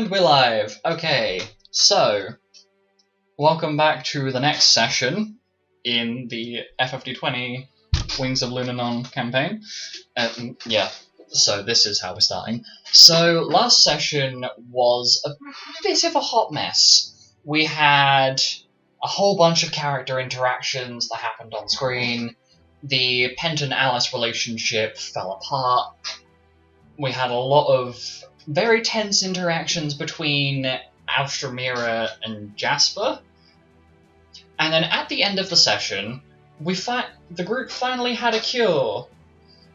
And we're live. Okay, so welcome back to the next session in the Ep13 Wings of Lunannon campaign. So this is how we're starting. So last session was a bit of a hot mess. We had a whole bunch of character interactions that happened on screen. The Pent and Alice relationship fell apart. We had a lot of very tense interactions between Alstramira and Jasper. And then at the end of the session, the group finally had a cure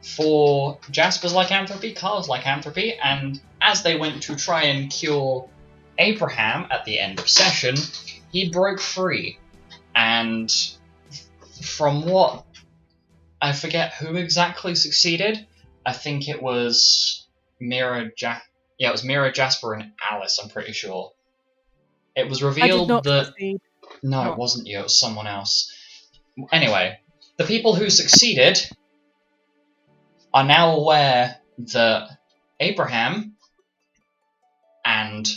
for Jasper's lycanthropy, Carl's lycanthropy, and as they went to try and cure Abraham at the end of session, he broke free. And from what... I forget who exactly succeeded. I think it was Mira, Jasper, and Alice, I'm pretty sure. It was revealed that... Succeed. No, it wasn't you, it was someone else. Anyway, the people who succeeded are now aware that Abraham and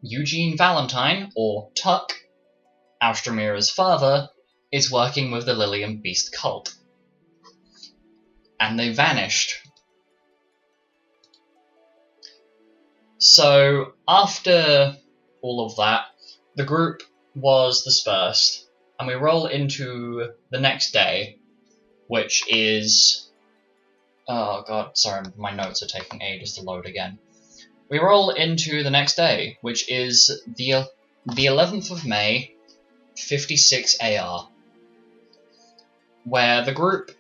Eugene Valentine, or Tuck, Alstramira's father, is working with the Lillian Beast cult. And they vanished. So, after all of that, the group was dispersed, and we roll into the next day, which is... Oh god, sorry, my notes are taking ages to load again. We roll into the next day, which is the 11th of May, 56 AR, where the group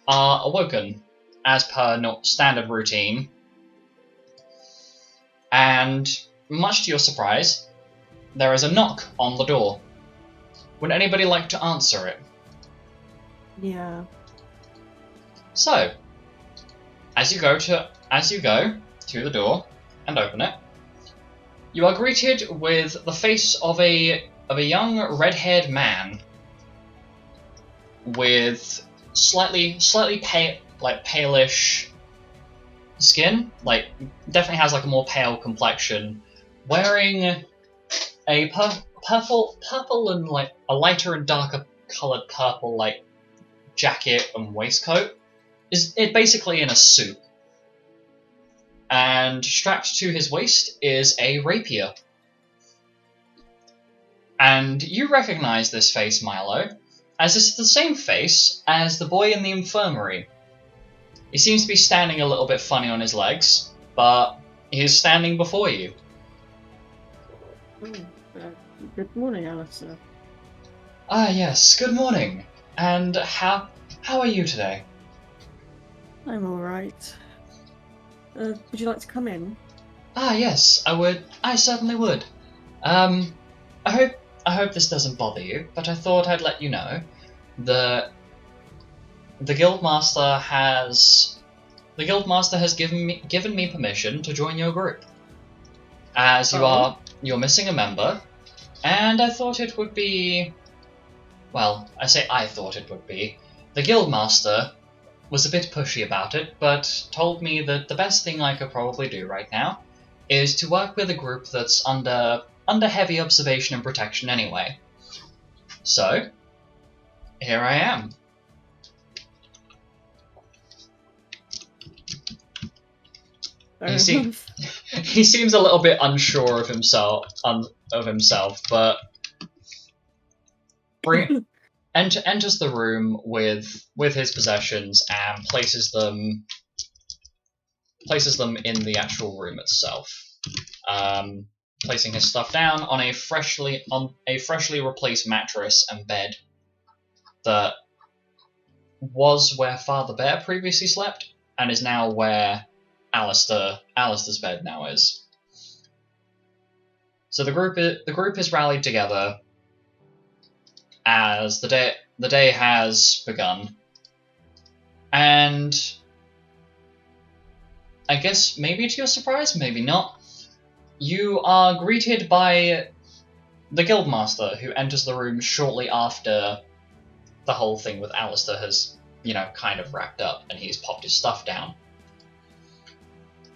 are awoken, as per standard routine, and, much to your surprise, there is a knock on the door. Would anybody like to answer it? Yeah. So, as you go to the door and open it, you are greeted with the face of a young red-haired man with slightly pale, palish skin, definitely has a more pale complexion, wearing a purple and a lighter and darker coloured purple jacket and waistcoat. Is it basically in a suit, and strapped to his waist is a rapier. And you recognise this face, Milo, as it's the same face as the boy in the infirmary. He seems to be standing a little bit funny on his legs, but he is standing before you. Good morning, Alice. Ah, yes, good morning. And how are you today? I'm alright. Would you like to come in? Ah, yes, I would. I certainly would. I hope this doesn't bother you, but I thought I'd let you know that the Guildmaster has given me permission to join your group, as you're missing a member, and I thought it would be... Well, I thought it would be. The Guildmaster was a bit pushy about it, but told me that the best thing I could probably do right now is to work with a group that's under heavy observation and protection anyway. So, here I am. He seems a little bit unsure of himself, but enters the room with his possessions and places them in the actual room itself, placing his stuff down on a freshly replaced mattress and bed that was where Father Bear previously slept and is now where Alistair's bed now is. So the group is rallied together as the day has begun, and I guess maybe to your surprise, maybe not, you are greeted by the Guildmaster, who enters the room shortly after the whole thing with Alistair has, kind of wrapped up and he's popped his stuff down.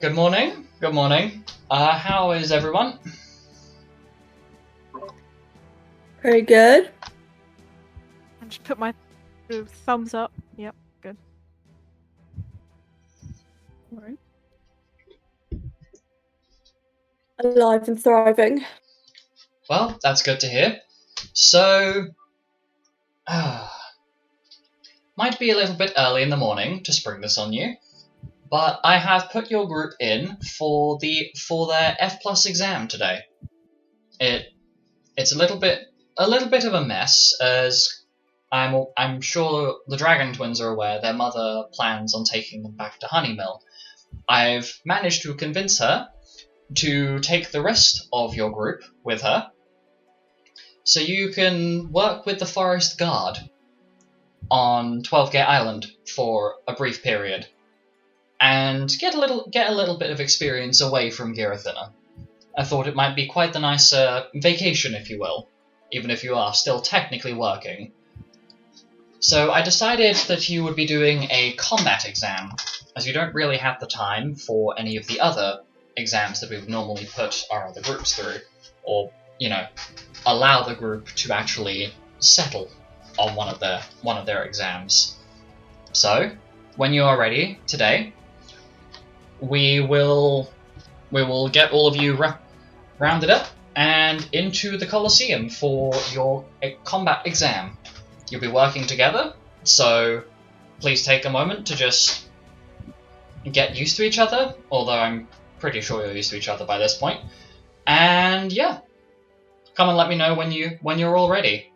Good morning. Good morning. How is everyone? Very good. I just put my thumbs up. Yep, good. Alright. Alive and thriving. Well, that's good to hear. So, might be a little bit early in the morning to spring this on you, but I have put your group in for their F+ exam today. It's a little bit of a mess, as I'm sure the Dragon Twins are aware their mother plans on taking them back to Honeymill. I've managed to convince her to take the rest of your group with her, so you can work with the Forest Guard on 12-Gate Island for a brief period, and get a little bit of experience away from Girathina. I thought it might be quite the nice vacation, if you will, even if you are still technically working. So I decided that you would be doing a combat exam, as you don't really have the time for any of the other exams that we would normally put our other groups through, or, allow the group to actually settle on one of their exams. So, when you are ready today, we will get all of you rounded up and into the Colosseum for your combat exam. You'll be working together, so please take a moment to just get used to each other, although I'm pretty sure you're used to each other by this point. And yeah, come and let me know when you're all ready.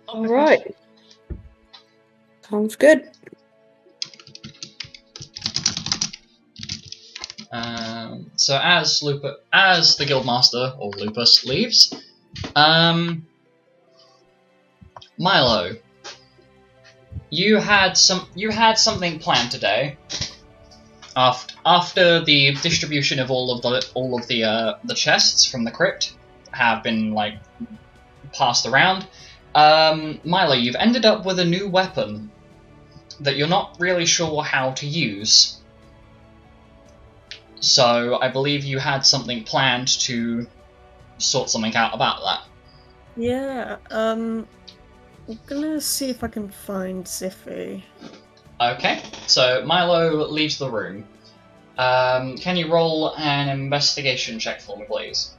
Alright. Sounds good. So as the Guildmaster, or Lupus, leaves, Milo, you had something planned today. After the distribution of all of the chests from the crypt have been passed around, Milo, you've ended up with a new weapon that you're not really sure how to use. So I believe you had something planned to sort something out about that. Yeah, I'm gonna see if I can find Ziffy. Okay, so Milo leaves the room. Can you roll an investigation check for me, please?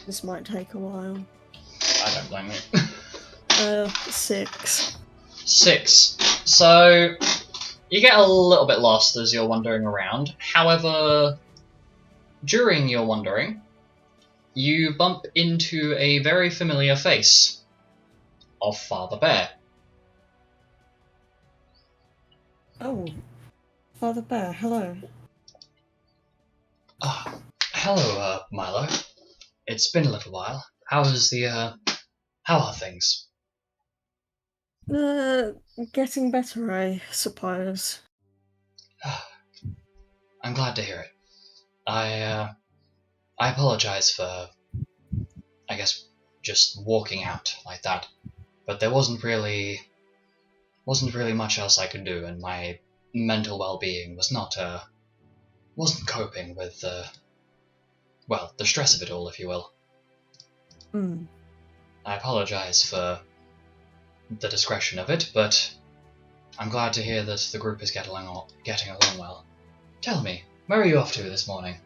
This might take a while. I don't blame you. 6. 6. So, you get a little bit lost as you're wandering around. However, during your wandering, you bump into a very familiar face of Father Bear. Oh, Father Bear, hello. Hello, Milo. It's been a little while. How are things? Getting better, I suppose. I'm glad to hear it. I apologize for, I guess, just walking out like that. But there wasn't really much else I could do, and my mental well-being wasn't coping with the stress of it all, if you will. I apologize for the discretion of it, but I'm glad to hear that the group is getting along well. Tell me, where are you off to this morning?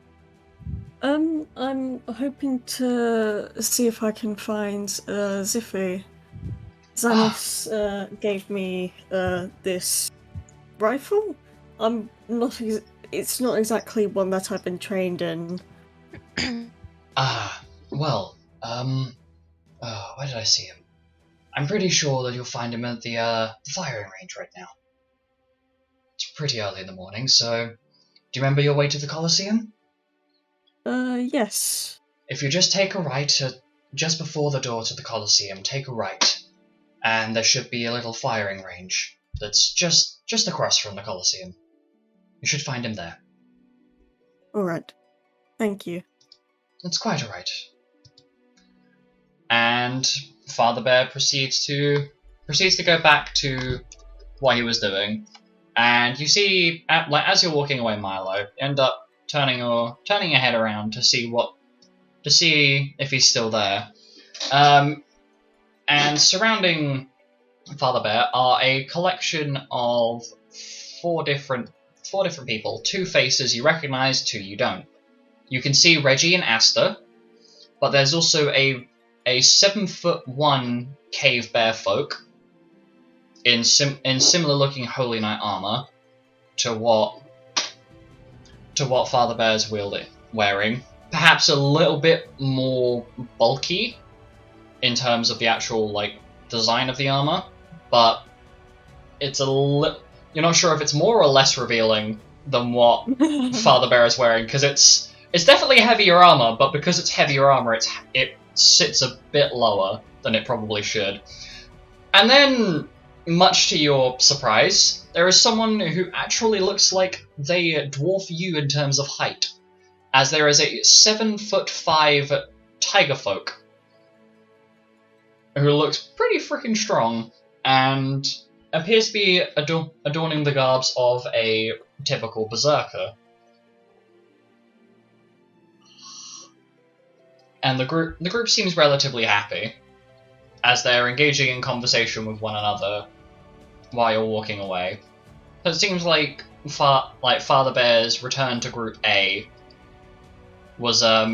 I'm hoping to see if I can find Ziffy. Xanos gave me this rifle. It's not exactly one that I've been trained in. Where did I see him? I'm pretty sure that you'll find him at the firing range right now. It's pretty early in the morning, so do you remember your way to the Colosseum? Yes. If you just take a right just before the door to the Colosseum, take a right, and there should be a little firing range that's just across from the Colosseum. You should find him there. Alright. Thank you. That's quite alright. And Father Bear proceeds to proceeds to go back to what he was doing, and you see, as you're walking away, Milo, you end up turning your head around to see if he's still there. And surrounding Father Bear are a collection of four different people. 2 faces you recognise, 2 you don't. You can see Reggie and Asta, but there's also a 7'1" cave bear folk in similar looking Holy Knight armor to what Father Bear's wearing. Perhaps a little bit more bulky in terms of the actual design of the armor, but it's you're not sure if it's more or less revealing than what Father Bear is wearing, because it's definitely heavier armor, but because it's heavier armor, it sits a bit lower than it probably should. And then, much to your surprise, there is someone who actually looks like they dwarf you in terms of height, as there is a 7'5" tiger folk who looks pretty freaking strong and appears to be adorning the garbs of a typical berserker. And the group seems relatively happy, as they're engaging in conversation with one another while you're walking away. So it seems like Father Bear's return to Group A was a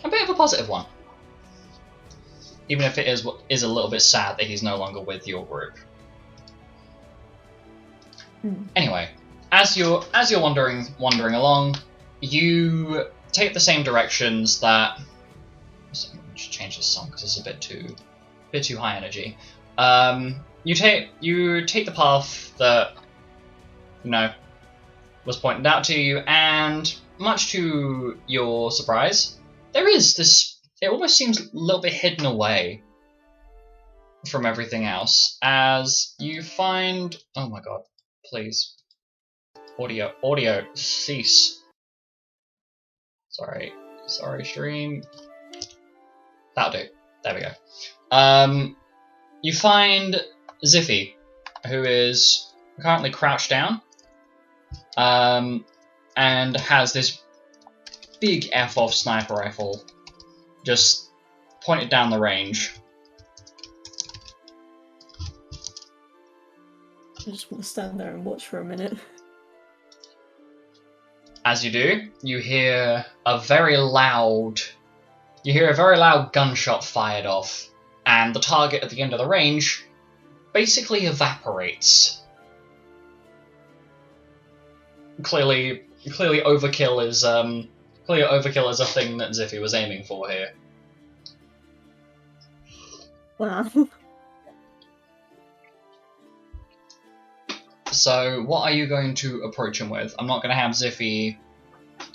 bit of a positive one. Even if it is a little bit sad that he's no longer with your group. Anyway, as you're wandering along, you take the same directions that. Just change the song because it's a bit too high energy. You take the path that was pointed out to you, and much to your surprise, there is this. It almost seems a little bit hidden away from everything else, as you find. Oh my god! Please, audio, cease. Sorry, stream. That'll do. There we go. You find Ziffy, who is currently crouched down, and has this big F-off sniper rifle just pointed down the range. I just want to stand there and watch for a minute. As you do, you hear a very loud gunshot fired off, and the target at the end of the range basically evaporates. Clearly overkill is a thing that Ziffy was aiming for here. Wow. So, what are you going to approach him with? I'm not going to have Ziffy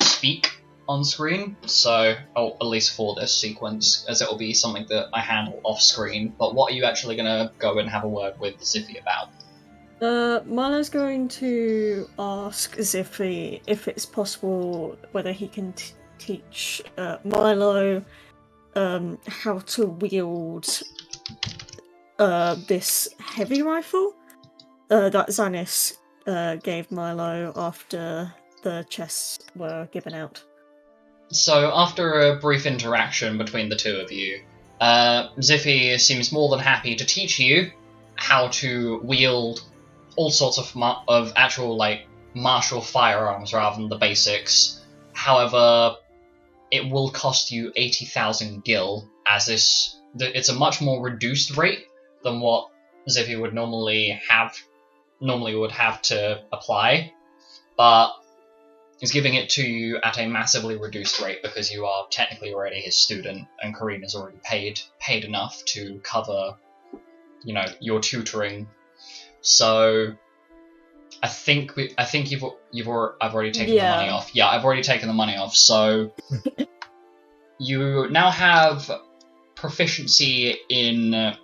speak on screen, so, at least for this sequence, as it will be something that I handle off screen. But what are you actually going to go and have a word with Ziffy about? Milo's going to ask Ziffy if it's possible whether he can teach Milo how to wield this heavy rifle that Zanis gave Milo after the chests were given out. So, after a brief interaction between the two of you, Ziffy seems more than happy to teach you how to wield all sorts of actual, martial firearms rather than the basics. However, it will cost you 80,000 gil, as it's a much more reduced rate than what Ziffy would normally would have to apply, but he's giving it to you at a massively reduced rate because you are technically already his student, and Kariina's already paid enough to cover, your tutoring. So, I've already taken the money off. Yeah, I've already taken the money off. So, you now have proficiency in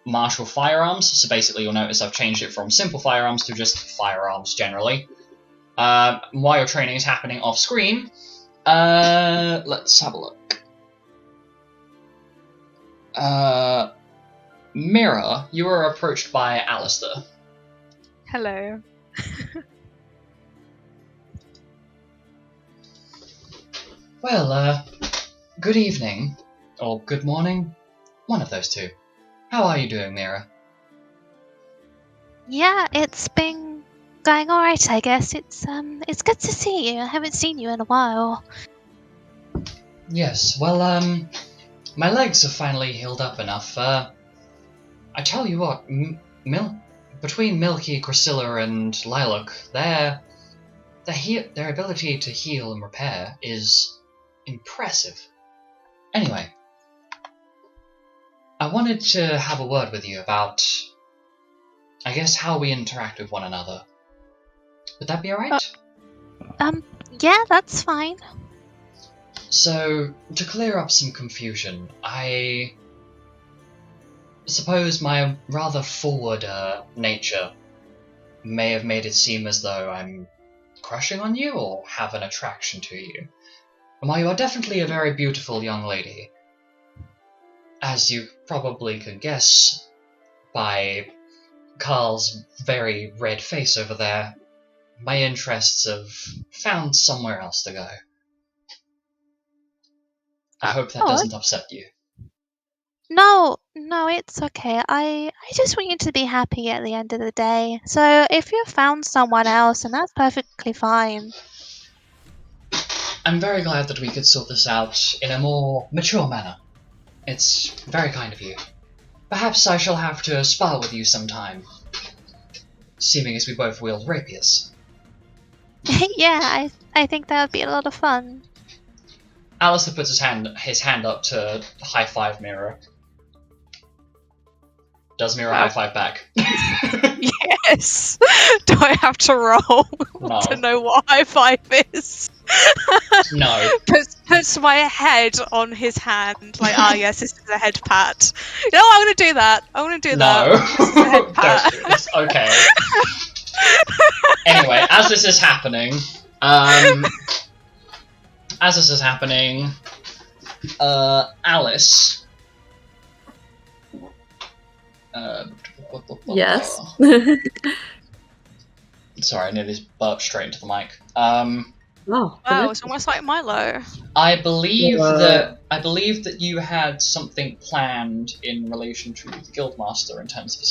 martial firearms. So basically, you'll notice I've changed it from simple firearms to just firearms generally. While your training is happening off screen, let's have a look. Mira, you are approached by Alistair. Hello. Well, good evening. Or good morning. One of those two. How are you doing, Mira? Yeah, it's been going alright, I guess. It's good to see you. I haven't seen you in a while. Yes, well, my legs have finally healed up enough. I tell you what, between Milky, Chrysilla, and Lilac, their ability to heal and repair is impressive. Anyway, I wanted to have a word with you about, I guess, how we interact with one another. Would that be alright? Yeah, that's fine. So, to clear up some confusion, I suppose my rather forward nature may have made it seem as though I'm crushing on you or have an attraction to you. And while you are definitely a very beautiful young lady, as you probably could guess by Carl's very red face over there, my interests have found somewhere else to go. I hope that doesn't upset you. No, it's okay. I just want you to be happy at the end of the day. So if you've found someone else, and that's perfectly fine. I'm very glad that we could sort this out in a more mature manner. It's very kind of you. Perhaps I shall have to spar with you sometime, seeming as we both wield rapiers. Yeah, I think that would be a lot of fun. Alistair puts his hand up to high five Mira. Does Mira high five back? Yes. Do I have to roll No. to know what high five is? No. Puts my head on his hand, like, yes, this is a head pat. No, I want to do that. I want to do that. This is a head pat. It's okay. Anyway, as this is happening, Alice. Yes. Sorry, I nearly burped straight into the mic. Oh, Wow, it's almost like Milo. I believe that you had something planned in relation to the Guildmaster in terms of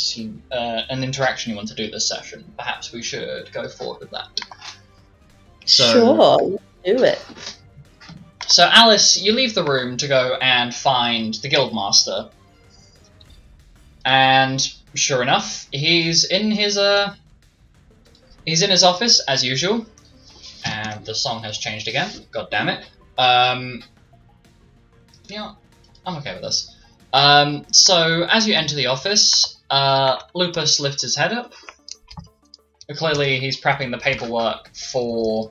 an interaction you want to do this session. Perhaps we should go forward with that. Sure, do it. So, Alice, you leave the room to go and find the Guildmaster, and sure enough, he's in his office as usual. And the song has changed again. God damn it. Yeah, I'm okay with this. So, as you enter the office, Lupus lifts his head up. Clearly, he's prepping the paperwork for...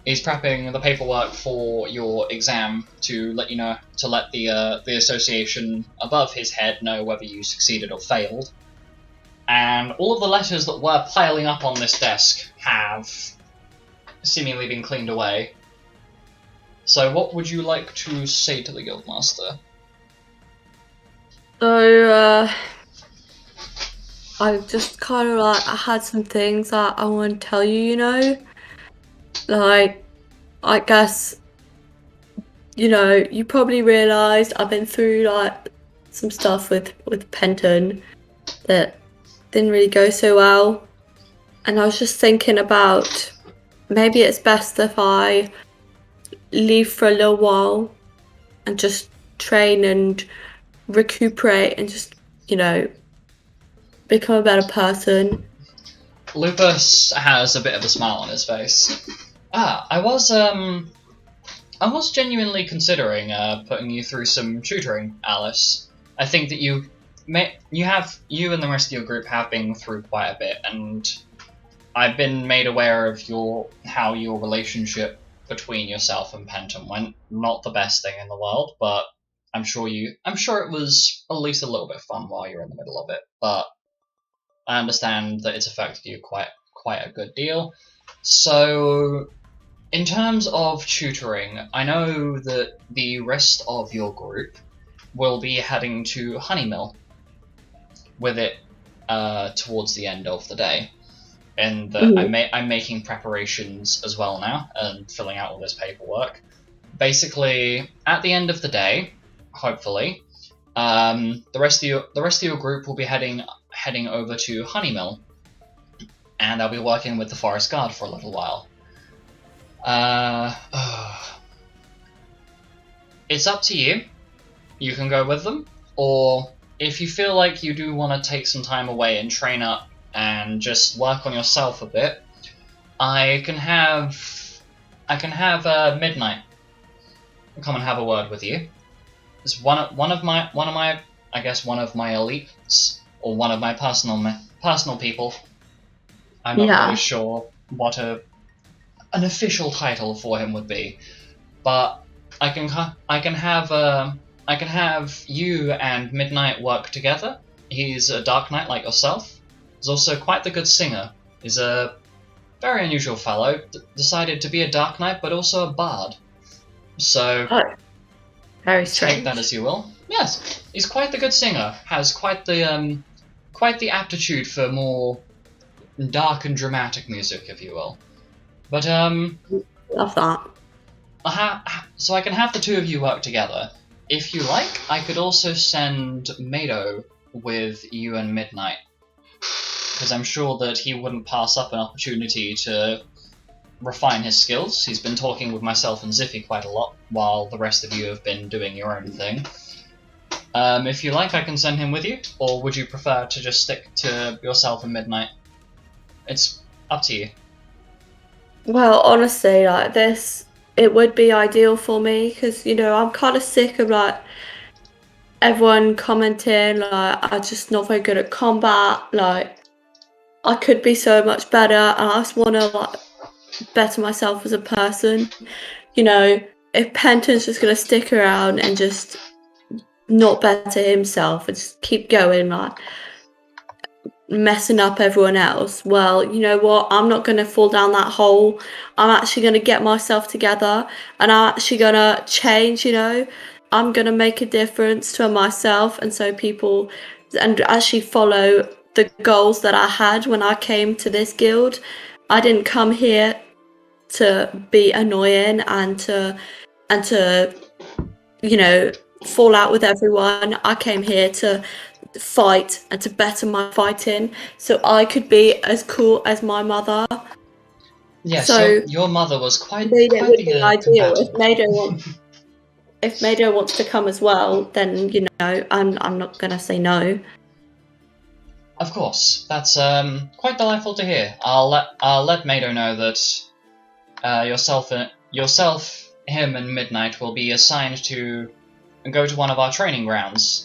he's prepping the paperwork for your exam to let you know, to let the association above his head know whether you succeeded or failed. And all of the letters that were piling up on this desk have seemingly been cleaned away. So what would you like to say to the Guildmaster? So, I just kind of I had some things that I want to tell you, Like, I guess, you probably realised I've been through, some stuff with Penton that didn't really go so well. And I was just thinking about maybe it's best if I leave for a little while and just train and recuperate and just, become a better person. Lupus has a bit of a smile on his face. I was genuinely considering putting you through some tutoring, Alice. I think that you and the rest of your group have been through quite a bit, and I've been made aware of how your relationship between yourself and Penton went. Not the best thing in the world, but I'm sure it was at least a little bit fun while you're in the middle of it. But I understand that it's affected you quite a good deal. So In terms of tutoring, I know that the rest of your group will be heading to Honeymill with it towards the end of the day. And I'm making preparations as well now and filling out all this paperwork. Basically, at the end of the day, hopefully, the rest of your group will be heading over to Honeymill, and I'll be working with the Forest Guard for a little while. It's up to you. You can go with them, or if you feel like you do want to take some time away and train up and just work on yourself a bit, I can have Midnight come and have a word with you. It's one of my elites, or one of my personal people. I'm not really sure what an official title for him would be, but I can have you and Midnight work together. He's a Dark Knight like yourself. He's also quite the good singer. He's a very unusual fellow. Decided to be a Dark Knight, but also a bard. So, very strange. Take that as you will. Yes, he's quite the good singer. Has quite the aptitude for more dark and dramatic music, if you will. But love that. So I can have the two of you work together. If you like, I could also send Mado with you and Midnight, because I'm sure that he wouldn't pass up an opportunity to refine his skills. He's been talking with myself and Ziffy quite a lot, while the rest of you have been doing your own thing. If you like, I can send him with you, or would you prefer to just stick to yourself and Midnight? It's up to you. Well, honestly, like this, it would be ideal for me, because, I'm kind of sick of, like, everyone commenting, like, I'm just not very good at combat, like, I could be so much better, and I just want to, like, better myself as a person. If Penton's just going to stick around and just not better himself and just keep going, like, messing up everyone else, well, you know what, I'm not going to fall down that hole. I'm actually going to get myself together, and I'm actually going to change. I'm going to make a difference to myself, and so people and actually follow the goals that I had when I came to this guild. I didn't come here to be annoying and to fall out with everyone. I came here to fight and to better my fighting, so I could be as cool as my mother. Yes, so your mother was quite would be ideal. combatant. If Mado wants to come as well, then I'm not gonna say no. Of course, that's quite delightful to hear. I'll let Mado know that yourself, him, and Midnight will be assigned to go to one of our training grounds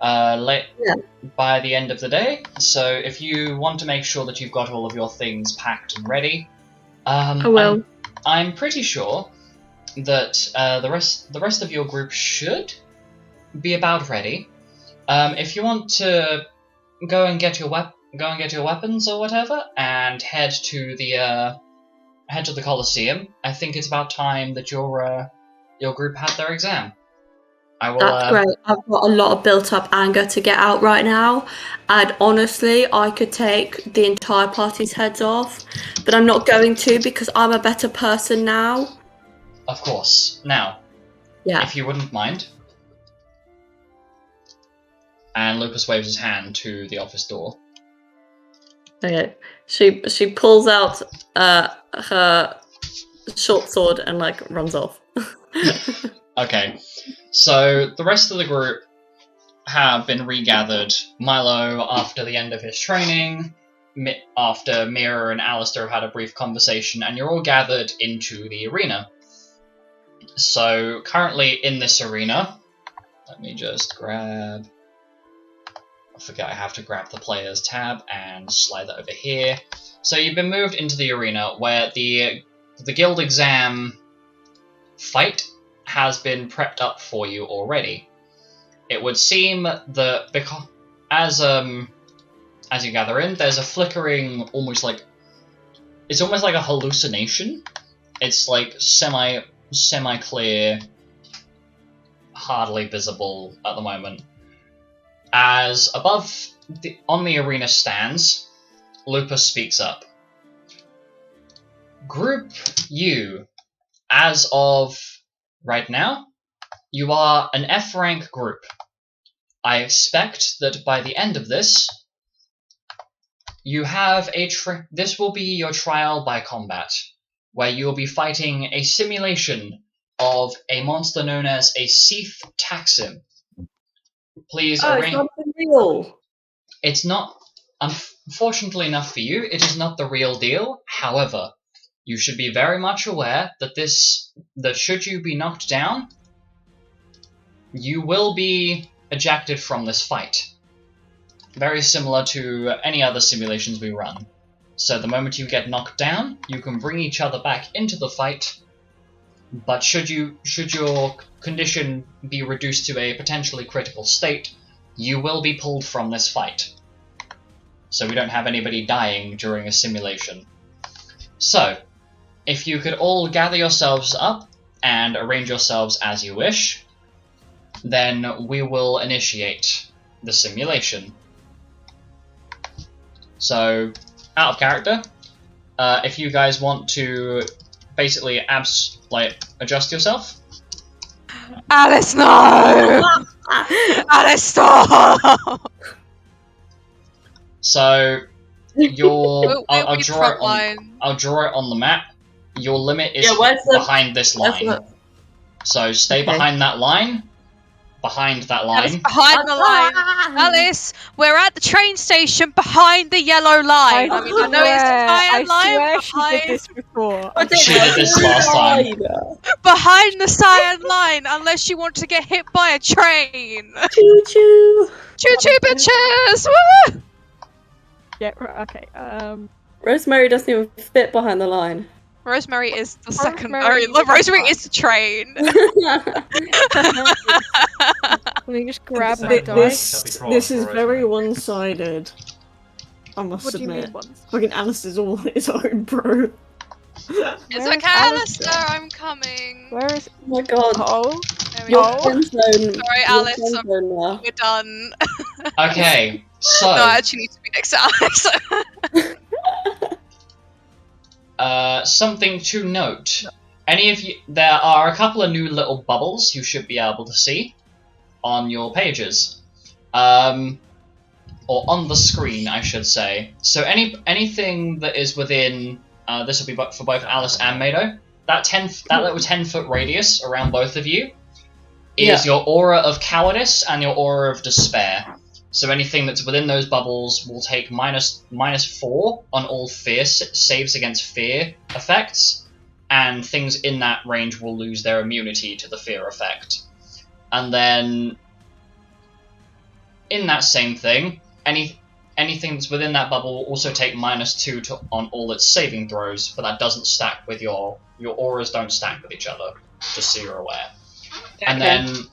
by the end of the day. So if you want to make sure that you've got all of your things packed and ready, I will. I'm pretty sure that the rest of your group should be about ready. If you want to go and get your weapons or whatever, and head to the Colosseum, I think it's about time that your group had their exam. That's great. I've got a lot of built-up anger to get out right now, and honestly, I could take the entire party's heads off, but I'm not going to, because I'm a better person now. Of course. Now, if you wouldn't mind. And Lucas waves his hand to the office door. Okay. She pulls out her short sword and runs off. Okay. So the rest of the group have been regathered. Milo, after the end of his training, after Mira and Alistair have had a brief conversation, and you're all gathered into the arena. So currently in this arena, let me just grab... I forget I have to grab the players tab and slide that over here. So you've been moved into the arena where the guild exam fight has been prepped up for you already. It would seem that because as you gather in, there's a flickering, almost like a hallucination It's like semi-clear, hardly visible at the moment. As above on the arena stands, Lupus speaks up. Group U, as of right now, you are an F rank group. I expect that by the end of this, you have this will be your trial by combat, where you will be fighting a simulation of a monster known as a Seath Taxim. Please it's not real. It's not, unfortunately enough for you, it is not the real deal. However, you should be very much aware that should you be knocked down, you will be ejected from this fight. Very similar to any other simulations we run. So the moment you get knocked down, you can bring each other back into the fight, but should your condition be reduced to a potentially critical state, you will be pulled from this fight. So we don't have anybody dying during a simulation. So, if you could all gather yourselves up and arrange yourselves as you wish, then we will initiate the simulation. So, out of character, if you guys want to basically adjust yourself. Alice, no! Alice, stop! So, I'll draw it on the map. Your limit is behind this line. So stay behind that line. Behind that line. Alice, behind the line. Alice, we're at the train station behind the yellow line. I know it's the cyan line. I swear she did this before. She did this last time. Behind the cyan line, unless you want to get hit by a train. Choo choo. Choo choo, bitches! Woo! Yeah. Okay. Rosemary doesn't even fit behind the line. Rosemary is the second. Rosemary Is the train. Let me just grab my dice. This is very one-sided. I must admit. Fucking Alice is all his own, bro. It's okay, Alistair, I'm coming. Where is? Oh my god. Oh. Your friend zone. Sorry, Alice. We're done. Okay, so. No, I actually need to be next to Alice. Something to note. There are a couple of new little bubbles you should be able to see on your pages. Or on the screen, I should say. So anything that is within, this will be for both Alice and Mado, that little 10-foot radius around both of you is your aura of cowardice and your aura of despair. So anything that's within those bubbles will take -4 on all fear saves against fear effects, and things in that range will lose their immunity to the fear effect. And then, in that same thing, anything that's within that bubble will also take -2 on all its saving throws, but that doesn't stack with your auras don't stack with each other, just so you're aware. Okay. And then,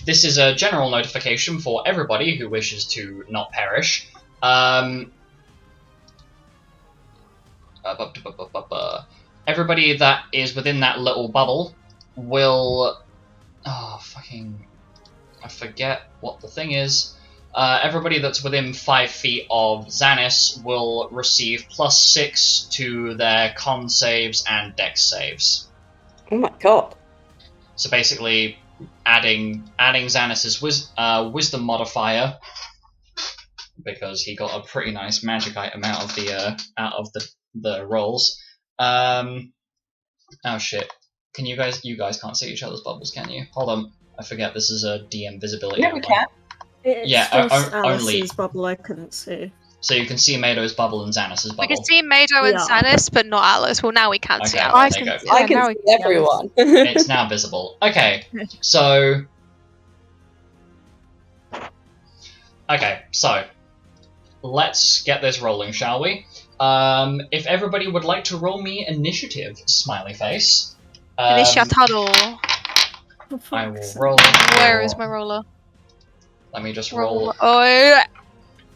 this is a general notification for everybody who wishes to not perish. Everybody that is within that little bubble will... Oh, fucking... I forget what the thing is. Everybody that's within 5 feet of Xanis will receive +6 to their con saves and dex saves. Oh my god. So basically, adding Xanis's wisdom modifier, because he got a pretty nice magic item out of the rolls. Oh shit! Can you guys can't see each other's bubbles, can you? Hold on, I forget this is a DM visibility. Yeah, we can. Only bubble I couldn't see. So you can see Mado's bubble and Xanis's bubble. We can see Mado and Xanis, but not Alice. Well, now we can see Alice. I can see everyone. It's now visible. Okay, so let's get this rolling, shall we? If everybody would like to roll me initiative, smiley face. Initiative. I will roll. Where is my roller? Let me just roll. Oh.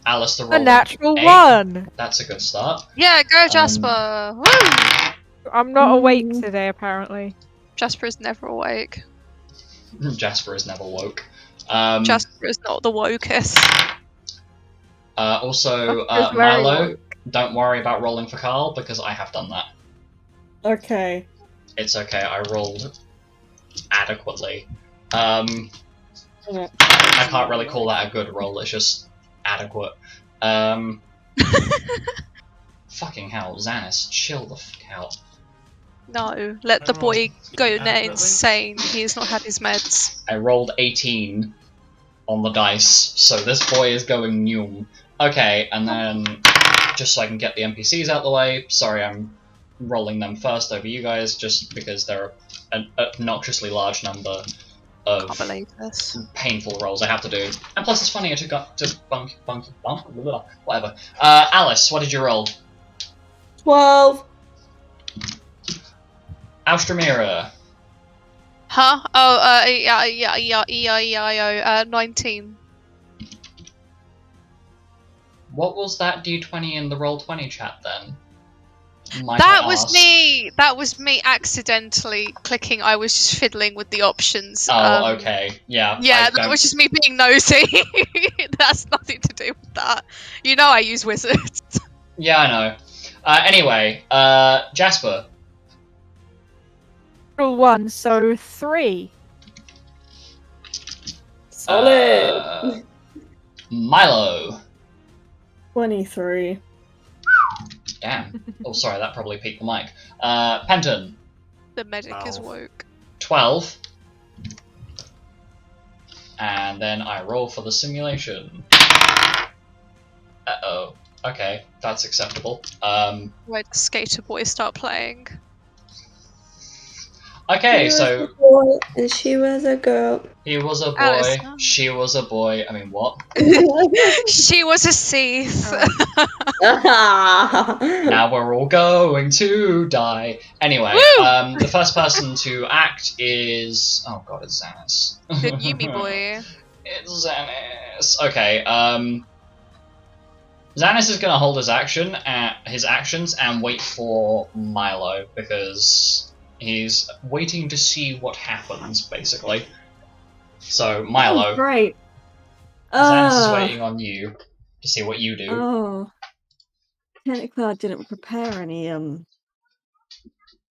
Alice, the roll. A natural 1. That's a good start. Yeah, go Jasper. Woo! I'm not awake today, apparently. Jasper is never awake. Jasper is never woke. Jasper is not the wokest. Also, Jasper's very Milo, woke. don't worry about rolling for Carl, because I have done that. Okay. It's okay, I rolled adequately. I can't really call that a good roll, it's just adequate. Fucking hell, Xanis, chill the fuck out. No, let the boy go insane. He has not had his meds. I rolled 18 on the dice, so this boy is going new. Okay, and then, just so I can get the NPCs out of the way, sorry I'm rolling them first over you guys, just because they're an obnoxiously large number Can't of believe this. painful rolls I have to do. And plus it's funnier to bump, whatever. Alice, what did you roll? 12. Austramira. Huh? Oh, yeah, 19. What was that D20 in the Roll20 chat then? That was me accidentally clicking. I was just fiddling with the options. Oh, okay. Yeah. Yeah, that was just me being nosy. That's nothing to do with that. You know I use wizards. Yeah, I know. Anyway, Jasper. Natural 1, so 3. Solid. Milo. 23. Damn. Oh, sorry, that probably peaked the mic. Penton. The medic is woke. 12. And then I roll for the simulation. Uh-oh. Okay, that's acceptable. Why did the skater boy start playing? Okay, so... Boy, and she was a girl. He was a boy, Alice. she was a boy. I mean, what? She was a Seath. Now we're all going to die. Anyway, Woo! the first person to act is... Oh god, it's Xanis. The Yumi boy. It's Xanis. Okay, Xanis is going to hold his actions and wait for Milo, because he's waiting to see what happens, basically. So, Milo, Oh, great. Xanis is waiting on you to see what you do. Oh. Technically, I didn't prepare any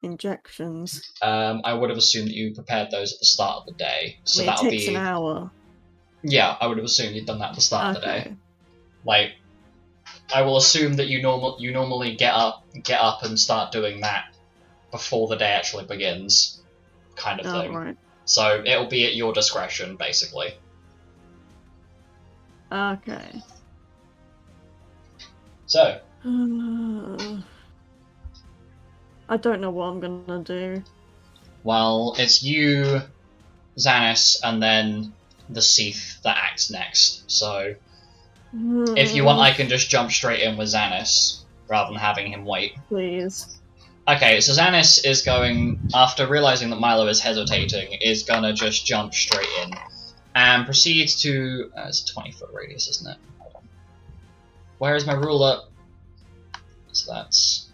injections. I would have assumed that you prepared those at the start of the day. So I mean, that'll it takes be... an hour. Yeah, I would have assumed you'd done that at the start of the day. Okay. Like, I will assume that you normally get up and start doing that before the day actually begins, kind of thing. Right. So it'll be at your discretion, basically. Okay. So, I don't know what I'm gonna do. well, it's you, Xanis, and then the Seath that acts next. So, if you want, I can just jump straight in with Xanis, rather than having him wait. Please. Okay, so Xanis is going, after realizing that Milo is hesitating, is gonna just jump straight in. And proceeds to... it's a 20-foot radius, isn't it? Hold on. Where is my ruler? So that's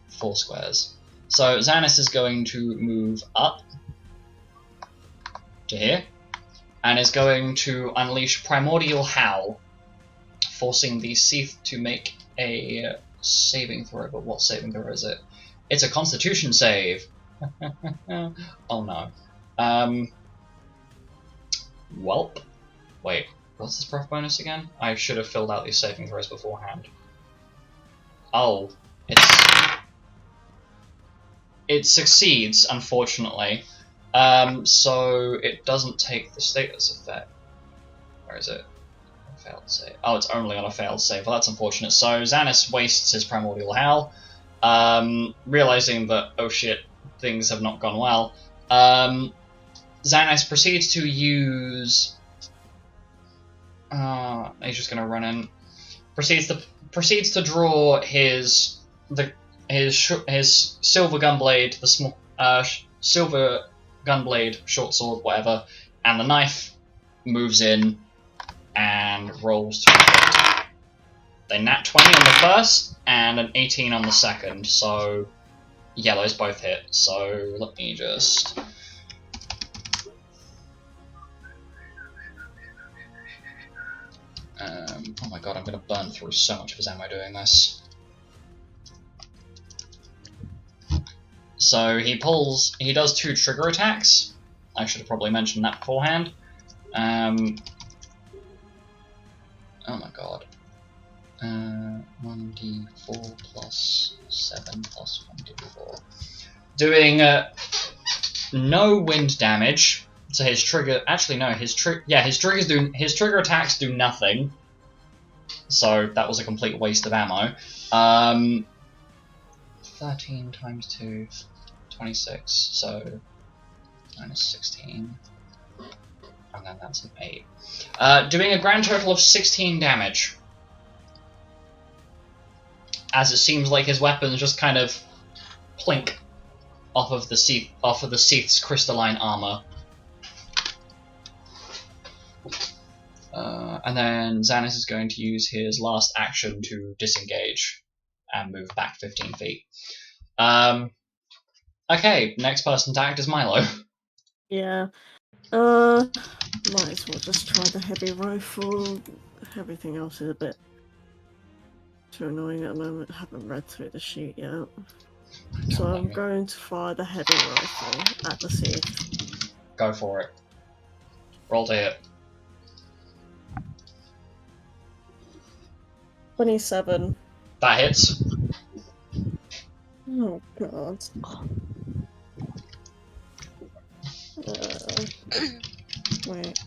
4 squares. So Xanis is going to move up to here, and is going to unleash Primordial Howl, forcing the Seath to make a saving throw. But what saving throw is it? It's a Constitution save. Oh no. Welp. Wait, what's this prof bonus again? I should have filled out these saving throws beforehand. Oh, it succeeds, unfortunately. So it doesn't take the status effect. Where is it? Failed save. Oh, it's only on a failed save. Well, that's unfortunate. So Xanis wastes his Primordial Howl, realizing that, oh shit, things have not gone well. Xanis proceeds to use... he's just gonna run in. Proceeds to draw his silver gunblade, the small silver gunblade, short sword, whatever, and the knife moves in and rolls to hit. They nat 20 on the first and an 18 on the second, so Yellows both hit, so let me just... oh my god, I'm going to burn through so much of his ammo doing this. So he does 2 trigger attacks. I should have probably mentioned that beforehand. Oh my god. 1d4 plus 7 plus 1d4. Doing no wind damage. So his trigger, actually no, his trigger attacks do nothing. So that was a complete waste of ammo. 13 times 2, 26. So minus 16, and then that's an 8. Doing a grand total of 16 damage. As it seems like his weapons just kind of plink off of the Seath's crystalline armor. And then Xanis is going to use his last action to disengage and move back 15 feet. Okay, next person to act is Milo. Yeah. Might as well just try the heavy rifle. Everything else is a bit too annoying at the moment. I haven't read through the sheet yet. So I'm going to fire the heavy rifle at the Seath. Go for it. Roll to hit. 27. That hits. Oh god. Wait.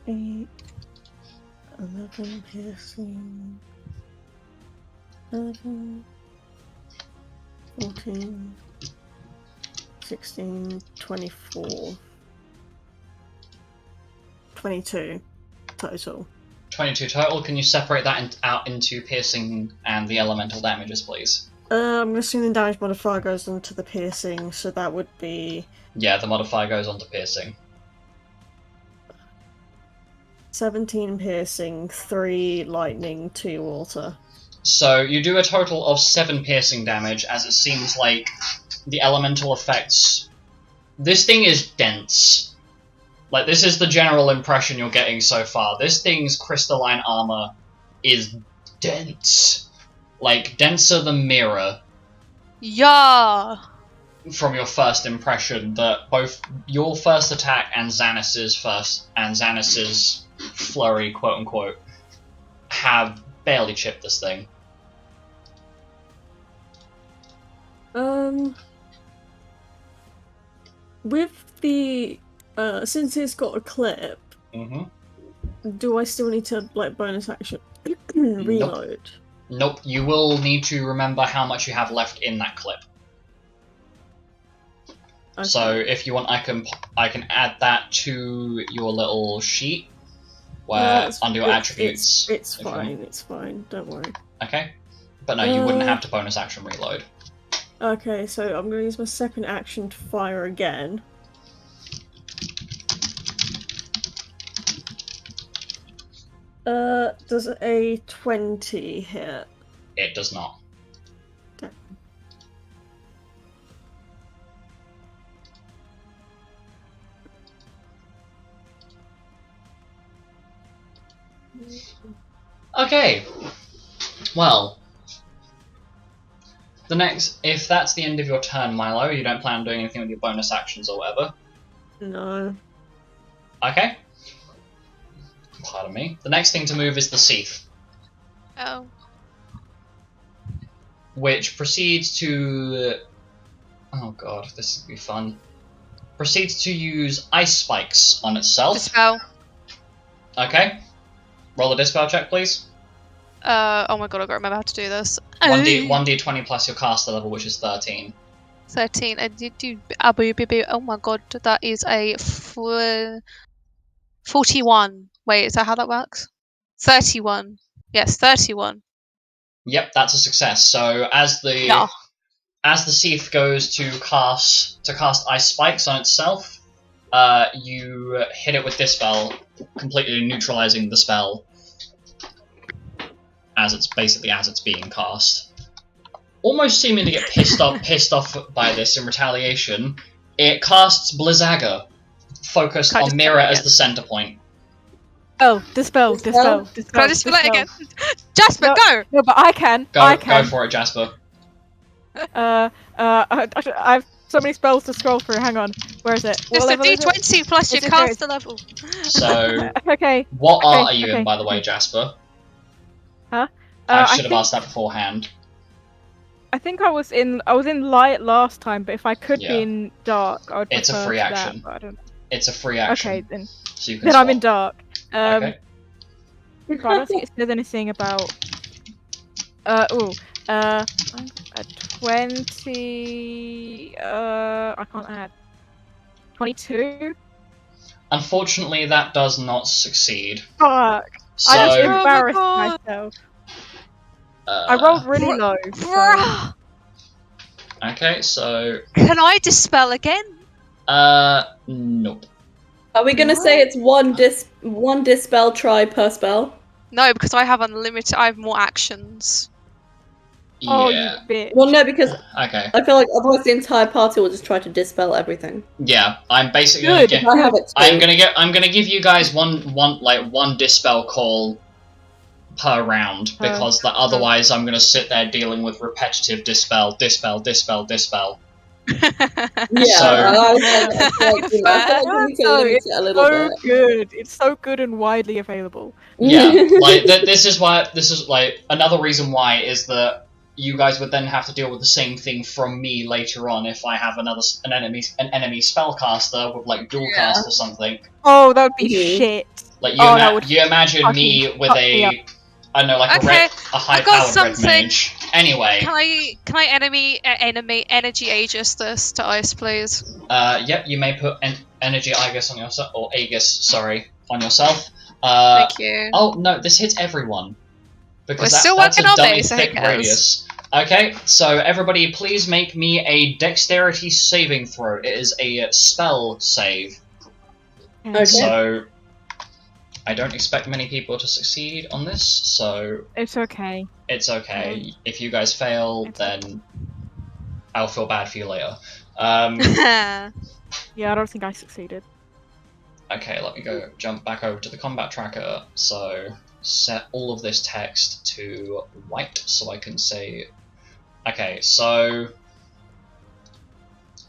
Eight, 11 piercing, 11, 14, 16, 24, 22 total. 22 total. Can you separate that out into piercing and the elemental damages, please? I'm assuming the damage modifier goes onto the piercing, so that would be... Yeah, the modifier goes onto piercing. 17 piercing, 3 lightning, 2 water. So you do a total of 7 piercing damage, as it seems like the elemental effects... This thing is dense. Like, this is the general impression you're getting so far. This thing's crystalline armor is dense. Like, denser than mirror. Yeah. From your first impression, that both your first attack and Xanis's flurry, quote unquote, have barely chipped this thing. With the since it's got a clip, do I still need to like bonus action reload? Nope. You will need to remember how much you have left in that clip. Okay. So if you want, I can add that to your little sheet where under your attributes. It's fine. It's fine. Don't worry. Okay. But no, you wouldn't have to bonus action reload. Okay, so I'm going to use my second action to fire again. Does a 20 hit? It does not. Okay. Okay. Well, if that's the end of your turn, Milo, you don't plan on doing anything with your bonus actions or whatever. No. Okay. Pardon me. The next thing to move is the Seath, Oh. which proceeds to... Oh god, this would be fun. Proceeds to use ice spikes on itself. Dispel. Okay. Roll a dispel check, please. Oh my god, I gotta remember how to do this. 1d20 plus your caster level, which is 13. 13. Oh my god, that is a 41. Wait, is that how that works? 31. Yes, 31. Yep, that's a success. So as the Seath goes to cast ice spikes on itself, you hit it with Dispel, completely neutralizing the spell. as it's being cast. Almost seeming to get pissed off by this in retaliation, it casts Blizzaga, focused Can I on just Mira spell it as the center point. Oh, dispel. Can I just spell it again? Jasper, No. go! No, but I can. Go for it, Jasper. I have so many spells to scroll through. Hang on. Where is it? What Just a level is it? D20 plus your It's okay. caster level. So, Okay. what Okay, art are you in, okay. by the way, Jasper? Huh? I I should have think- asked that beforehand. I think I was in light last time, but if I could Yeah. be in dark, I would It's a prefer free that, action. but I don't know. It's a free action. Okay, then. So you can Then I'm in swap. dark. Okay. But I don't think it says anything about. A 20. I can't add. 22. Unfortunately, that does not succeed. Fuck! So, I just Oh my embarrassed God. myself. I rolled really low. So... Bruh! Okay, so Can I dispel again? nope. Are we gonna say it's one dispel try per spell? No, because I have unlimited. I have more actions. Oh, Yeah. you bitch. Well, no, because Okay. I feel like otherwise the entire party will just try to dispel everything. Yeah, I'm basically Good. gonna I have it too. I'm gonna give you guys one dispel call per round, because otherwise I'm gonna sit there dealing with repetitive dispel. Yeah, So- I feel like we need to No, limit it's it a little so bit. good. It's so good and widely available. Yeah, like this is like another reason why is that you guys would then have to deal with the same thing from me later on if I have an enemy spellcaster with like dual cast or something. Oh, that would be Mhm. shit. Like Oh, that would you imagine me with fuck me up. I don't know, like Okay, a high I've got powered red something. mage. Anyway, Can I enemy energy Aegis this to ice, please? yep, you may put energy Aegis on yourself, or Aegis, sorry, on yourself. Thank you. Oh no, this hits everyone. Because We're still that's a working on dummy these, I thick guess. radius. Okay, so everybody please make me a dexterity saving throw. It is a spell save. Okay. So I don't expect many people to succeed on this, so It's okay. it's okay. If you guys fail, then I'll feel bad for you later. Yeah, I don't think I succeeded. Okay, let me jump back over to the combat tracker. So set all of this text to white so I can say. Okay, so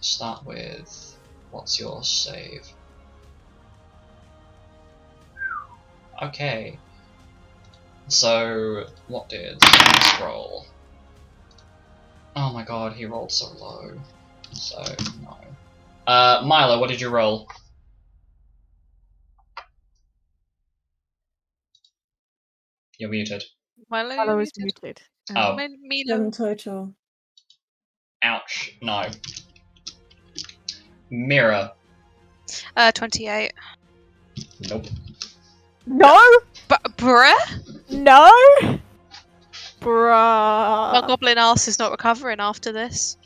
start with what's your save? Okay. So what did Max roll? Oh my god, he rolled so low. So no. Milo, what did you roll? You're muted. Hello is muted. Oh. In total. Ouch. No. Mira. 28. Nope. No! But bruh, No! my Bruh. goblin ass is not recovering after this.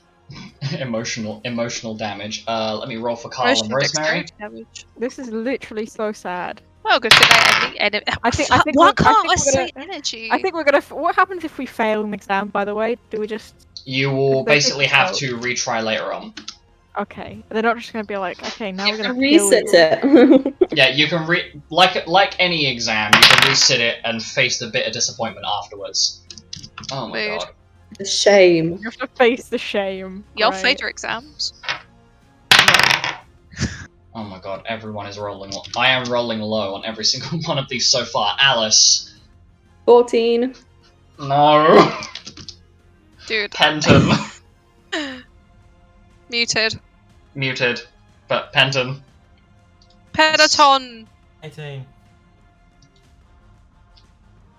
Emotional damage. Let me roll for Carl and Emotional Rosemary. dexterity damage. This is literally so sad. Well, good thing I I think Why we're- can't I we're say gonna- energy? I think we're gonna. What happens if we fail an exam, by the way? Do we just. You will They basically think have so. to retry later on. Okay. They're not just gonna be like, okay, now You we're can gonna kill reset you. it. Yeah, you can like any exam, you can resit it and face the bitter disappointment afterwards. Oh my Mood. god. The shame. You have to face the shame. Y'all right? failed your exams. Oh my god, everyone is rolling. I am rolling low on every single one of these so far. Alice. 14. No. Dude. Penton. Muted. Muted. But Penton. Peloton. 18.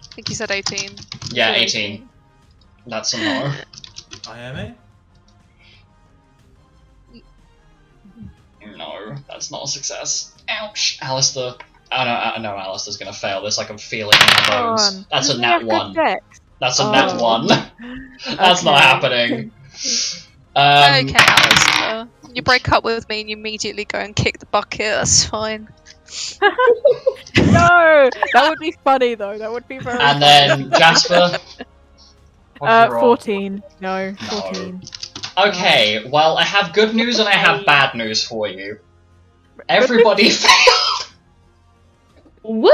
I think he said 18. Yeah, 18. That's a no. I am it. No, that's not a success. Ouch. Alistair. I know Alistair's gonna fail this, I can feel it in my bones. That's a Doesn't he nat have good 1. dex? That's a nat Oh. 1. That's not Okay. happening. Okay, Alistair. You break up with me and you immediately go and kick the bucket, that's fine. No, that would be funny though. That would be very. And funny. then Jasper. What'd you roll? 14. No, 14. Okay, well, I have good news and I have bad news for you. Everybody failed. Woo!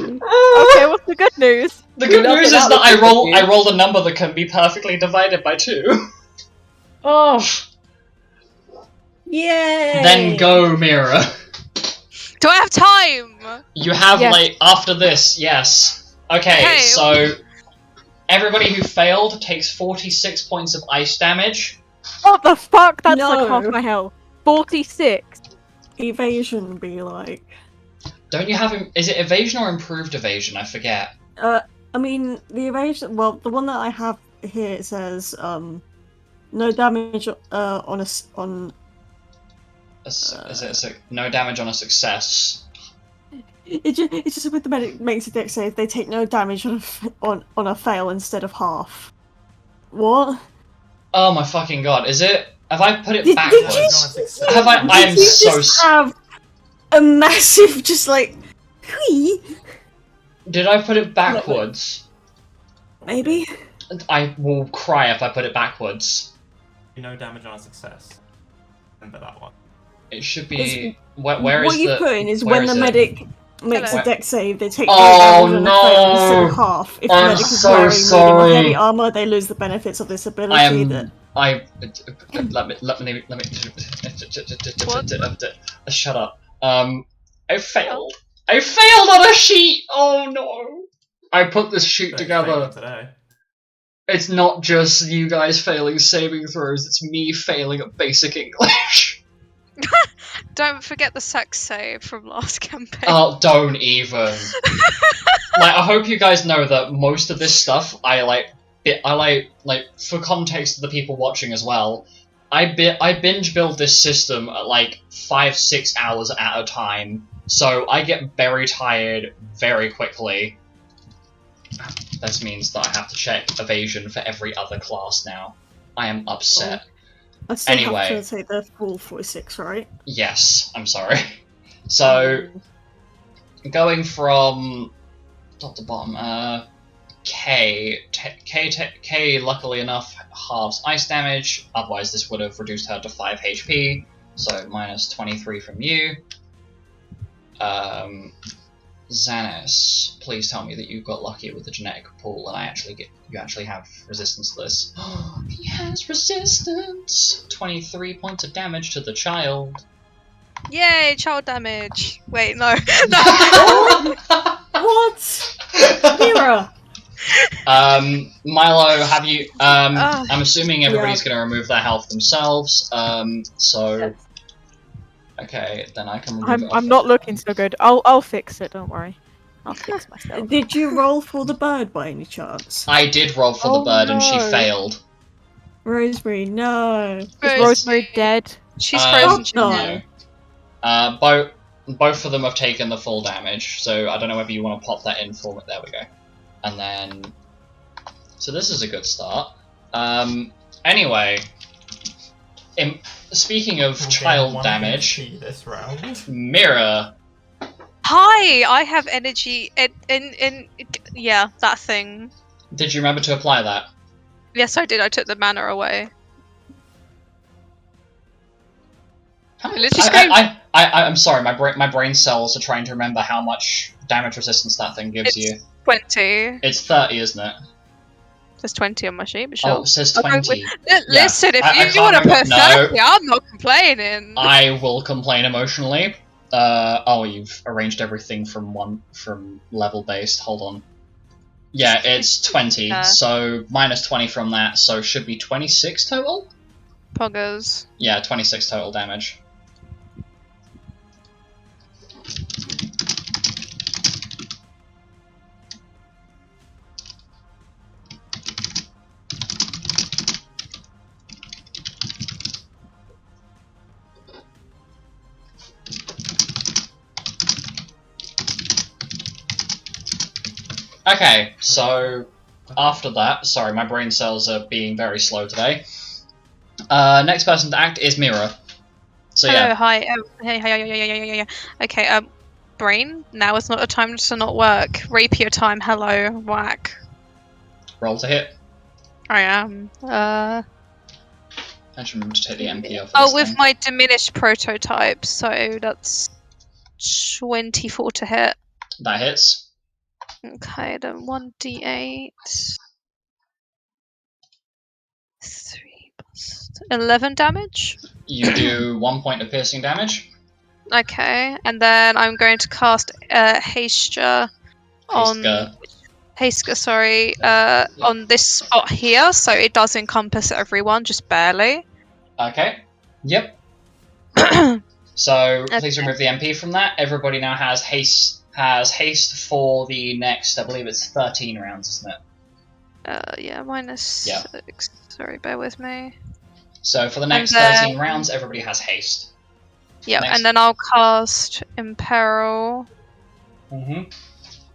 Okay, what's the good news? The good Nothing news is out that of I the roll good news. I rolled a number that can be perfectly divided by 2. Oh. Yay! Then go, Mira. Do I have time? You have, Yes. like, after this, yes. Okay, Okay. so everybody who failed takes 46 points of ice damage. What the fuck? That's No. like half my health. 46. Evasion would be like. Don't you have... Is it evasion or improved evasion? I forget. I mean, the evasion. Well, the one that I have here it says no damage on. No damage on a success? It's just with the medic makes a dex save. They take no damage on a fail instead of half. What? Oh my fucking god, is it... Have I put it Did backwards? Have I... I am Did you so... just have a massive, just like, whee? Did I put it backwards? Maybe. I will cry if I put it backwards. No damage on a success. Remember that one. It should be... It's- Where is what you're the... putting is where when is the it? medic makes Hello. a dex save, they take Oh, no damage on a fail instead no. of half. If I'm the medic is so wearing medium or heavy sorry. armor, they lose the benefits of this ability. I am... That Let me... Shut up. I failed. I failed on a sheet! Oh no! I put this sheet together. Today. It's not just you guys failing saving throws, it's me failing at basic English. Don't forget the sex save from last campaign. Oh, don't even. Like, I hope you guys know that most of this stuff, I for context of the people watching as well, I binge build this system at like 5-6 hours at a time, so I get very tired very quickly. This means that I have to check evasion for every other class now. I am upset. I still Anyway. have to take the full 46, right? Yes, I'm sorry. So, going from top to bottom, K luckily enough halves ice damage, otherwise this would have reduced her to 5 HP, so minus 23 from you. Xanis, please tell me that you got lucky with the genetic pool and you actually have resistance to this. He has resistance! 23 points of damage to the child. Yay, child damage. Wait, no. No. What? Mira! Milo, have you... I'm assuming everybody's going to remove their health themselves, so... Okay, then I can remove it. I'm not looking so good. I'll fix it. Don't worry. I'll fix myself. Did you roll for the bird by any chance? I did roll for the Oh, bird and she no. failed. Rosemary, no. Is Rosemary dead? She's Oh, frozen. no. Both of them have taken the full damage, so I don't know whether you want to pop that in for me. There we go. And then... So this is a good start. Anyway... Speaking of child damage... This round. Mira... Hi, I have energy in yeah, that thing. Did you remember to apply that? Yes, I did. I took the mana away. I literally screamed. I'm sorry, my brain cells are trying to remember how much damage resistance that thing gives you. 20. It's 30, isn't it? There's 20 on my sheet, but sure. Oh, it says Okay, 20. Listen, I if you can't want to put remember- 30, I'm not complaining. I will complain emotionally. Oh, you've arranged everything from level based. Hold on. Yeah, it's 20, so minus 20 from that, so should be 26 total? Poggers. Yeah, 26 total damage. Okay, so after that, sorry, my brain cells are being very slow today. Next person to act is Mira. So Hello, yeah, hi. Hey. Okay, brain. Now is not a time to not work. Rapier time, hello, whack. Roll to hit. I am. I should remember to take the MP off. Oh, with my diminished prototype, so that's 24 to hit. That hits. Okay, then 1d8. 3 plus 11 damage. You do 1 point of piercing damage. Okay, and then I'm going to cast Hastia on Haska, sorry, on this spot here, so it does encompass everyone, just barely. Okay. Yep. So please remove the MP from that. Everybody now has haste. Has haste for the next, I believe it's 13 rounds, isn't it? Yeah, minus 6. Sorry, bear with me. So for the next 13 rounds, everybody has haste. Yeah, and then I'll cast Imperil.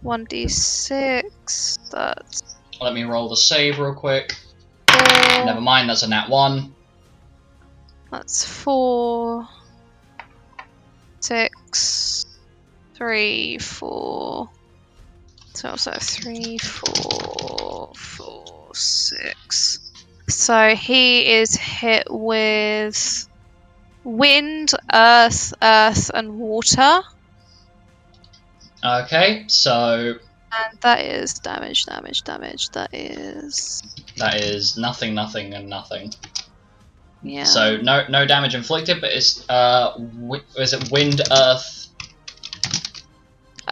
1d6. That's. Let me roll the save real quick. 4. Never mind, that's a nat 1. That's 4. 6. 3, 4. So also 3, 4, 4, 6. So he is hit with wind, earth, and water. Okay, so... And that is damage. That is nothing, nothing, and nothing. Yeah. So no damage inflicted, but it's is it wind, earth?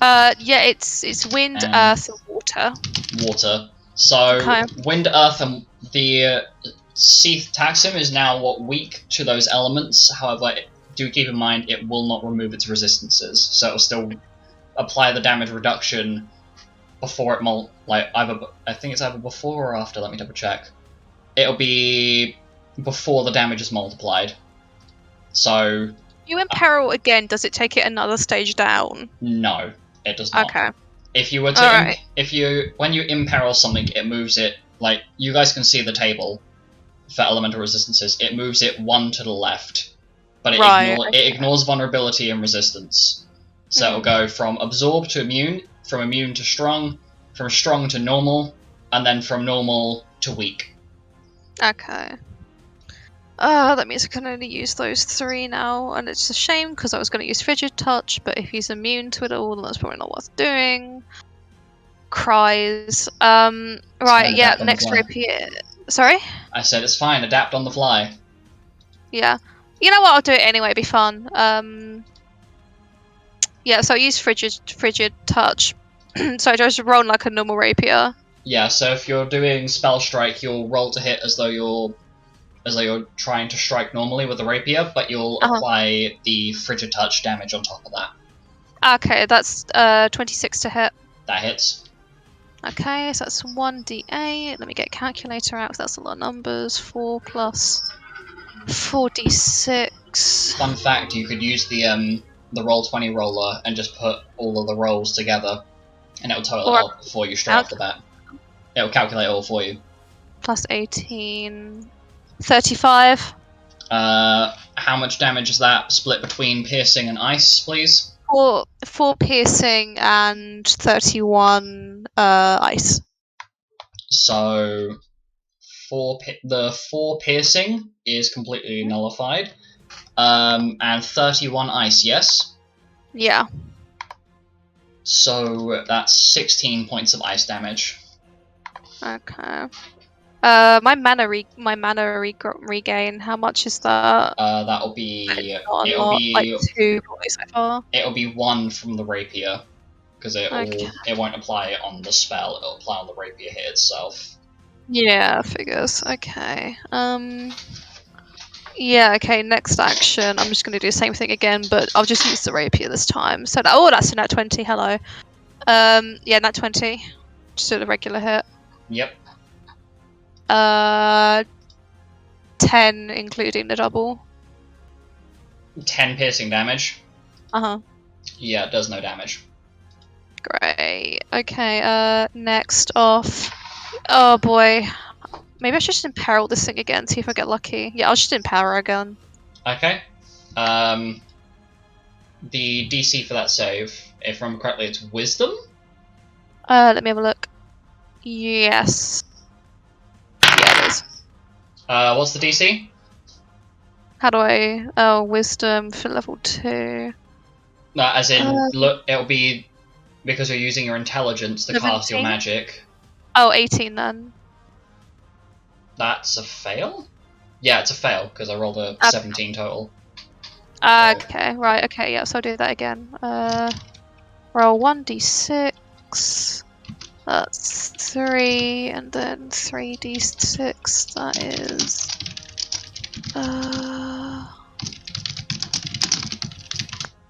Yeah, it's wind, earth, and water. Water. So wind, earth, and the Seath Taxim is now weak to those elements. However, do keep in mind it will not remove its resistances, so it will still apply the damage reduction before it I think it's either before or after. Let me double check. It'll be before the damage is multiplied. So you imperil again. Does it take it another stage down? No, it does not. Okay. If you were to when you imperil something, it moves it like you guys can see the table for elemental resistances. It moves it 1 to the left, but it ignores vulnerability and resistance. So it'll go from absorb to immune, from immune to strong, from strong to normal, and then from normal to weak. Okay. That means I can only use those 3 now, and it's a shame because I was going to use Frigid Touch, but if he's immune to it all, then that's probably not worth doing. Cries. Right, yeah, next rapier. Sorry? I said it's fine, adapt on the fly. Yeah. You know what, I'll do it anyway, it'd be fun. Yeah, so I use Frigid Touch. So I just roll like a normal rapier. Yeah, so if you're doing Spell Strike, you'll roll to hit as though you're trying to strike normally with a rapier, but you'll apply the Frigid Touch damage on top of that. Okay, that's 26 to hit. That hits. Okay, so that's 1d8. Let me get a calculator out, because that's a lot of numbers. 4 plus 4d6. Fun fact, you could use the Roll20 roller and just put all of the rolls together, and it'll total it up for you straight off the bat. It'll calculate it all for you. Plus 18... 35. How much damage is that split between piercing and ice, please? 4 piercing and 31 ice. So, the 4 piercing is completely nullified, and 31 ice, yes? Yeah. So that's 16 points of ice damage. Okay. My mana regain. How much is that? That'll be like 2 so far. It'll be 1 from the rapier, because it won't apply it on the spell. It'll apply on the rapier hit itself. Yeah, figures. Okay. Yeah. Okay. Next action. I'm just gonna do the same thing again, but I'll just use the rapier this time. So that's a nat 20. Hello. Yeah, nat 20. Just do the regular hit. Yep. 10 including the double. 10 piercing damage. Uh-huh. Yeah, it does no damage. Great. Okay, next off. Oh boy. Maybe I should just imperil this thing again, see if I get lucky. Yeah, I'll just imperil again. Okay. the DC for that save, if I remember correctly, it's Wisdom? Let me have a look. Yes. Yeah, it is. What's the DC? How do I... Oh, Wisdom for level 2. No, as in, look, it'll be because you're using your intelligence to cast your 17? magic. Oh, 18 then. That's a fail? Yeah, it's a fail, because I rolled a 17 total. Okay, right, okay, yeah, so I'll do that again. Roll 1d6. That's 3, and then 3d6. That is...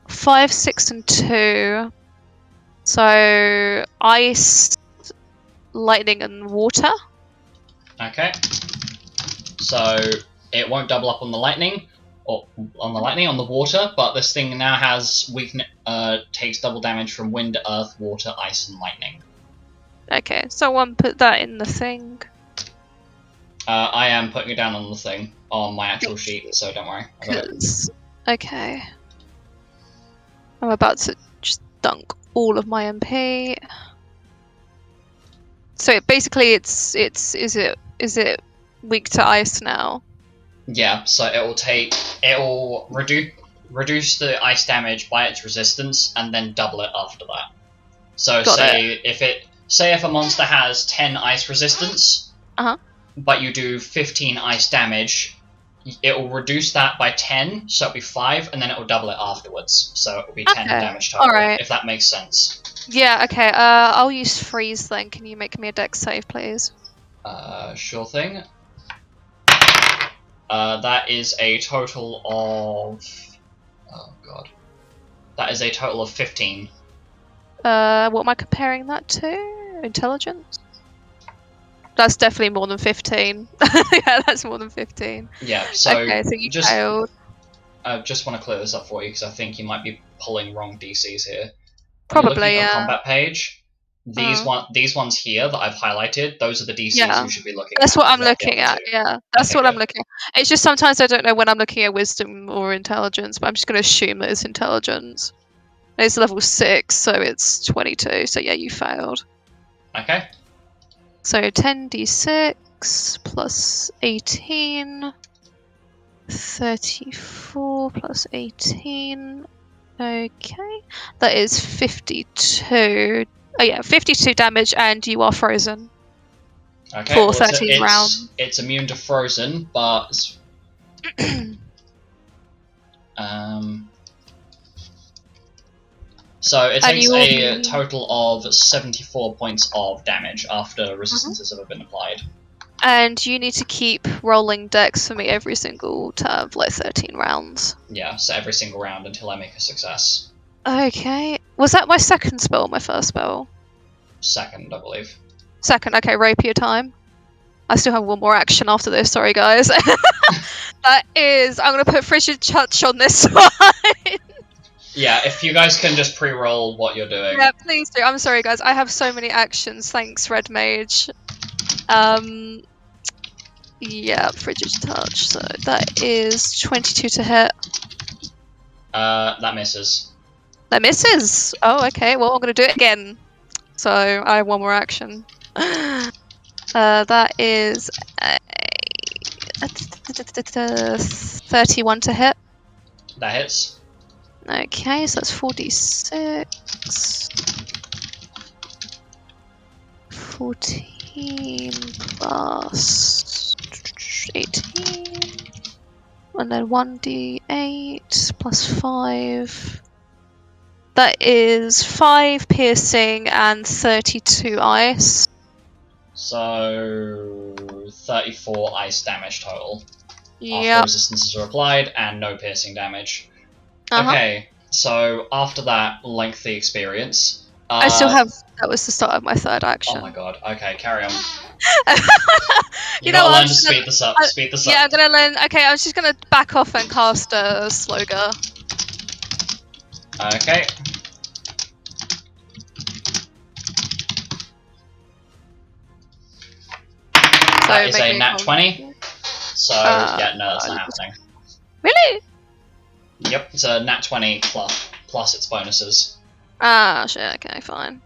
5, 6, and 2. So, ice, lightning, and water. Okay. So, it won't double up on the lightning, or on the water, but this thing now has takes double damage from wind, earth, water, ice, and lightning. Okay, someone put that in the thing. I am putting it down on the thing, on my actual sheet, so don't worry. I got it. Okay. I'm about to just dunk all of my MP. So basically is it weak to ice now? Yeah, so it will reduce the ice damage by its resistance, and then double it after that. So say if a monster has 10 ice resistance, but you do 15 ice damage, it will reduce that by 10, so it'll be 5, and then it will double it afterwards. So it'll be 10 damage total, if that makes sense. Yeah, okay, I'll use freeze then. Can you make me a dex save, please? Sure thing. That is a total of... Oh god. That is a total of 15. What am I comparing that to? Intelligence? That's definitely more than 15. Yeah, that's more than 15. Yeah, so... Okay, so you failed. I just want to clear this up for you, because I think you might be pulling wrong DCs here. Probably, yeah. yeah. On the combat page, these ones here that I've highlighted, those are the DCs you should be looking at. That's what I'm looking at, yeah. That's what I'm looking at. It's just sometimes I don't know when I'm looking at wisdom or intelligence, but I'm just going to assume that it's intelligence. It's level 6, so it's 22, so yeah, you failed. Okay. So 10d6 plus 18, 34 plus 18. Okay, that is 52. Oh yeah, 52 damage, and you are frozen. Okay, for 13 rounds. It's immune to frozen, but so it takes a total of 74 points of damage after resistances have been applied. And you need to keep rolling dex for me every single turn for like 13 rounds. Yeah, so every single round until I make a success. Okay. Was that my second spell or my first spell? Second, I believe. Second, okay, rapier time. I still have one more action after this, sorry guys. That is, I'm going to put frigid touch on this one. Yeah, if you guys can just pre-roll what you're doing. Yeah, please do. I'm sorry guys, I have so many actions, thanks Red Mage. Yeah, frigid touch, so that is 22 to hit. That misses. That misses! Oh, okay, well I'm going to do it again. So, I have one more action. That is a 31 to hit. That hits. Okay, so that's 4d6. 14 plus 18. And then 1d8 plus 5. That is 5 piercing and 32 ice. So 34 ice damage total. Yep. After resistances are applied and no piercing damage. Okay, so after that lengthy experience... I still have... That was the start of my third action. Oh my god, okay, carry on. you know what? Learn to speed this up, Yeah, I'm gonna learn... Okay, I was just gonna back off and cast a Sloga. Okay. So that is a nat 20. So, yeah, no, that's not happening. Really? Yep, it's a nat 20 plus. plus its bonuses. Ah, shit. Okay, fine.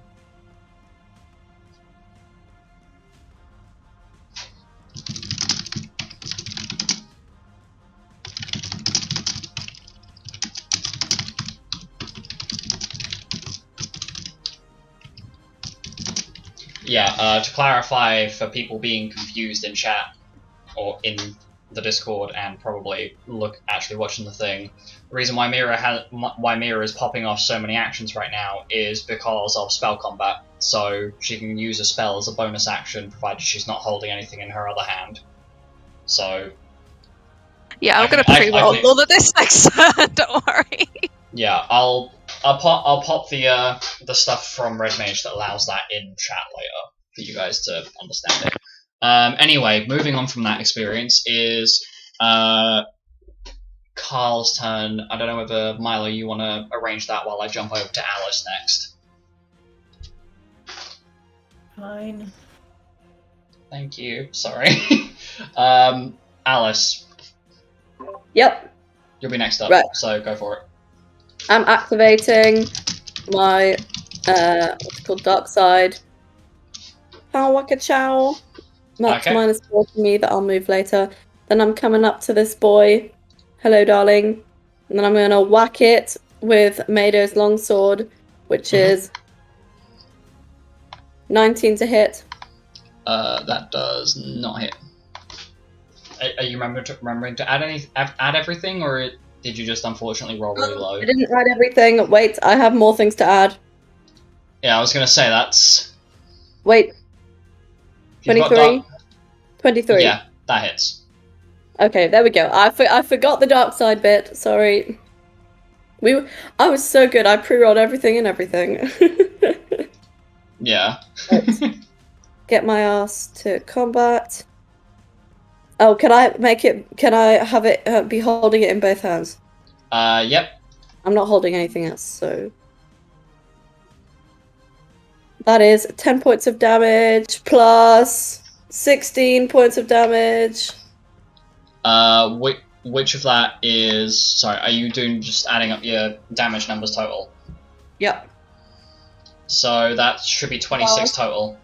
Yeah, to clarify for people being confused in chat or in the Discord and probably actually watching the thing, the reason why Mira is popping off so many actions right now is because of spell combat. So she can use a spell as a bonus action provided she's not holding anything in her other hand. So Yeah, I'm gonna I pre-roll can- all of this next turn. Don't worry. yeah, I'll pop the stuff from Red Mage that allows that in chat later for you guys to understand it. Anyway, moving on from that experience is Carl's turn. I don't know whether Milo you want to arrange that while I jump over to Alice next. Fine. Thank you. Sorry. Alice, Yep. you'll be next up. Right. So go for it. I'm activating my what's it called, Dark Side. Pow waka chow. That's Okay. -4 for me that I'll move later. Then I'm coming up to this boy. Hello, darling. And then I'm gonna whack it with Mado's longsword, which is 19 to hit. That does not hit. Are you remembering to add everything, or did you just unfortunately roll really low? I didn't add everything. Wait, I have more things to add. Yeah, I was gonna say that's. Wait. You've got 23? 23. Yeah, that hits. Okay, there we go. I forgot the dark side bit. Sorry. I was so good. I pre-rolled everything and everything. Yeah. Get my ass to combat. Oh, can I make it? Can I have it be holding it in both hands? Yep. I'm not holding anything else, so that is 10 points of damage plus 16 points of damage. Which of that is? Sorry, are you doing just adding up your damage numbers total? Yep. So that should be 26 total.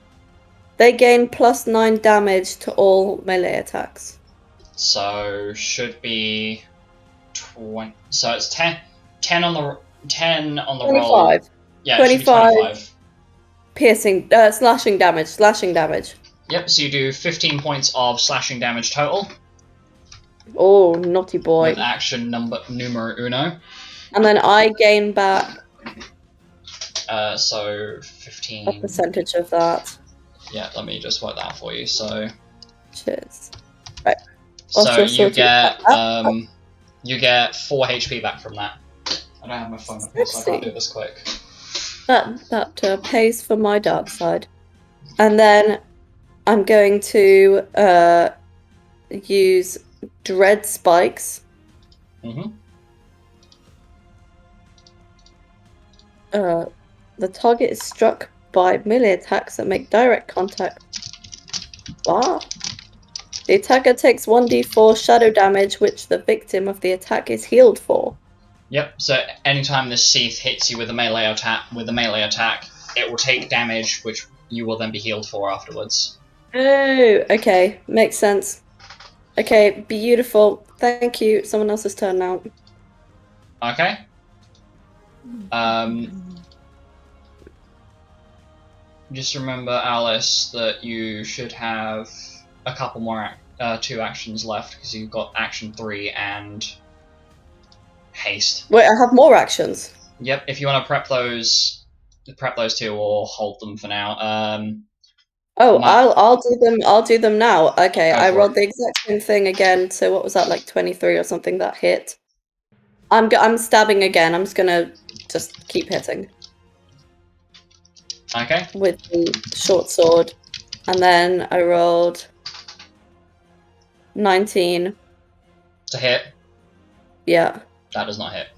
They gain +9 damage to all melee attacks. So should be 20. So it's 10 on the roll. 25. Yeah, it should be 25. Piercing, slashing damage. Yep. So you do 15 points of slashing damage total. Oh, naughty boy. With action numero uno. And then I gain back So 15. a percentage of that. Yeah, let me just work that out for you. So. Cheers. Right. So you get 4 HP back from that. I don't have my phone up here, so I can't do this quick. That pays for my dark side. And then I'm going to use Dread Spikes. Mm-hmm. The target is struck by melee attacks that make direct contact. What? The attacker takes 1d4 shadow damage, which the victim of the attack is healed for. Yep. So anytime this Seath hits you with a melee attack, it will take damage, which you will then be healed for afterwards. Oh, okay, makes sense. Okay, beautiful. Thank you. Someone else's turn now. Okay. Just remember, Alice, that you should have a couple more 2 actions left because you've got action 3 and haste. Wait, I have more actions. Yep. If you want to prep those 2 or hold them for now. I'll do them now. Okay, I rolled it. the exact same thing again. So what was that, like 23 or something that hit? I'm stabbing again. I'm just gonna keep hitting. Okay. With the short sword, and then I rolled 19 to hit. Yeah. That does not hit.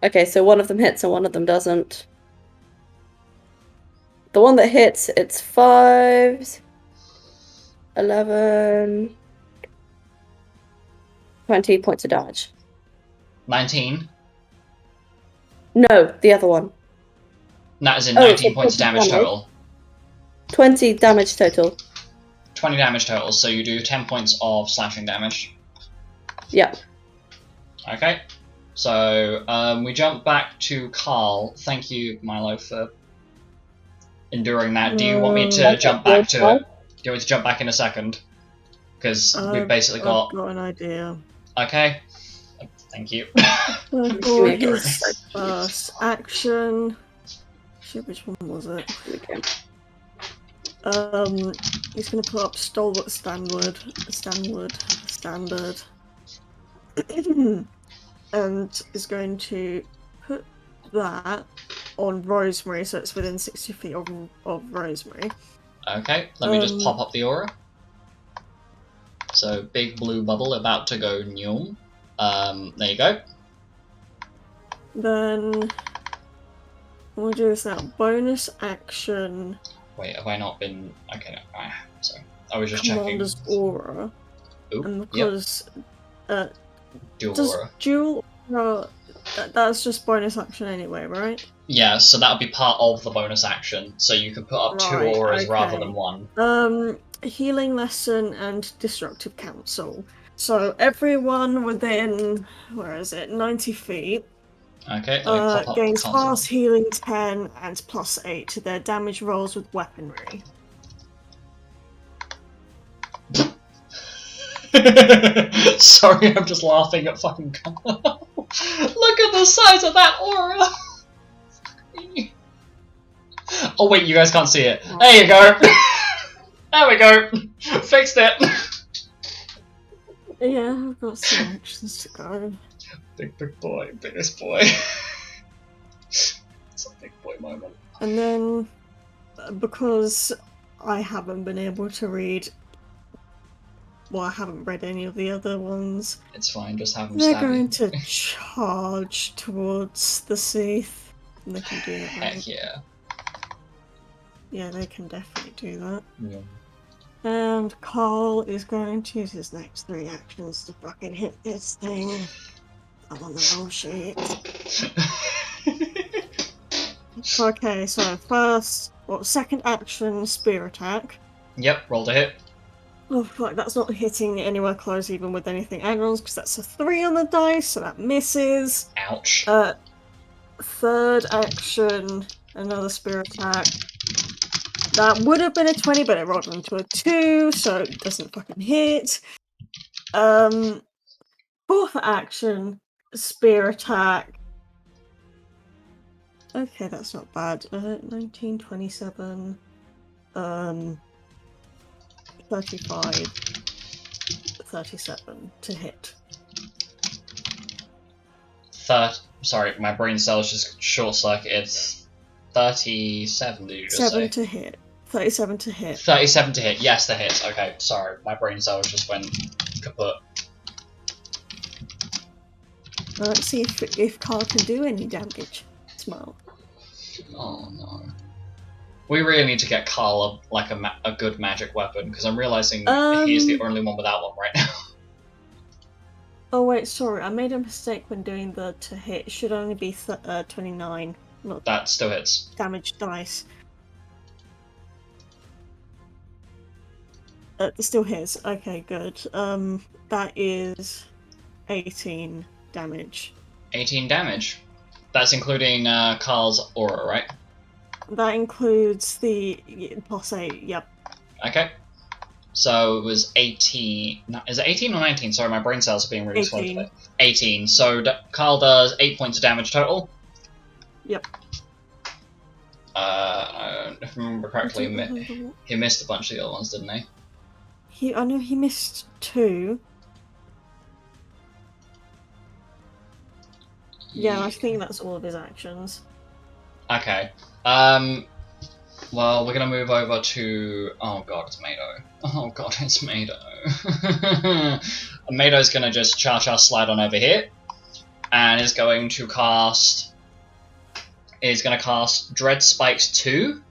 Okay, so one of them hits and one of them doesn't. The one that hits, it's 5, 11, 20 points of damage. 19. No, the other one. That is in Oh, 19 so points of 20 damage total. 20 damage total. 20 damage total, so you do 10 points of slashing damage. Yeah. Okay. So, we jump back to Carl. Thank you, Milo, for enduring that. Do you want me to jump back to it? Do you want me to jump back in a second? Because we've basically got... I've got an idea. Okay. Thank you. For his first action... Shit, which one was it? He's gonna put up Stalwart Standard, and is going to put that on Rosemary, so it's within 60 feet of Rosemary. Okay, let me just pop up the aura. So, big blue bubble about to go new. There you go. Then we'll do this now. Bonus action. Wait, have I not been... Okay, no. Sorry. I was just checking. Commander's aura. Ooh, And because dual does aura. dual aura, that's just bonus action anyway, right? Yeah, so that would be part of the bonus action. So you could put up two Right, auras okay. rather than one. Healing lesson and destructive counsel. So everyone within, where is it, 90 feet, Okay, let me pop up gains the console. fast healing 10 and +8 to their damage rolls with weaponry. Sorry, I'm just laughing at fucking Carl. Look at the size of that aura! Oh wait, you guys can't see it. There you go! There we go! Fixed it! Yeah, I've got some actions to go. Big boy, biggest boy. It's a big boy moment. And then, because I haven't been able to read... Well, I haven't read any of the other ones. It's fine, just have them They're stab going you. to charge towards the Seath. And they can do that, right? Heck yeah. Yeah, they can definitely do that. Yeah. And Carl is going to use his next 3 actions to fucking hit this thing. I'm on the wrong sheet. Okay, so second action, spear attack. Yep, roll to hit. Oh fuck, that's not hitting anywhere close even with anything add-ons, because that's a 3 on the dice, so that misses. Ouch. Third action, another spear attack. That would have been a 20, but it rolled into a 2, so it doesn't fucking hit. Fourth action, spear attack. Okay, that's not bad. 19, 27, 35, 37 to hit. Sorry, my brain cells just short-circuited. 37, did you just say? 7 to hit. 37 to hit. 37 to hit, yes, the hit. Okay, sorry, my brain cells just went kaput. Let's see if Carl can do any damage. Smile. Oh no. We really need to get Carl a good magic weapon, because I'm realizing he's the only one without one right now. Oh wait, sorry, I made a mistake when doing the to hit. It should only be 29, not That still hits. damage dice. It still hits. Okay, good. That is 18 damage. 18 damage. That's including Carl's aura, right? That includes the +8. Yep. Okay. So it was 18. Is it 18 or 19? Sorry, my brain cells are being really slow 18. today. 18. So Carl does 8 points of damage total. Yep. If I remember correctly, he missed a bunch of the other ones, didn't he? I know he missed 2. Yeah, I think that's all of his actions. Okay. Well, we're gonna move over to... Oh god, it's Mado. Oh god, it's Mado. Mado's gonna just cha-cha slide on over here. And is going to cast... Is gonna cast Dread Spikes 2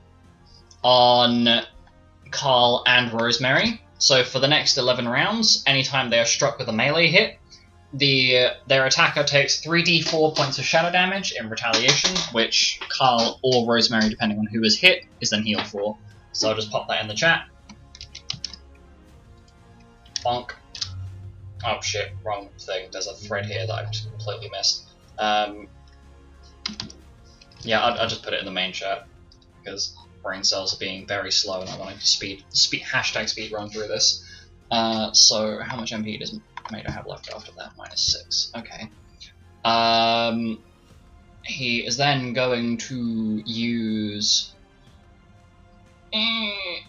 on Carl and Rosemary. So for the next 11 rounds, anytime they are struck with a melee hit, their attacker takes 3d4 points of shadow damage in retaliation, which Carl or Rosemary, depending on who is hit, is then healed for. So I'll just pop that in the chat. Bonk. Oh shit, wrong thing. There's a thread here that I've just completely missed. Yeah, I'll just put it in the main chat, because brain cells are being very slow and I want to speed run through this. So how much MP does Mado have left after that? -6. Okay. He is then going to use...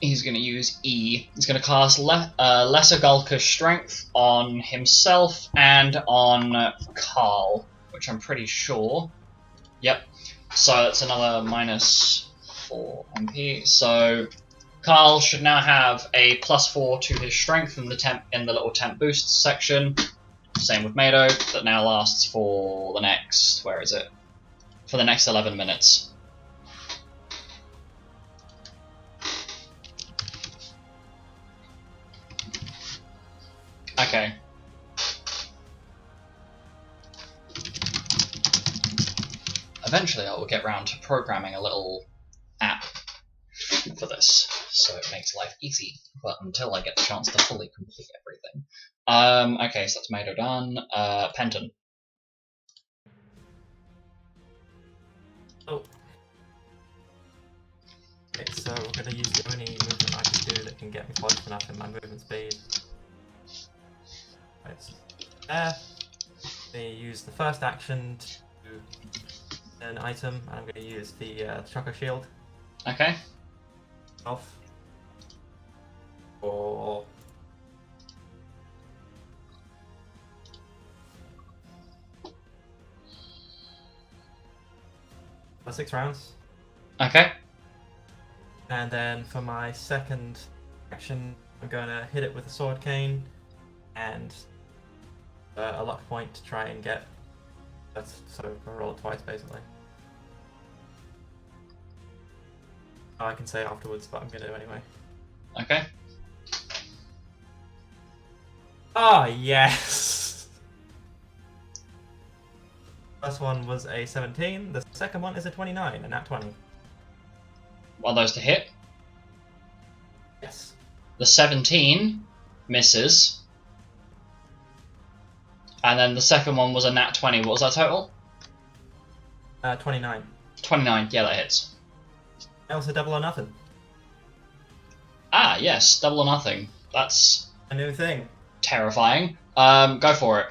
He's going to use E. He's going to cast Lesser Gulka's Strength on himself and on Carl, which I'm pretty sure. Yep. So that's another -4 MP. So Carl should now have a +4 to his strength in the little temp boosts section. Same with Mado. That now lasts for the next... Where is it? For the next 11 minutes. Okay. Eventually I will get round to programming a little app for this, so it makes life easy, but until I get the chance to fully complete everything. Okay, so that's Mado done. Penton. Oh. Okay, so we're going to use the only movement I can do that can get me close enough in my movement speed. Right, so there. They use the first action to an item, and I'm going to use the Choco Shield. Okay. Off. For... for 6 rounds. Okay. And then for my second action, I'm going to hit it with a sword cane and a luck point to try and get... so I roll it twice basically. Oh, I can say it afterwards, but I'm going to anyway. Okay. Ah, yes! First one was a 17, the second one is a 29, a nat 20. Are those to hit? Yes. The 17 misses. And then the second one was a nat 20. What was that total? 29. 29. Yeah, that hits. I also double or nothing. Ah, yes. Double or nothing. That's A new thing. terrifying. Go for it.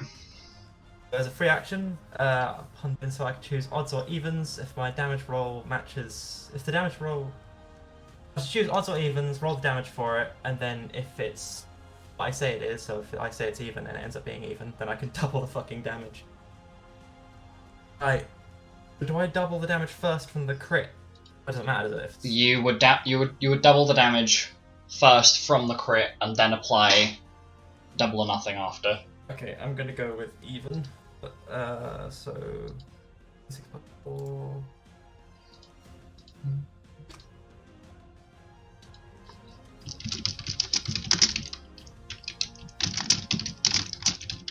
There's a free action, so I can choose odds or evens if my damage roll matches... If the damage roll... I should choose odds or evens, roll the damage for it, and then if it's what I say it is, so if I say it's even and it ends up being even, then I can double the fucking damage. Right. Do I double the damage first from the crit? It doesn't matter, does it? If it's... You would double the damage first from the crit and then apply double or nothing after. Okay, I'm gonna go with even. But, so... 6 plus 4...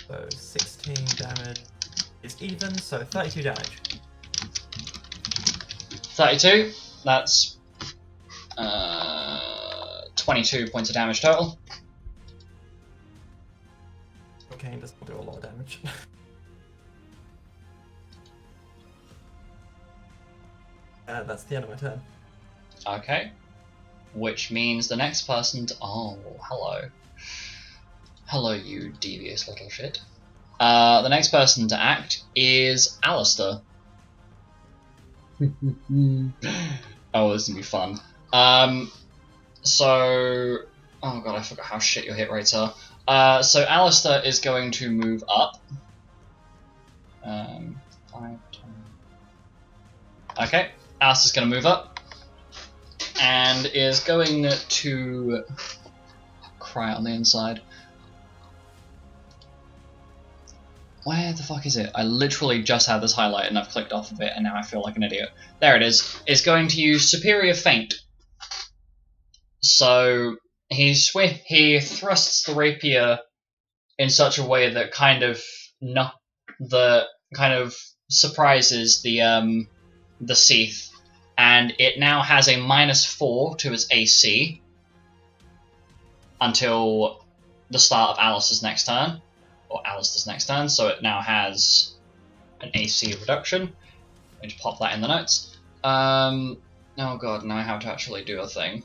So 16 damage is even, so 32 damage. 32. That's 22 points of damage total. Cocaine doesn't do a lot of damage. That's the end of my turn. Okay. Which means the next person to... Oh, hello. Hello, you devious little shit. The next person to act is Alistair. Oh, this is gonna be fun. So... Oh god, I forgot how shit your hit rates are. So Alistair is going to move up. 5, 10... Okay, Alistair's going to move up. And is going to... cry on the inside. Where the fuck is it? I literally just had this highlight and I've clicked off of it and now I feel like an idiot. There it is. It's going to use Superior Feint. So he thrusts the rapier in such a way that kind of the kind of surprises the Seath, and it now has a -4 to its AC until the start of Alice's next turn, or Alistair's next turn. So it now has an AC reduction. I'm going to pop that in the notes. Oh god, now I have to actually do a thing.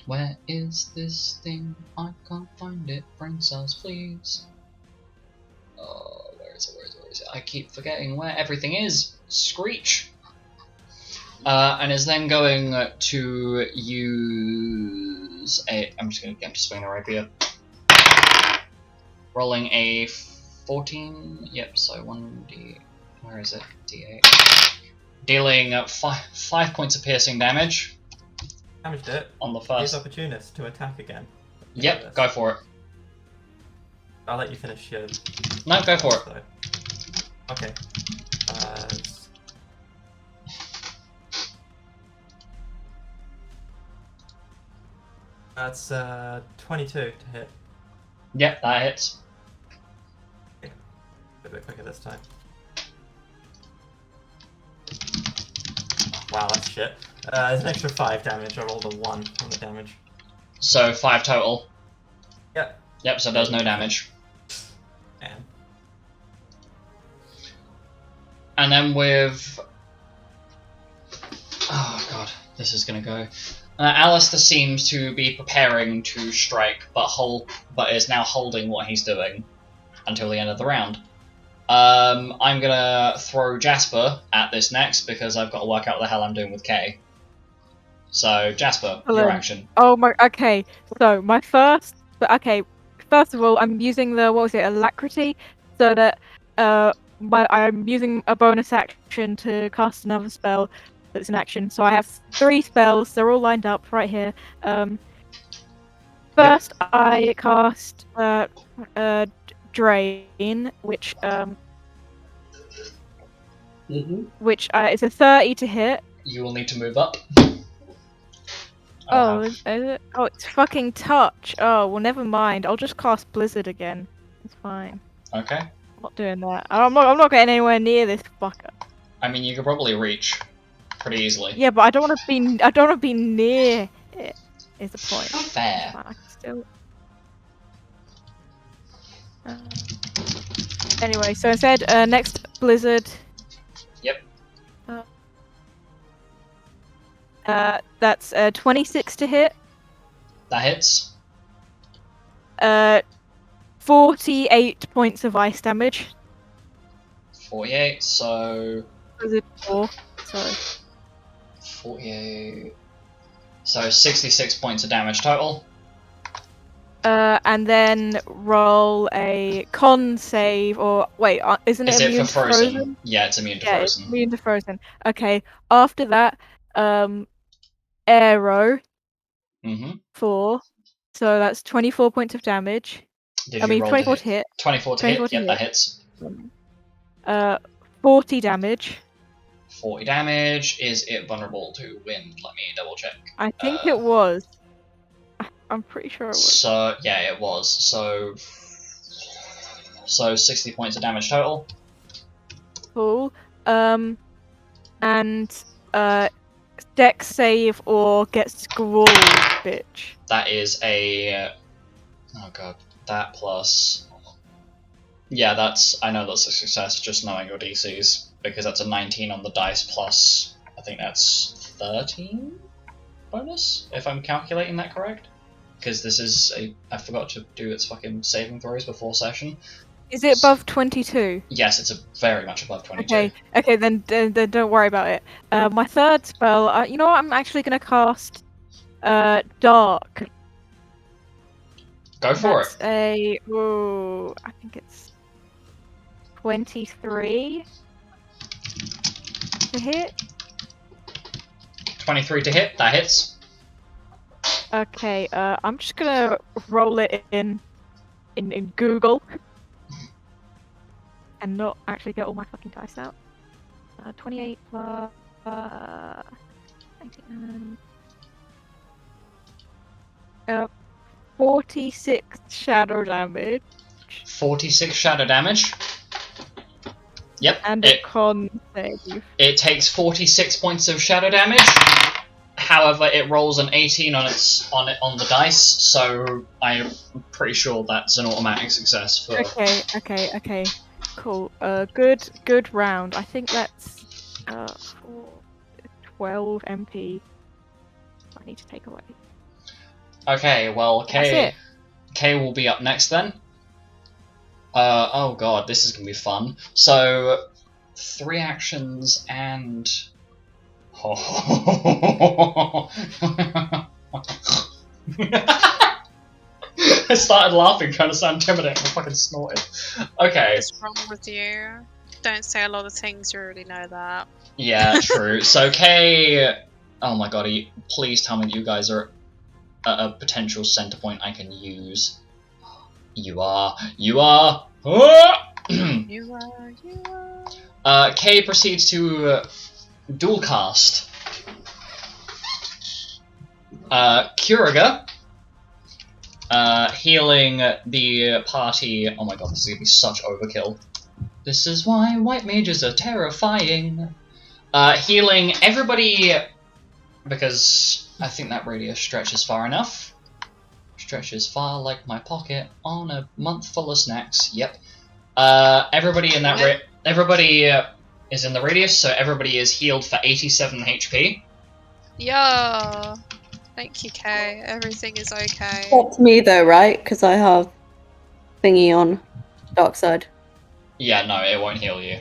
Where is this thing? I can't find it. Brain cells, please. Oh, where is it? I keep forgetting where everything is. Screech! And is then going to use a... I'm just going to get him to swing the rapier. Rolling a 14... Yep, so 1d... Where is it? D8. Dealing 5 points of piercing damage. Damaged it. On the Use first. opportunist to attack again. Yep, go for it. I'll let you finish your... No, go for it. So. Okay. That's 22 to hit. Yep, that hits. A bit quicker this time. Wow, that's shit. There's an extra 5 damage. I rolled a 1 on the damage. So 5 total. Yep. Yep, so there's no damage. And then with... Oh god, this is gonna go... Alistair seems to be preparing to strike, but is now holding what he's doing until the end of the round. I'm gonna throw Jasper at this next because I've got to work out what the hell I'm doing with Kay. So Jasper, your action. Oh my. Okay. So my first. Okay. First of all, I'm using the alacrity, so that I'm using a bonus action to cast another spell. That's an action. So I have 3 spells. They're all lined up right here. First, I cast Drain, which is a 30 to hit. You will need to move up. Oh, is it? Oh, it's fucking touch. Oh, well, never mind. I'll just cast Blizzard again. It's fine. Okay. I'm not doing that. I'm not getting anywhere near this fucker. I mean, you could probably reach pretty easily. Yeah, but I don't want to be near it. Is the point? Fair. I can still. Anyway, so instead, next Blizzard. Yep. That's 26 to hit. That hits. 48 points of ice damage. 48, so... Blizzard 4, sorry. 48... So 66 points of damage total. And then roll a con save, or wait, isn't it immune for to frozen? Yeah, it's immune to Yeah, frozen. it's immune to frozen. Okay, after that, arrow. 4. So that's 24 points of damage. Did you roll 24 to hit. 24 to hit, yep, that hits. 40 damage. 40 damage. Is it vulnerable to wind? Let me double check. I think it was. I'm pretty sure it was. So, yeah, it was. So 60 points of damage total. Cool. And dex save or get scrawled, bitch. That is a... Oh god. That plus... Yeah, I know that's a success, just knowing your DCs. Because that's a 19 on the dice plus... I think that's 13 bonus? If I'm calculating that correct? Because this is I forgot to do its fucking saving throws before session. Is it above 22? Yes, it's very much above 22. Okay, then don't worry about it. My third spell, you know what? I'm actually gonna cast Dark. Go for it. I think it's 23 to hit. 23 to hit. That hits. Okay, I'm just gonna roll it in Google. And not actually get all my fucking dice out. 28 plus 99. 46 shadow damage. 46 shadow damage. Yep. And a con save. It takes 46 points of shadow damage. However, it rolls an 18 on the dice, so I'm pretty sure that's an automatic success for. Okay. Cool. Good round. I think that's 12 MP. I need to take away. Okay, well, Kay will be up next then. Oh god, this is gonna be fun. So, 3 actions and. I started laughing, trying to sound intimidating. I fucking snorted. Okay. What's wrong with you? Don't say a lot of things, you already know that. Yeah, true. So, Kay. Oh my god, please tell me that you guys are a potential center point I can use. You are. Ah! You are. Kay proceeds to dual cast Curiga, healing the party. Oh my god, this is gonna be such overkill. This is why white mages are terrifying. Healing everybody, because I think that radius stretches far enough. Stretches far like my pocket on a month full of snacks. Yep. Everybody in that everybody is in the radius, so everybody is healed for 87 HP. Yeah. Thank you, Kay. Everything is okay. Except me though, right? Because I have thingy on dark side. Yeah, no, it won't heal you.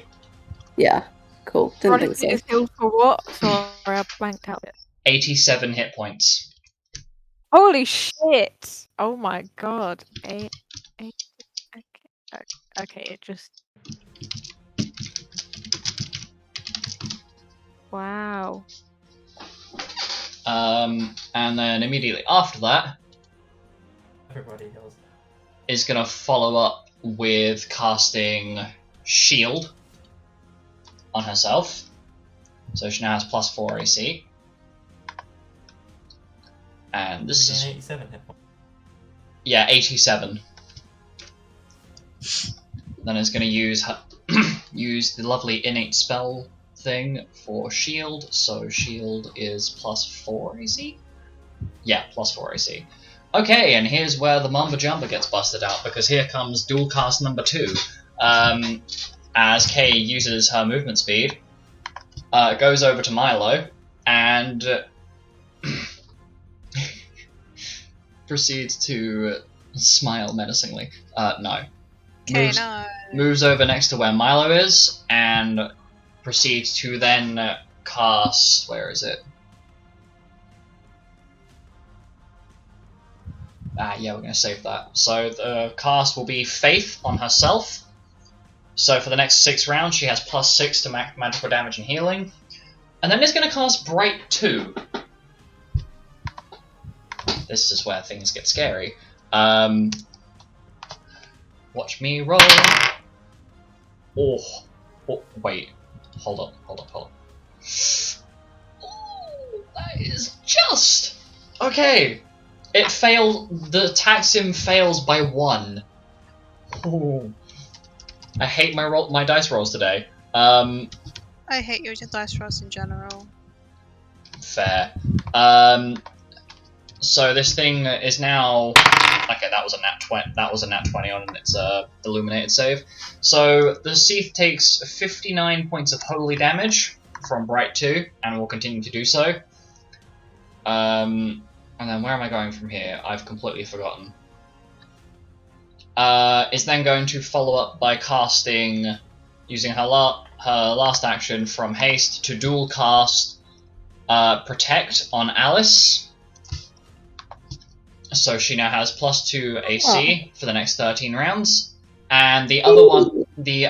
Yeah, cool. Didn't think so. Is healed for what? Sorry, I blanked out it. 87 hit points. Holy shit! Oh my god. Okay, it just. Wow. And then immediately after that, Everybody heals. is gonna follow up with casting Shield on herself. So she now has +4 AC. And this is 87 hit points. yeah, 87. Then it's gonna use her use the lovely innate spell thing for shield, so shield is +4 AC? Yeah, +4 AC. Okay, and here's where the Mamba Jumper gets busted out, because here comes dual cast number 2. As Kay uses her movement speed, goes over to Milo, and proceeds to smile menacingly. No. Okay, no. Moves over next to where Milo is, and proceeds to then cast... Where is it? Yeah, we're going to save that. So the cast will be Faith on herself. So for the next 6 rounds, she has +6 to magical damage and healing. And then it's going to cast Bright 2. This is where things get scary. Watch me roll. Oh, wait. Hold on. Oh, that is just... Okay. It failed. The Taxim fails by 1. Ooh. I hate my dice rolls today. I hate your dice rolls in general. Fair. So this thing is now... Okay, that was a nat 20. That was a nat 20 on its illuminated save. So the Seath takes 59 points of holy damage from Bright 2, and will continue to do so. And then where am I going from here? I've completely forgotten. Is then going to follow up by casting, using her last action from haste to dual cast Protect on Alice. So she now has +2 AC for the next 13 rounds. And the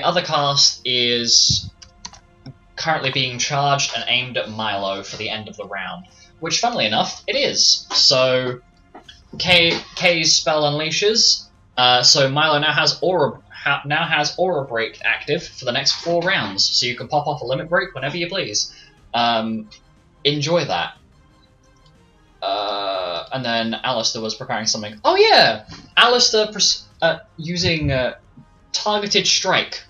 other cast is currently being charged and aimed at Milo for the end of the round. Which, funnily enough, it is. So Kay's spell unleashes. So Milo now has Aura Break active for the next 4 rounds. So you can pop off a limit break whenever you please. Enjoy that. and then Alistair was preparing something. Oh yeah! Alistair using targeted strike,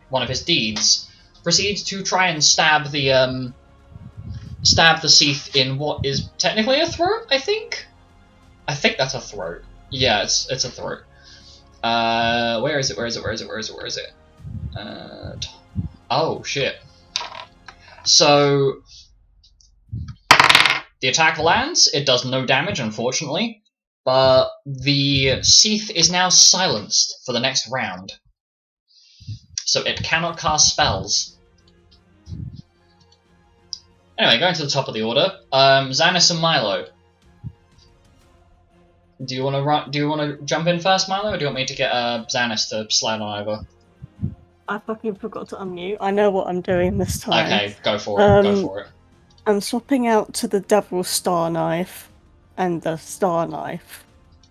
one of his deeds, proceeds to try and stab the Seath in what is technically a throat, I think? I think that's a throat. Yeah, it's a throat. Where is it? Oh, shit. So, the attack lands, it does no damage, unfortunately, but the Seath is now silenced for the next round. So it cannot cast spells. Anyway, going to the top of the order, Xanis and Milo. Do you want to jump in first, Milo, or do you want me to get Xanis to slide on over? I fucking forgot to unmute. I know what I'm doing this time. Okay, go for it. Go for it. I'm swapping out to the Devil's Star Knife and the Star Knife.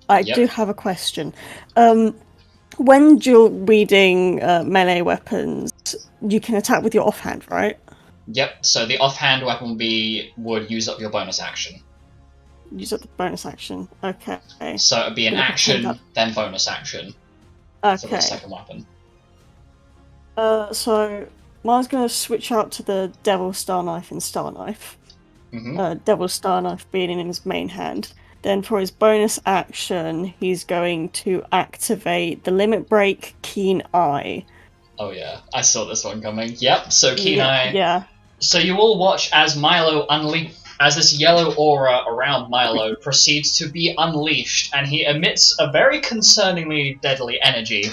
I do have a question. When dual wielding melee weapons, you can attack with your offhand, right? Yep. So the offhand weapon would use up your bonus action. Use up the bonus action. Okay. So it'd be an action, then bonus action. Okay. For the second weapon. So mine's going to switch out to the Devil's Star Knife and Star Knife. Mm-hmm. Devil's Star Knife being in his main hand. Then for his bonus action, he's going to activate the Limit Break Keen Eye. Oh yeah, I saw this one coming. Yep, so Keen Eye. Yeah. So you all watch as Milo as this yellow aura around Milo proceeds to be unleashed, and he emits a very concerningly deadly energy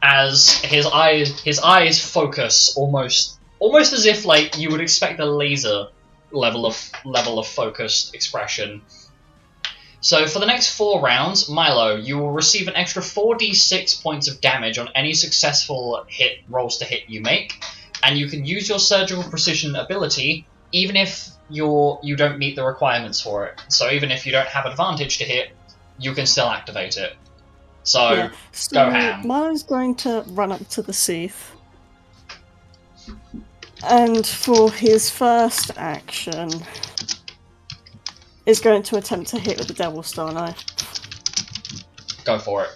as his eyes focus almost as if like you would expect a laser level of focused expression. So for the next 4 rounds, Milo, you will receive an extra 4d6 points of damage on any successful rolls to hit you make, and you can use your surgical precision ability even if you don't meet the requirements for it. So even if you don't have advantage to hit, you can still activate it. So go ham. Milo's going to run up to the Seath. And for his first action, is going to attempt to hit with the Devil's Star Knife. Go for it.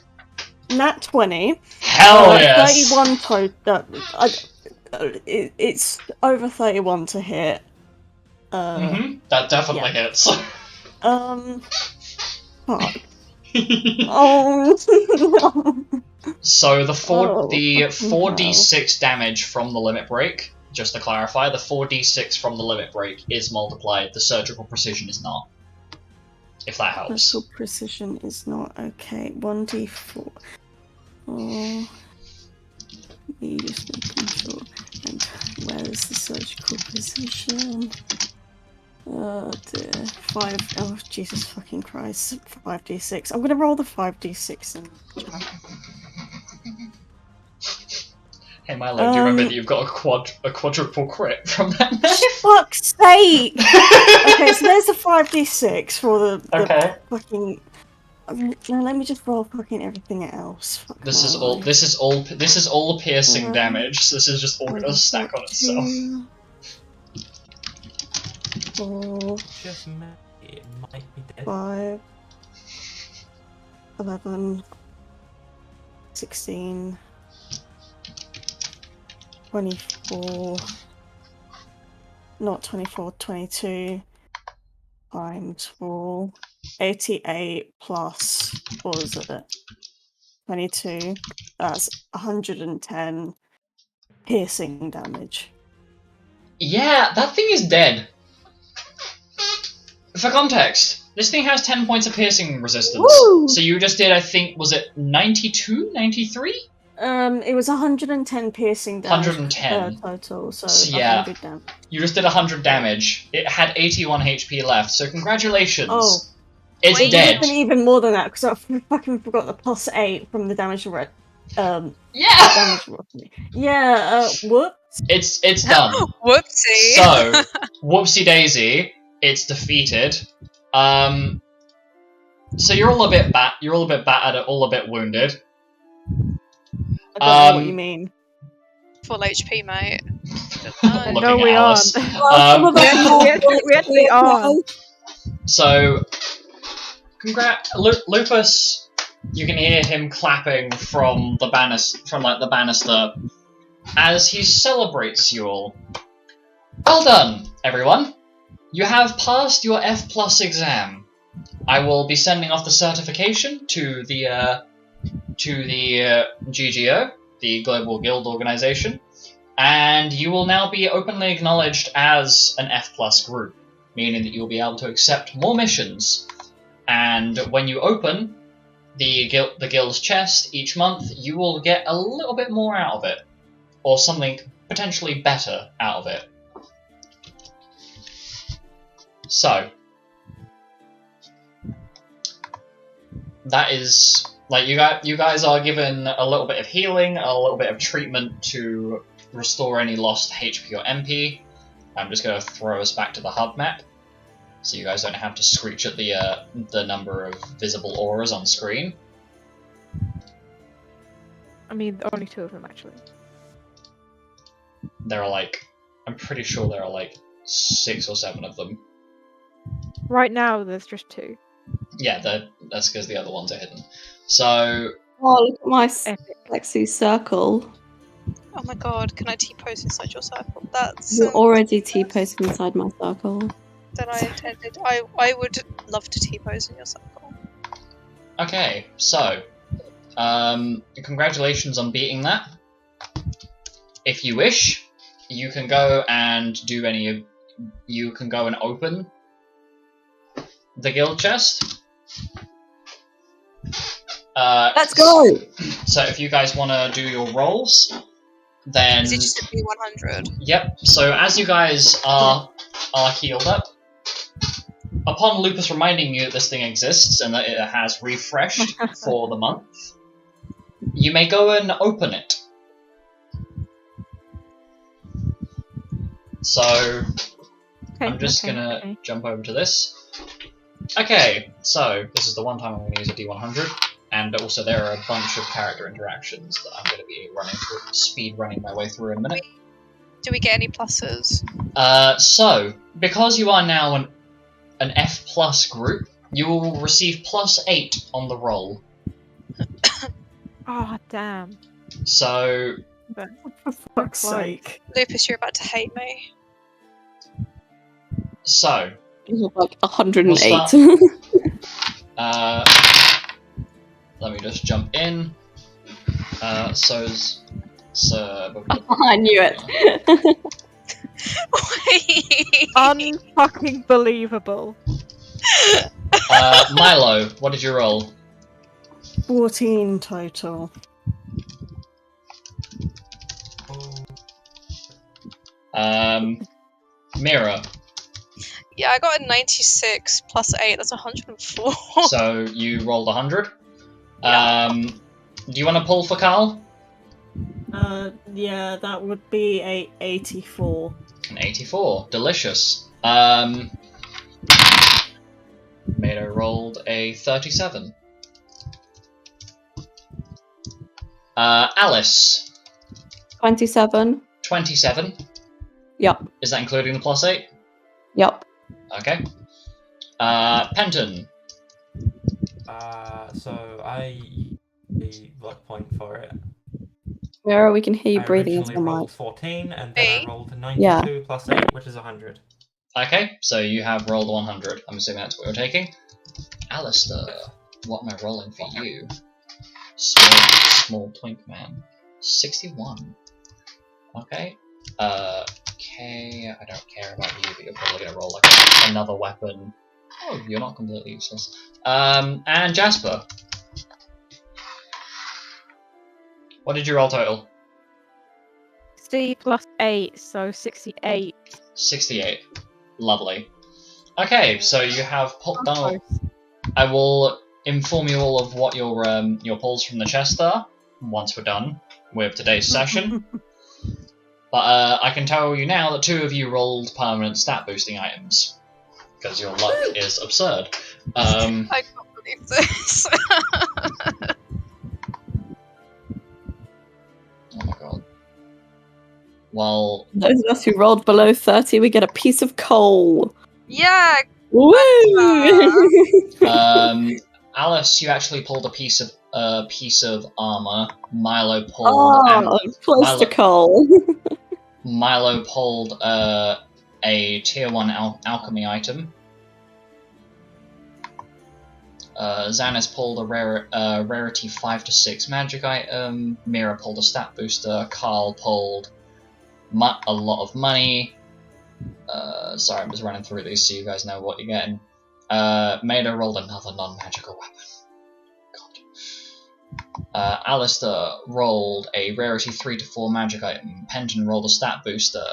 Nat 20. Hell yes! 31 total. It's over 31 to hit. That definitely hits. Fuck. Oh no. So the 4d6 damage from the Limit Break, just to clarify, the 4d6 from the Limit Break is multiplied, the surgical precision is not. If that helps. Surgical precision is not okay. 1d4. Oh. You just making sure. And where is the surgical precision? Oh dear. 5. Oh, Jesus fucking Christ. 5d6. I'm gonna roll the 5d6 and. Hey Milo, do you remember that you've got a quadruple crit from that match? Fuck's sake! Okay, so there's the 5d6 for the fucking. No, let me just roll fucking everything else. Fuck This is all piercing damage. So this is just all gonna stack on itself. 4, Just it might be dead. 5, 11, 16, 24, not 24, 22 times 4, 88 plus, what was it? 22, that's 110 piercing damage. Yeah, that thing is dead. For context, this thing has 10 points of piercing resistance. Woo! So you just did, I think, was it 92, 93? It was 110 piercing damage 110 total, so yeah, 100 damage. You just did 100 damage. It had 81 HP left, so congratulations. Oh. It's It dead. would have been even more than that, because I fucking forgot the +8 from the damage red. Yeah! Whoops. It's done. Whoopsie! So, whoopsie daisy, it's defeated. So you're all a bit battered, all a bit wounded. I don't know what you mean. Full HP, mate. No, we aren't. Um, we actually are. So, Lupus, you can hear him clapping from the banister, as he celebrates you all. Well done, everyone. You have passed your F+ exam. I will be sending off the certification to the GGO, the Global Guild Organization, and you will now be openly acknowledged as an F+ group, meaning that you'll be able to accept more missions. And when you open the guild's chest each month, you will get a little bit more out of it, or something potentially better out of it. So, that is, like, you guys are given a little bit of healing, a little bit of treatment to restore any lost HP or MP. I'm just going to throw us back to the hub map, so you guys don't have to screech at the number of visible auras on screen. I mean, only 2 of them, actually. There are I'm pretty sure there are 6 or 7 of them. Right now, there's just 2. Yeah, that's because the other ones are hidden. So... Oh, look at my Epic. sexy circle. Oh my god, can I T-pose inside your circle? That's You're already T-posting inside my circle. that I intended. I would love to T-pose in your circle. Okay, so... congratulations on beating that. If you wish, you can go and you can go and open the guild chest. Let's go! So if you guys want to do your rolls, then... Is it just a B100? Yep, so as you guys are healed up, upon Lupus reminding you that this thing exists and that it has refreshed for the month, you may go and open it. So, Okay, I'm just gonna jump over to this. Okay, so this is the one time I'm going to use a D100, and also there are a bunch of character interactions that I'm going to be speed running my way through in a minute. Do we get any pluses? So, because you are now an F+ group, you will receive +8 on the roll. Oh, damn. So, For fuck's sake. Lupus, you're about to hate me. so, You have 108. We'll let me just jump in. I knew it. Unfucking believable. Milo, what did you roll? 14 total. Mira. Yeah, I got a 96 +8. That's 104. So you rolled 100. Do you want to pull for Carl? Yeah, that would be a 84. An 84. Delicious. Mado rolled a 37. Alice. 27. 27. Yep. Is that including the +8? Yep. Okay. Penton. So I the luck point for it. Mira, we can hear you I breathing into originally the rolled mic. 14, and then I rolled a 92 Yeah. +8, which is 100. Okay, so you have rolled 100. I'm assuming that's what you're taking. Alistair, what am I rolling for you? Small twink man. 61. Okay. Okay, I don't care about you, but you're probably gonna roll another weapon. Oh, you're not completely useless. And Jasper. What did you roll total? C +8, so 68. 68. Lovely. Okay, so you have done all. Close. I will inform you all of what your pulls from the chest are once we're done with today's session. But I can tell you now that 2 of you rolled permanent stat boosting items because your luck is absurd. I can't believe this. Oh my god. Well, Those of us who rolled below 30, we get a piece of coal. Yeah, Woo! Alice, you actually pulled a piece of armor. Milo pulled Close to Cole. Milo pulled a tier 1 alchemy item. Xanis pulled a rarity 5 to 6 magic item. Mira pulled a stat booster. Carl pulled a lot of money. Sorry, I'm just running through these so you guys know what you're getting. Mado rolled another non-magical weapon. God. Alistair rolled a rarity 3 to 4 magic item. Penton rolled a stat booster.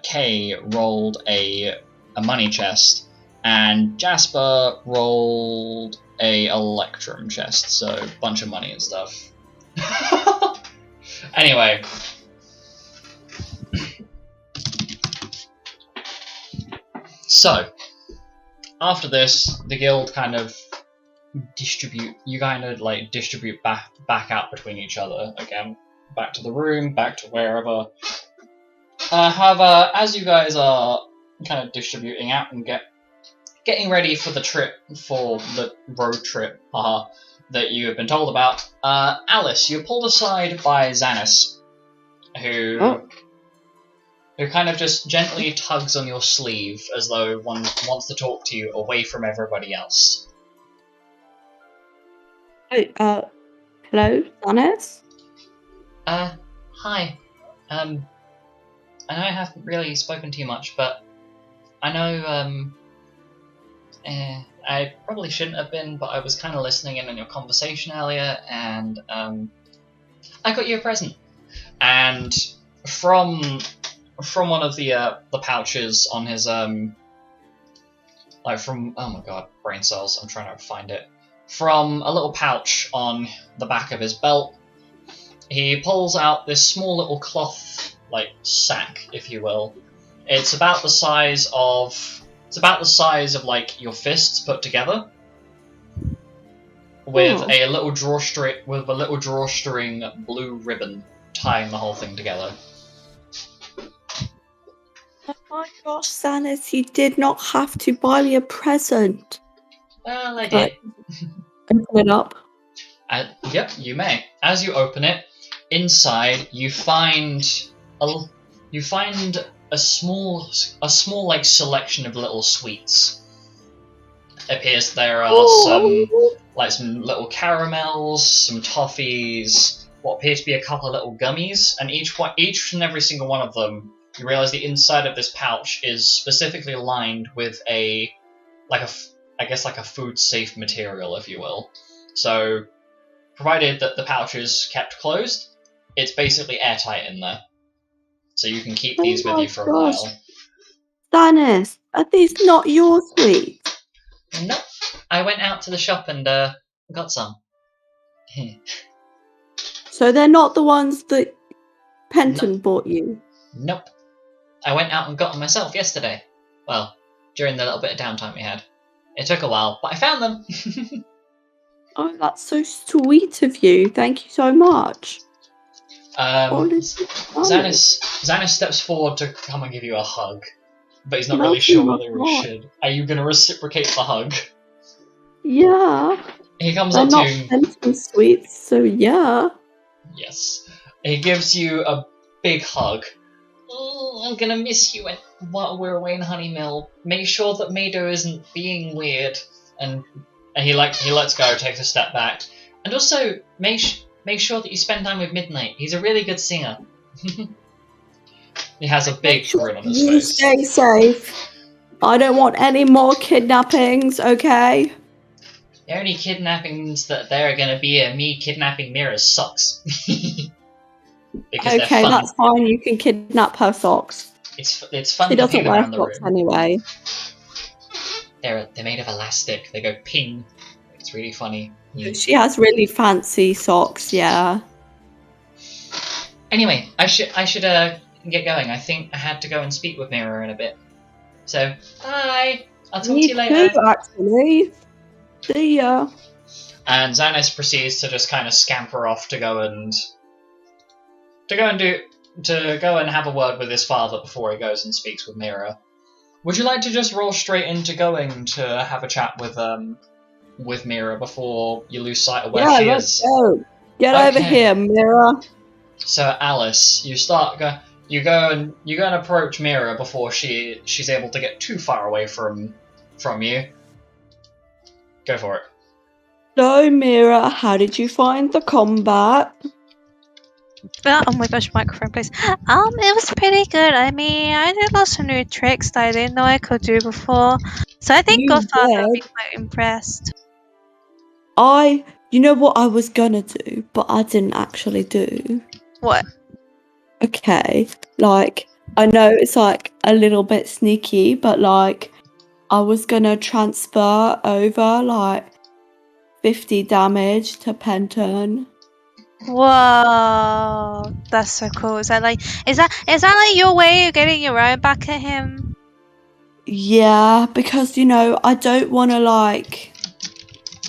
Kay rolled a money chest. And Jasper rolled a electrum chest, so a bunch of money and stuff. Anyway. So, after this, the guild kind of distribute back out between each other again. Back to the room, back to wherever. However, as you guys are kind of distributing out and getting ready for the road trip, that you have been told about, Alice, you're pulled aside by Xanis, who kind of just gently tugs on your sleeve as though one wants to talk to you away from everybody else. Hey, hello, Xanis? Hi. I know I haven't really spoken to you much, but I know, I probably shouldn't have been, but I was kind of listening in on your conversation earlier, and I got you a present. And from one of the pouches on his oh my god, brain cells, I'm trying to find it. From a little pouch on the back of his belt, he pulls out this small little cloth sack, if you will. It's about the size of like your fists put together, with a little drawstring blue ribbon tying the whole thing together. Oh my gosh, Xanis, you did not have to buy me a present. Well, I did. Open it up. Yep, you may. As you open it, inside you find a small selection of little sweets. It appears there are some little caramels, some toffees, what appear to be a couple of little gummies, and each and every single one of them, you realise the inside of this pouch is specifically lined with a food safe material, if you will. So, provided that the pouch is kept closed, it's basically airtight in there. So you can keep these with you for a while. Xanis, are these not your sweets? Nope. I went out to the shop and got some. So they're not the ones that Penton bought you? Nope. I went out and got them myself yesterday. Well, during the little bit of downtime we had. It took a while, but I found them. Oh, that's so sweet of you. Thank you so much. Xanis steps forward to come and give you a hug, but he's not really sure whether he should. Are you going to reciprocate the hug? Yeah. He comes up to you. I'm not Penton sweets, so yeah. Yes. He gives you a big hug. Oh, I'm gonna miss you while we're away in Honeymill. Make sure that Mado isn't being weird. And he lets go, takes a step back. And also, make sure that you spend time with Midnight. He's a really good singer. He has a big grin on his face. You stay safe. I don't want any more kidnappings, okay? The only kidnappings that there are gonna be are me kidnapping Mira's socks. Okay, that's fine. You can kidnap her socks. It's fun. She to doesn't ping wear around the socks room. anyway. They're made of elastic. They go ping. It's really funny. She has really fancy socks. Yeah. Anyway, I should get going. I think I had to go and speak with Mira in a bit. So bye. I'll talk to you later. Too, actually. See ya. And Xanis proceeds to just kind of scamper off to go and have a word with his father before he goes and speaks with Mira. Would you like to just roll straight into going to have a chat with Mira before you lose sight of where she let's is? go. Get over Okay. here, Mira. So Alice, you go and approach Mira before she's able to get too far away from you. Go for it. So, Mira, how did you find the combat? Oh my gosh, microphone, please. It was pretty good. I mean, I did lots of new tricks that I didn't know I could do before. So I think You Godfather will be did? quite impressed. You know what I was gonna do, but I didn't actually do. What? Okay, like, I know it's like a little bit sneaky, but like, I was gonna transfer over like 50 damage to Penton. Whoa, that's so cool. Is that like your way of getting your own back at him? Yeah, because I don't want to like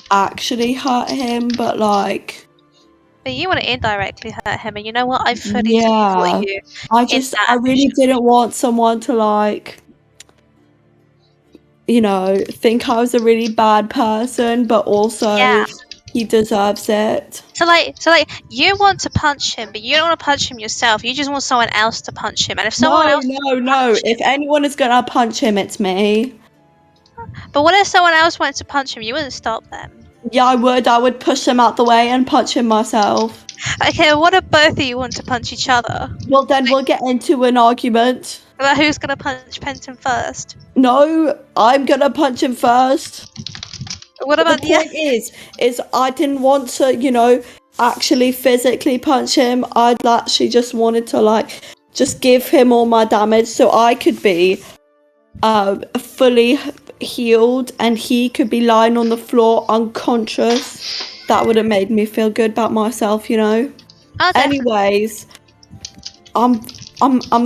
actually hurt him, but like, But you want to indirectly hurt him, and you know what? I fully yeah, support you. I in just that I really ambition. didn't want someone to like, think I was a really bad person, but also Yeah. he deserves it. So like, you want to punch him, but you don't want to punch him yourself. You just want someone else to punch him. And if someone else, No. If anyone is gonna punch him, it's me. but what if someone else went to punch him? You wouldn't stop them. Yeah, I would. I would push him out the way and punch him myself. Okay, what if both of you want to punch each other? Well, then we'll get into an argument. About who's gonna punch Penton first? No, I'm gonna punch him first. What about the point is I didn't want to, actually physically punch him. I'd actually just wanted to like just give him all my damage so I could be fully healed and he could be lying on the floor unconscious. That would have made me feel good about myself, Oh, definitely. Anyways, I'm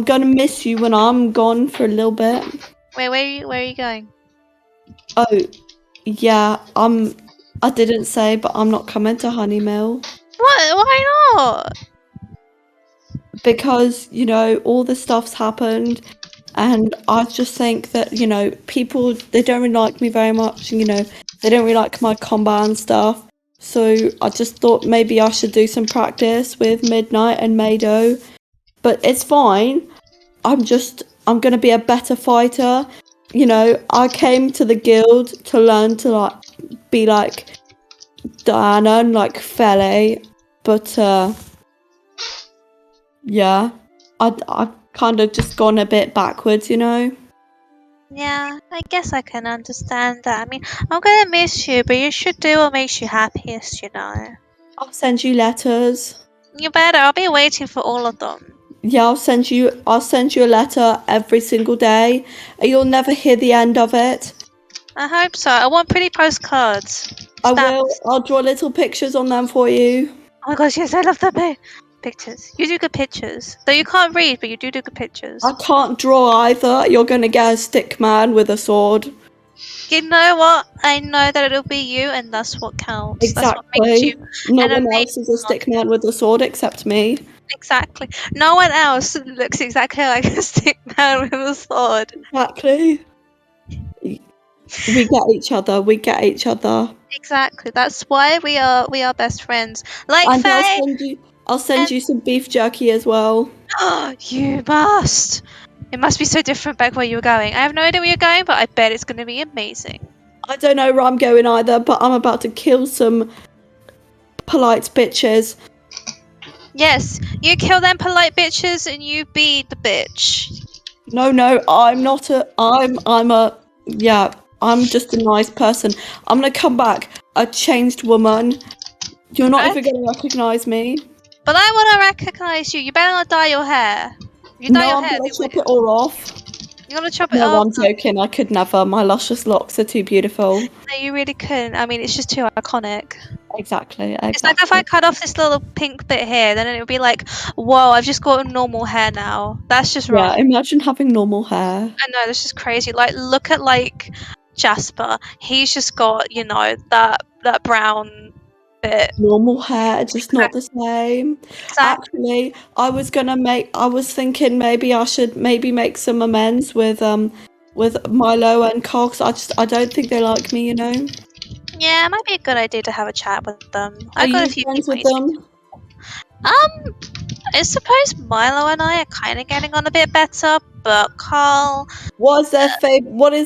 gonna miss you when I'm gone for a little bit. Wait, where are you going? Oh, yeah, I didn't say, but I'm not coming to Honeymill. What? Why not? Because, all the stuff's happened and I just think that, people, they don't really like me very much, they don't really like my combat and stuff. So I just thought maybe I should do some practice with Midnight and Mado. But it's fine. I'm gonna be a better fighter. I came to the guild to learn to like be like Diana and like Fele, but yeah, I've kind of just gone a bit backwards, Yeah, I guess I can understand that. I mean, I'm gonna miss you, but you should do what makes you happiest, I'll send you letters. You better. I'll be waiting for all of them. Yeah, I'll send you a letter every single day. You'll never hear the end of it. I hope so. I want pretty postcards. I Stamps. will. I'll draw little pictures on them for you. Oh my gosh, yes, I love that pictures. You do good pictures. Though you can't read, but you do good pictures. I can't draw either. You're gonna get a stick man with a sword. You know what? I know that it'll be you, and that's what counts. Exactly. That's what makes you No an one else is a stick man with a sword except me. Exactly. No one else looks exactly like a stick man with a sword. Exactly. We get each other. Exactly. That's why we are best friends. Like And Faye. I'll send you some beef jerky as well. You must. It must be so different back where you were going. I have no idea where you're going, but I bet it's going to be amazing. I don't know where I'm going either, but I'm about to kill some polite bitches. Yes, you kill them polite bitches and you be the bitch. No, I'm not I'm just a nice person. I'm gonna come back a changed woman. You're not even gonna recognise me. But I want to recognise you. You better not dye your hair. You dye your I'm hair. gonna chop it all off. You're gonna chop it No, off? I'm joking. I could never. My luscious locks are too beautiful. No, you really couldn't. I mean, it's just too iconic. Exactly. It's like if I cut off this little pink bit here, then it would be like, whoa, I've just got normal hair now. That's just wrong. Yeah, imagine having normal hair. I know, that's just crazy. Like, look at like Jasper. He's just got, that brown bit. Normal hair, just not the same. Exactly. Actually, I was thinking maybe I should make some amends with with Milo and Carl, 'cause I don't think they like me, you know. Yeah, it might be a good idea to have a chat with them. Are I got you a few friends people. with them? I suppose Milo and I are kind of getting on a bit better, but Carl, What is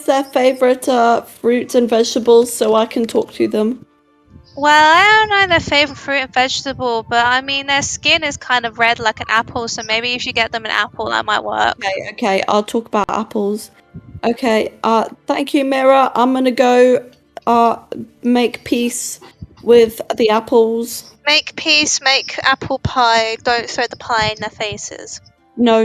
their favorite fruits and vegetables, so I can talk to them? well, I don't know their favorite fruit and vegetable, but I mean their skin is kind of red like an apple, so maybe if you get them an apple, that might work. Okay, I'll talk about apples. Okay, thank you, Mira. I'm gonna go make peace with the apples. Make peace, make apple pie. Don't throw the pie in their faces. No,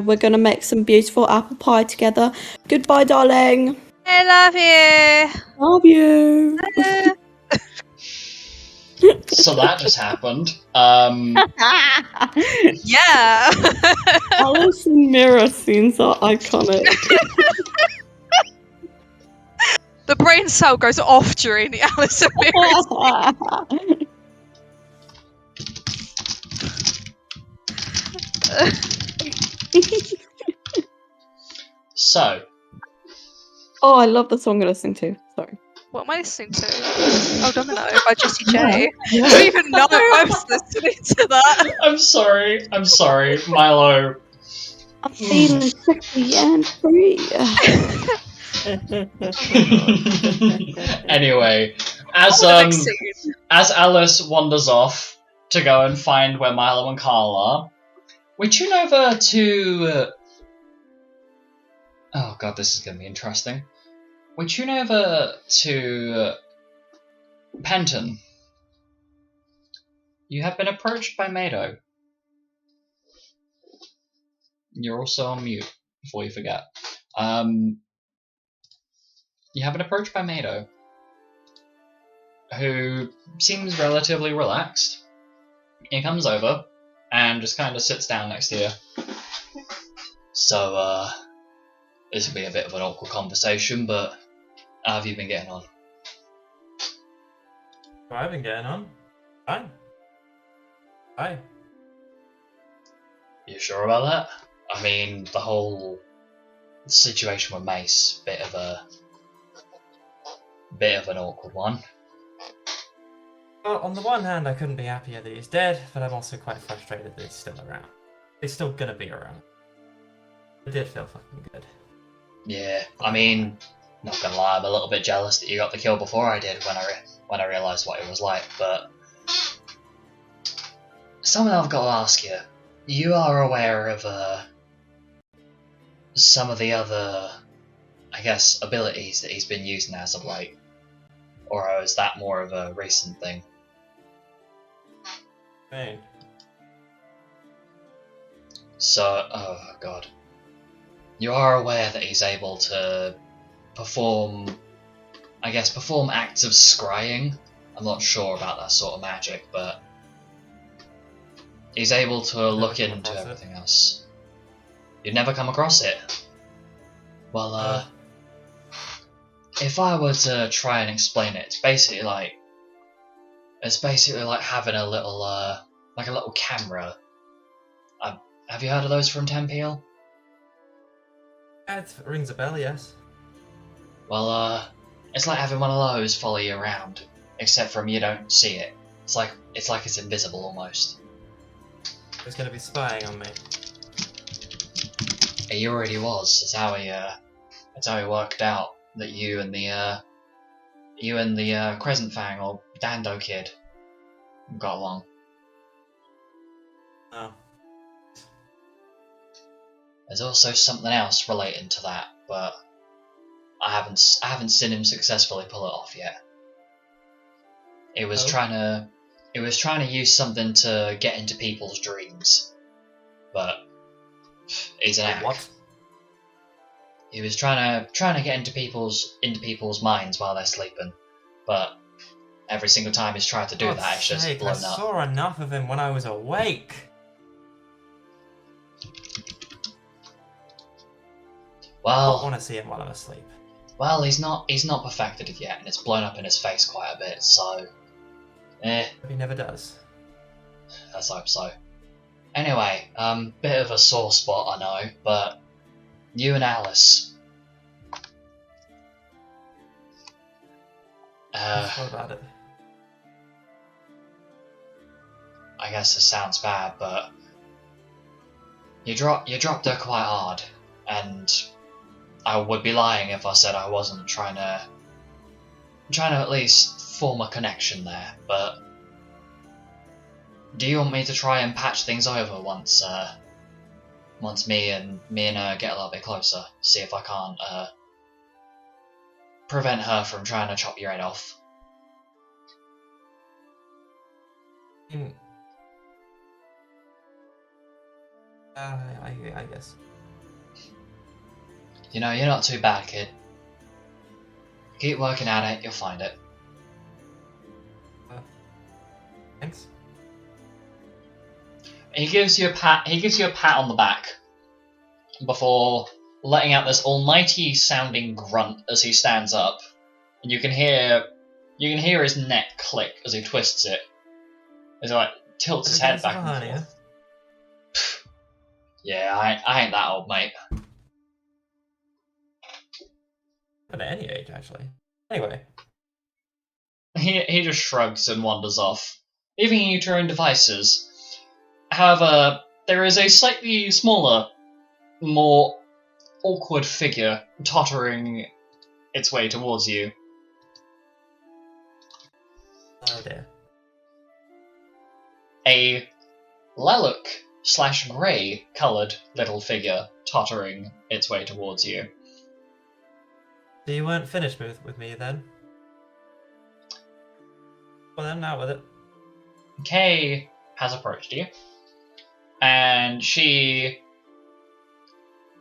we're gonna make some beautiful apple pie together. Goodbye, darling. I love you. Love you. So that just happened. Yeah. Alice and Mira scenes are iconic. The brain cell goes off during the Alice and Mado. So, Oh, I love the song you're listening to. Sorry. What am I listening to? Oh, Domino by Jessie J. I don't even know I was listening to that. I'm sorry, Milo. I'm feeling sexy and free. Anyway, as On the next scene. as Alice wanders off to go and find where Milo and Carl are, we tune over to. Oh god, this is going to be interesting. We tune over to Penton. You have been approached by Mado. You're also on mute, before you forget. You have been approached by Mado, who seems relatively relaxed. He comes over and just kind of sits down next to you. So, this will be a bit of an awkward conversation, but how have you been getting on? Well, I've been getting on. Fine. Hi. You sure about that? I mean, the whole situation with Mace, bit of an awkward one. Well, on the one hand, I couldn't be happier that he's dead, but I'm also quite frustrated that he's still around. He's still gonna be around. It did feel fucking good. Yeah, I mean, not gonna lie, I'm a little bit jealous that you got the kill before I did when I realised what it was like, but something I've got to ask you. You are aware of some of the other, I guess, abilities that he's been using as of late? Or is that more of a recent thing? Hey. So, oh god. You are aware that he's able to perform acts of scrying? I'm not sure about that sort of magic, but he's able to look into everything else. You'd never come across it? Well, if I were to try and explain it, it's basically like having a little camera. Have you heard of those from Tempeal? It rings a bell, yes. Well, it's like having one of those follow you around, except from you don't see it. It's like it's invisible almost. He's gonna be spying on me. He already was. That's how he worked out that you and the Crescent Fang or Dando kid got along. Oh. There's also something else relating to that, but I haven't seen him successfully pull it off yet. It was trying to use something to get into people's dreams, but he's an act. What? He was trying to get into people's minds while they're sleeping, but every single time he's tried to do that, it's just blown I up. saw enough of him when I was awake. I don't want to see him while I'm asleep. Well, he's not perfected it yet, and it's blown up in his face quite a bit. So, He never does. let's hope so. Anyway, bit of a sore spot, I know, but you and Alice, What about it? I guess this sounds bad, but you dropped her quite hard, and I would be lying if I said I wasn't trying to at least form a connection there. But do you want me to try and patch things over once me and her get a little bit closer? See if I can't prevent her from trying to chop your head off. I guess. You know, you're not too bad, kid. Keep working at it, you'll find it. Thanks. He gives you a pat on the back before letting out this almighty sounding grunt as he stands up. And you can hear his neck click as he twists it. As he like tilts his head back and forth. Yeah, I ain't that old, mate. At any age, actually. Anyway. He just shrugs and wanders off, leaving you to your own devices. However, there is a slightly smaller, more awkward figure tottering its way towards you. Oh dear. A lilac/grey coloured little figure tottering its way towards you. So you weren't finished with me then? Well then, out with it. Kay has approached you, and she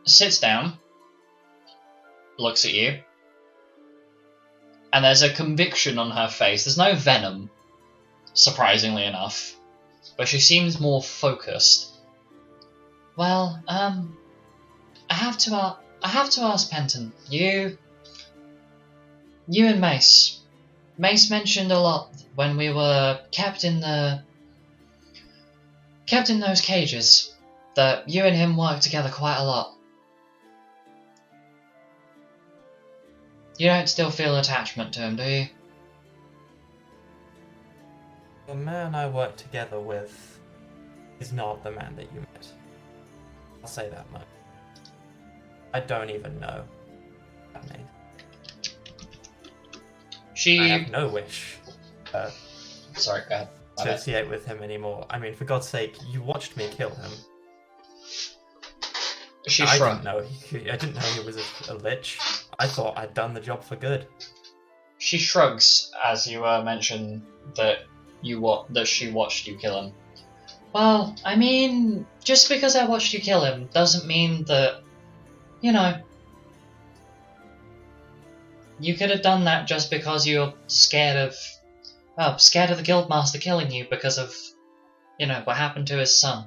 sits down, looks at you, and there's a conviction on her face. There's no venom, surprisingly enough, but she seems more focused. Well, I have to ask Penton. You and Mace. Mace mentioned a lot when we were kept in those cages, that you and him worked together quite a lot. You don't still feel attachment to him, do you? The man I work together with is not the man that you met. I'll say that much. I don't even know that name. I have no wish Sorry, go ahead. to associate with him anymore. I mean, for God's sake, you watched me kill him. I didn't know he was a lich. I thought I'd done the job for good. She shrugs as you mention that she watched you kill him. Well, I mean, just because I watched you kill him doesn't mean that, you know, you could have done that just because you're scared of the Guildmaster killing you because of, you know, what happened to his son.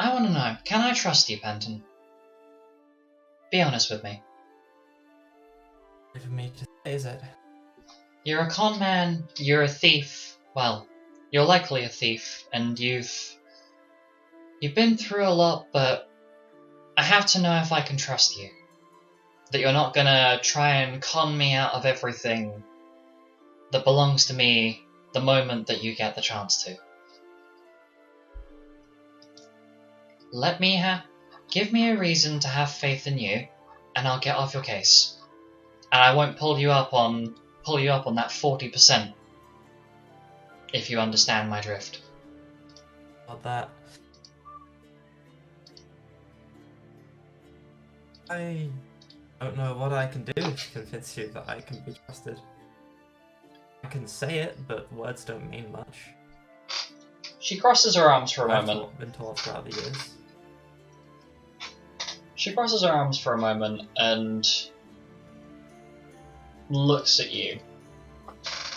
I want to know, can I trust you, Penton? Be honest with me. For me to say, is it? You're a con man, you're a thief. Well, you're likely a thief, and you've been through a lot, but I have to know if I can trust you. That you're not gonna try and con me out of everything that belongs to me the moment that you get the chance to. Give me a reason to have faith in you, and I'll get off your case. And I won't pull you up on that 40%. If you understand my drift. Not that. I don't know what I can do to convince you that I can be trusted. I can say it, but words don't mean much. She crosses her arms for a moment. I've been taught throughout the years. She crosses her arms for a moment and looks at you,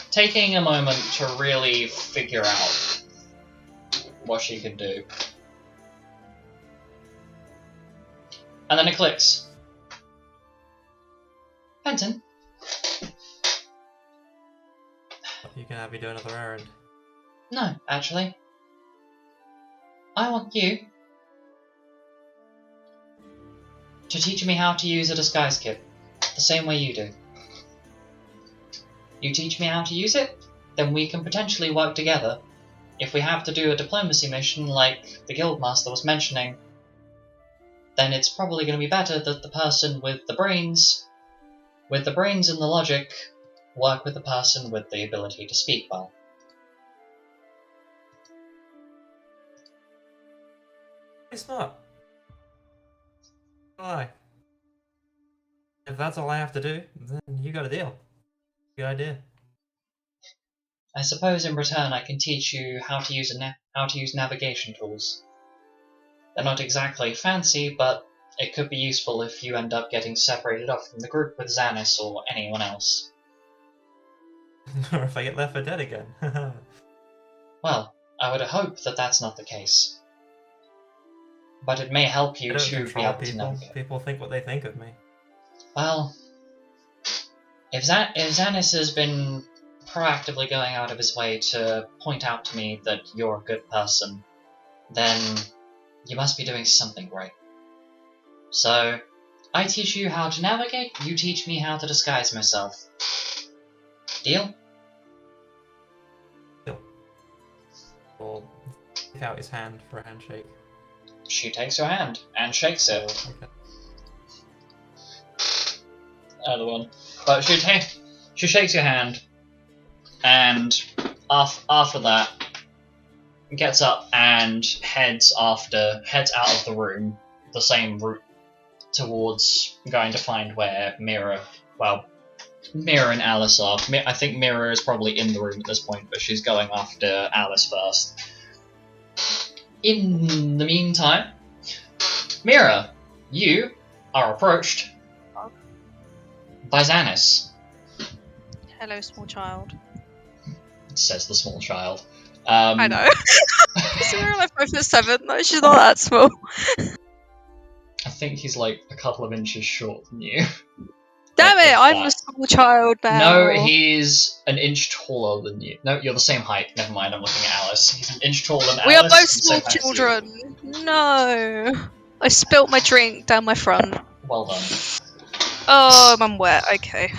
taking a moment to really figure out what she could do. And then it clicks. Penton? You can have me do another errand. No, actually. I want you to teach me how to use a disguise kit, the same way you do. You teach me how to use it, then we can potentially work together. If we have to do a diplomacy mission like the Guildmaster was mentioning, then it's probably going to be better that the person with the brains and the logic work with the person with the ability to speak well. It's not. Why? If that's all I have to do, then you got a deal. Good idea. I suppose in return I can teach you how to use navigation tools. They're not exactly fancy, but it could be useful if you end up getting separated off from the group with Xanis or anyone else. Or if I get left for dead again. Well, I would hope that that's not the case. But it may help you I don't to be control able to people. navigate. People think what they think of me. Well, if Xanis has been proactively going out of his way to point out to me that you're a good person, then you must be doing something right. So, I teach you how to navigate, you teach me how to disguise myself. Deal? Or take out his hand for a handshake. She takes your hand and shakes it. Okay. Other one. But she shakes your hand, and after that, gets up and heads out of the room, the same route towards going to find where Mira and Alice are. I think Mira is probably in the room at this point, but she's going after Alice first. In the meantime, Mira, you are approached by Xanis, Hello, small child. says the small child. I know. So we're like 5'7". No, she's not that small. I think he's like a couple of inches short than you. Damn Like, it! if I'm that. the small child now. No, he's an inch taller than you. No, you're the same height. Never mind, I'm looking at Alice. He's an inch taller than We are Alice. both and the small same height as you. children. No. I spilt my drink down my front. Well done. Oh, I'm wet. Okay.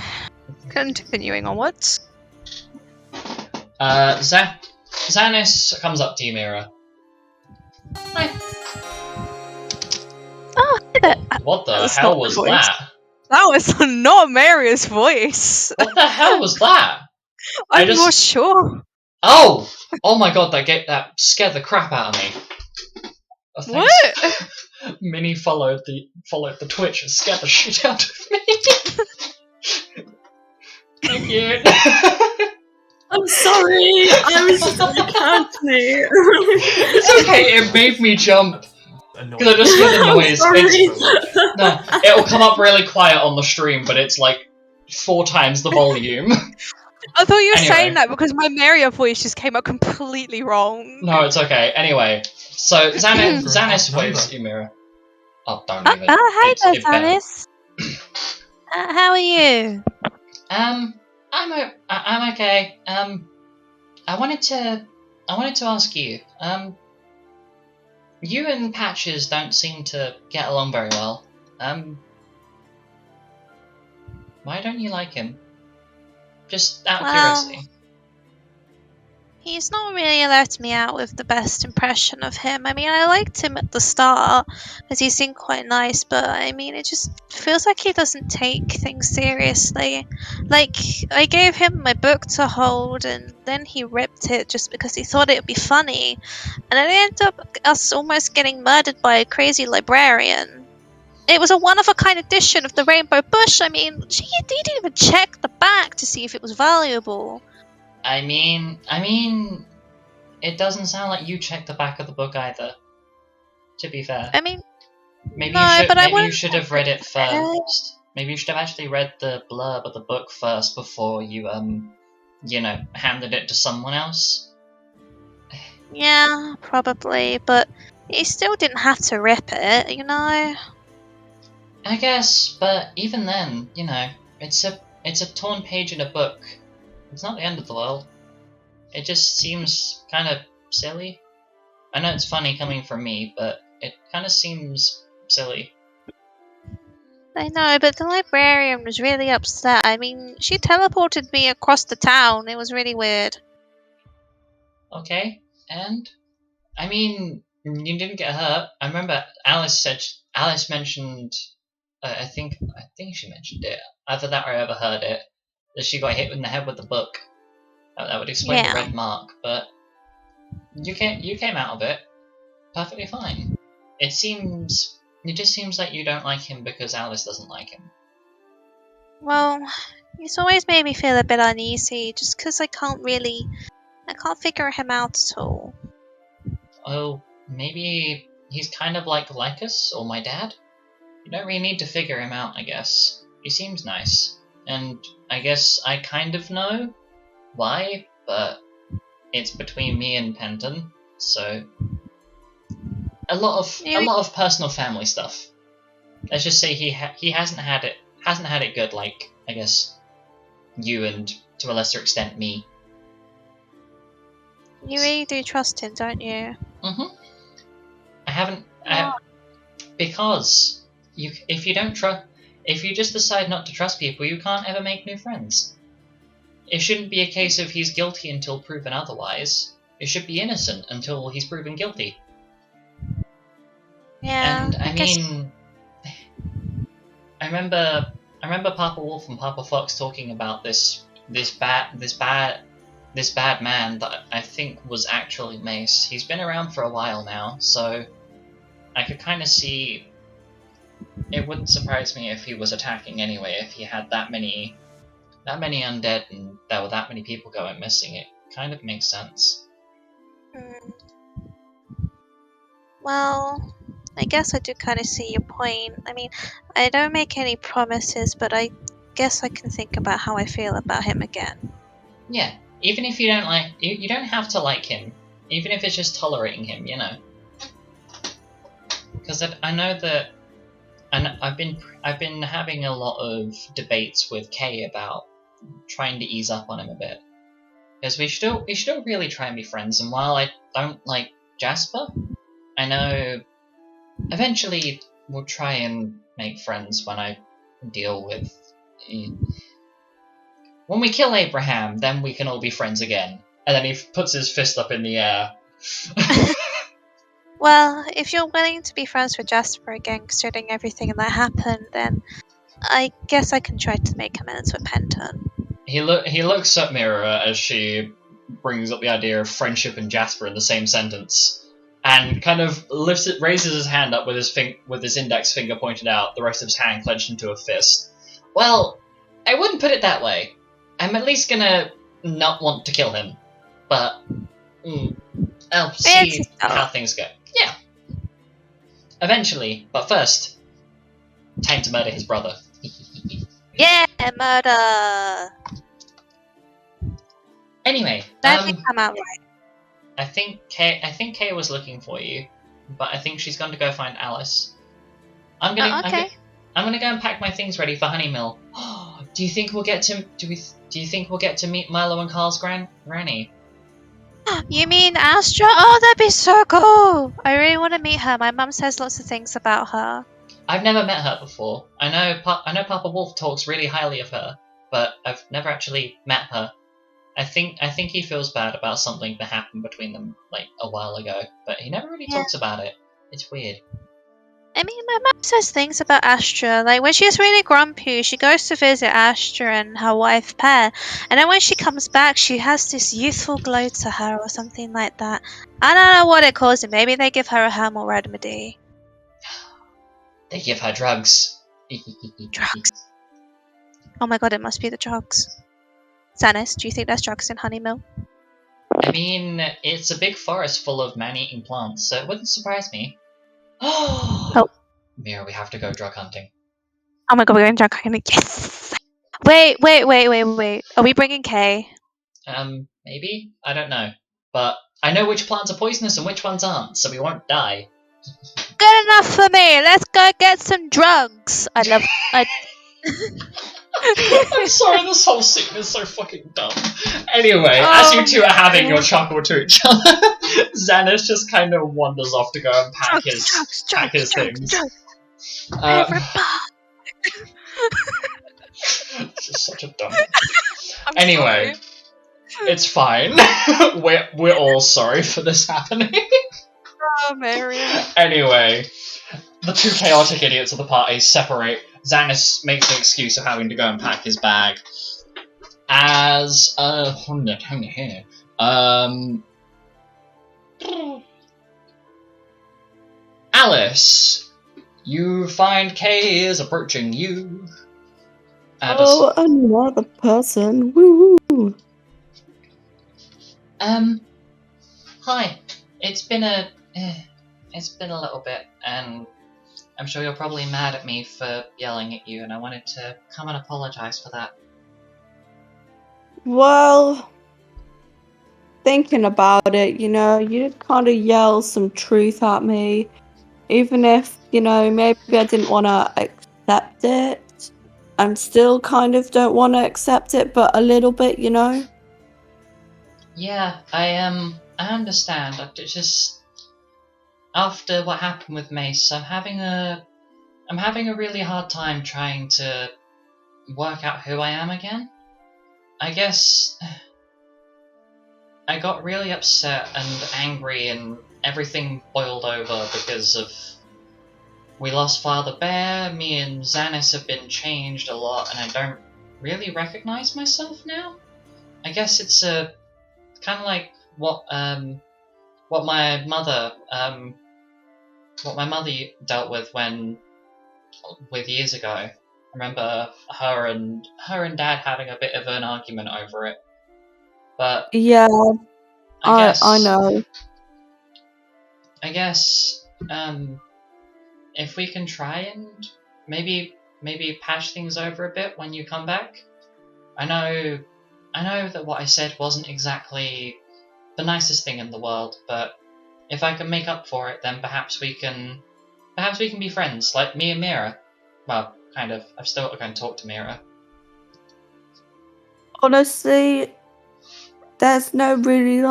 Continuing onwards. Xanis comes up to you, Mira. Hi. Oh, hi there. What the That's hell not the was voice. that? That was not Maria's voice. What the hell was that? I'm not sure. Oh! Oh my god, that scared the crap out of me. Oh, thanks. What? Minnie followed the Twitch and scared the shit out of me. Thank you. I'm sorry. I was just on the county. It's okay, it made me jump. Because I just hear the noise. No, it'll come up really quiet on the stream, but it's like 4 times the volume. I thought you were Anyway. saying that because my Maria voice just came out completely wrong. No, it's okay. Anyway, so Xanis waves at you, Mira. Oh, don't even. Hi there, It better. Xanis. How are you? I'm okay. I wanted to ask you. You and Patches don't seem to get along very well. Why don't you like him? Just out of curiosity. He's not really let me out with the best impression of him. I mean, I liked him at the start because he seemed quite nice, but I mean, it just feels like he doesn't take things seriously. Like, I gave him my book to hold, and then he ripped it just because he thought it would be funny, and it ended up us almost getting murdered by a crazy librarian. It was a one-of-a-kind edition of the Rainbow Bush. I mean, he didn't even check the back to see if it was valuable. I mean, it doesn't sound like you checked the back of the book either. To be fair, I mean, maybe no, you should. but I Maybe you wouldn't- should have read it first. Maybe you should have actually read the blurb of the book first before you handed it to someone else. yeah, probably, but he still didn't have to rip it, you know? I guess, but even then, it's a torn page in a book. It's not the end of the world. It just seems kind of silly. I know it's funny coming from me, but it kind of seems silly. I know, but the librarian was really upset. I mean, she teleported me across the town. It was really weird. Okay, and I mean, you didn't get hurt. I remember Alice mentioned. I think she mentioned it. Either that or I overheard it. That she got hit in the head with the book. That would explain the Yeah. red mark. But you came out of it perfectly fine. It just seems like you don't like him because Alice doesn't like him. Well, he's always made me feel a bit uneasy, just because I can't figure him out at all. Oh, maybe he's kind of like us or my dad? You don't really need to figure him out, I guess. He seems nice. And I guess I kind of know why, but it's between me and Penton, so a lot of personal family stuff. Let's just say he hasn't had it good like, I guess, you and to a lesser extent me. You really do trust him, don't you? Mm-hmm. I haven't because if you just decide not to trust people, you can't ever make new friends. It shouldn't be a case of he's guilty until proven otherwise. It should be innocent until he's proven guilty. Yeah. And I mean, I remember Papa Wolf and Papa Fox talking about this bad man that I think was actually Mace. He's been around for a while now, so I could kind of see. It wouldn't surprise me if he was attacking anyway. If he had that many undead and there were that many people going missing, it kind of makes sense. Well, I guess I do kind of see your point. I mean, I don't make any promises, but I guess I can think about how I feel about him again. Yeah, even if you don't you don't have to like him. Even if it's just tolerating him, you know. Because I know that, and I've been having a lot of debates with Kay about trying to ease up on him a bit. Because we should really try and be friends. And while I don't like Jasper, I know eventually we'll try and make friends when I deal with. When we kill Abraham, then we can all be friends again. And then he puts his fist up in the air. Well, if you're willing to be friends with Jasper again, considering everything that happened, then I guess I can try to make amends with Penton. He looks at Mira as she brings up the idea of friendship and Jasper in the same sentence, and kind of raises his hand up with his index finger pointed out, the rest of his hand clenched into a fist. Well, I wouldn't put it that way. I'm at least gonna not want to kill him, but I'll see how things go. Yeah. Eventually, but first, time to murder his brother. Yeah, murder! Anyway, That didn't come out right. I think Kay was looking for you, but I think she's going to go find Alice. I'm gonna go and pack my things ready for Honeymill. Do you think we'll get to meet Milo and Carl's granny? You mean Astra? Oh, that'd be so cool! I really want to meet her. My mum says lots of things about her. I've never met her before. I know Papa Wolf talks really highly of her, but I've never actually met her. I think he feels bad about something that happened between them like a while ago, but he never really talks about it. It's weird. I mean, my mum says things about Astra. Like, when she's really grumpy, she goes to visit Astra and her wife, Pear. And then when she comes back, she has this youthful glow to her or something like that. I don't know what it calls it. Maybe they give her a herbal remedy. They give her drugs. Drugs. Oh my god, it must be the drugs. Zanis, do you think there's drugs in Honeymill? I mean, it's a big forest full of man-eating plants, so it wouldn't surprise me. Oh, Mira, we have to go drug hunting. Oh my god, we're going drug hunting. Yes! Wait. Are we bringing Kay? Maybe? I don't know. But I know which plants are poisonous and which ones aren't, so we won't die. Good enough for me! Let's go get some drugs! I'm sorry, this whole scene is so fucking dumb. Anyway, as you two are having your chuckle to each other, Zanis just kind of wanders off to go and pack his things. This is such a dumb. I'm Anyway, sorry. it's fine. we're all sorry for this happening. Oh, Marion. Anyway, the two chaotic idiots of the party separate. Xanis makes an excuse of having to go and pack his bag. As Alice, you find Kay is approaching you. Oh, another person. Woo! Hi. It's been a little bit, and I'm sure you're probably mad at me for yelling at you, and I wanted to come and apologize for that. Well, thinking about it, you kind of yell some truth at me, even if, maybe I didn't want to accept it. And still kind of don't want to accept it, but a little bit, Yeah, I understand. It's just after what happened with Mace, I'm having a really hard time trying to work out who I am again. I guess I got really upset and angry, and everything boiled over because of we lost Father Bear. Me and Xanis have been changed a lot, and I don't really recognize myself now. I guess it's kind of like what my mother dealt with years ago. I remember her and Dad having a bit of an argument over it. But yeah, I know. I guess if we can try and maybe patch things over a bit when you come back. I know that what I said wasn't exactly the nicest thing in the world, but if I can make up for it, then perhaps we can be friends, like me and Mira. Well, kind of. I've still got to go and talk to Mira. Honestly, there's no really,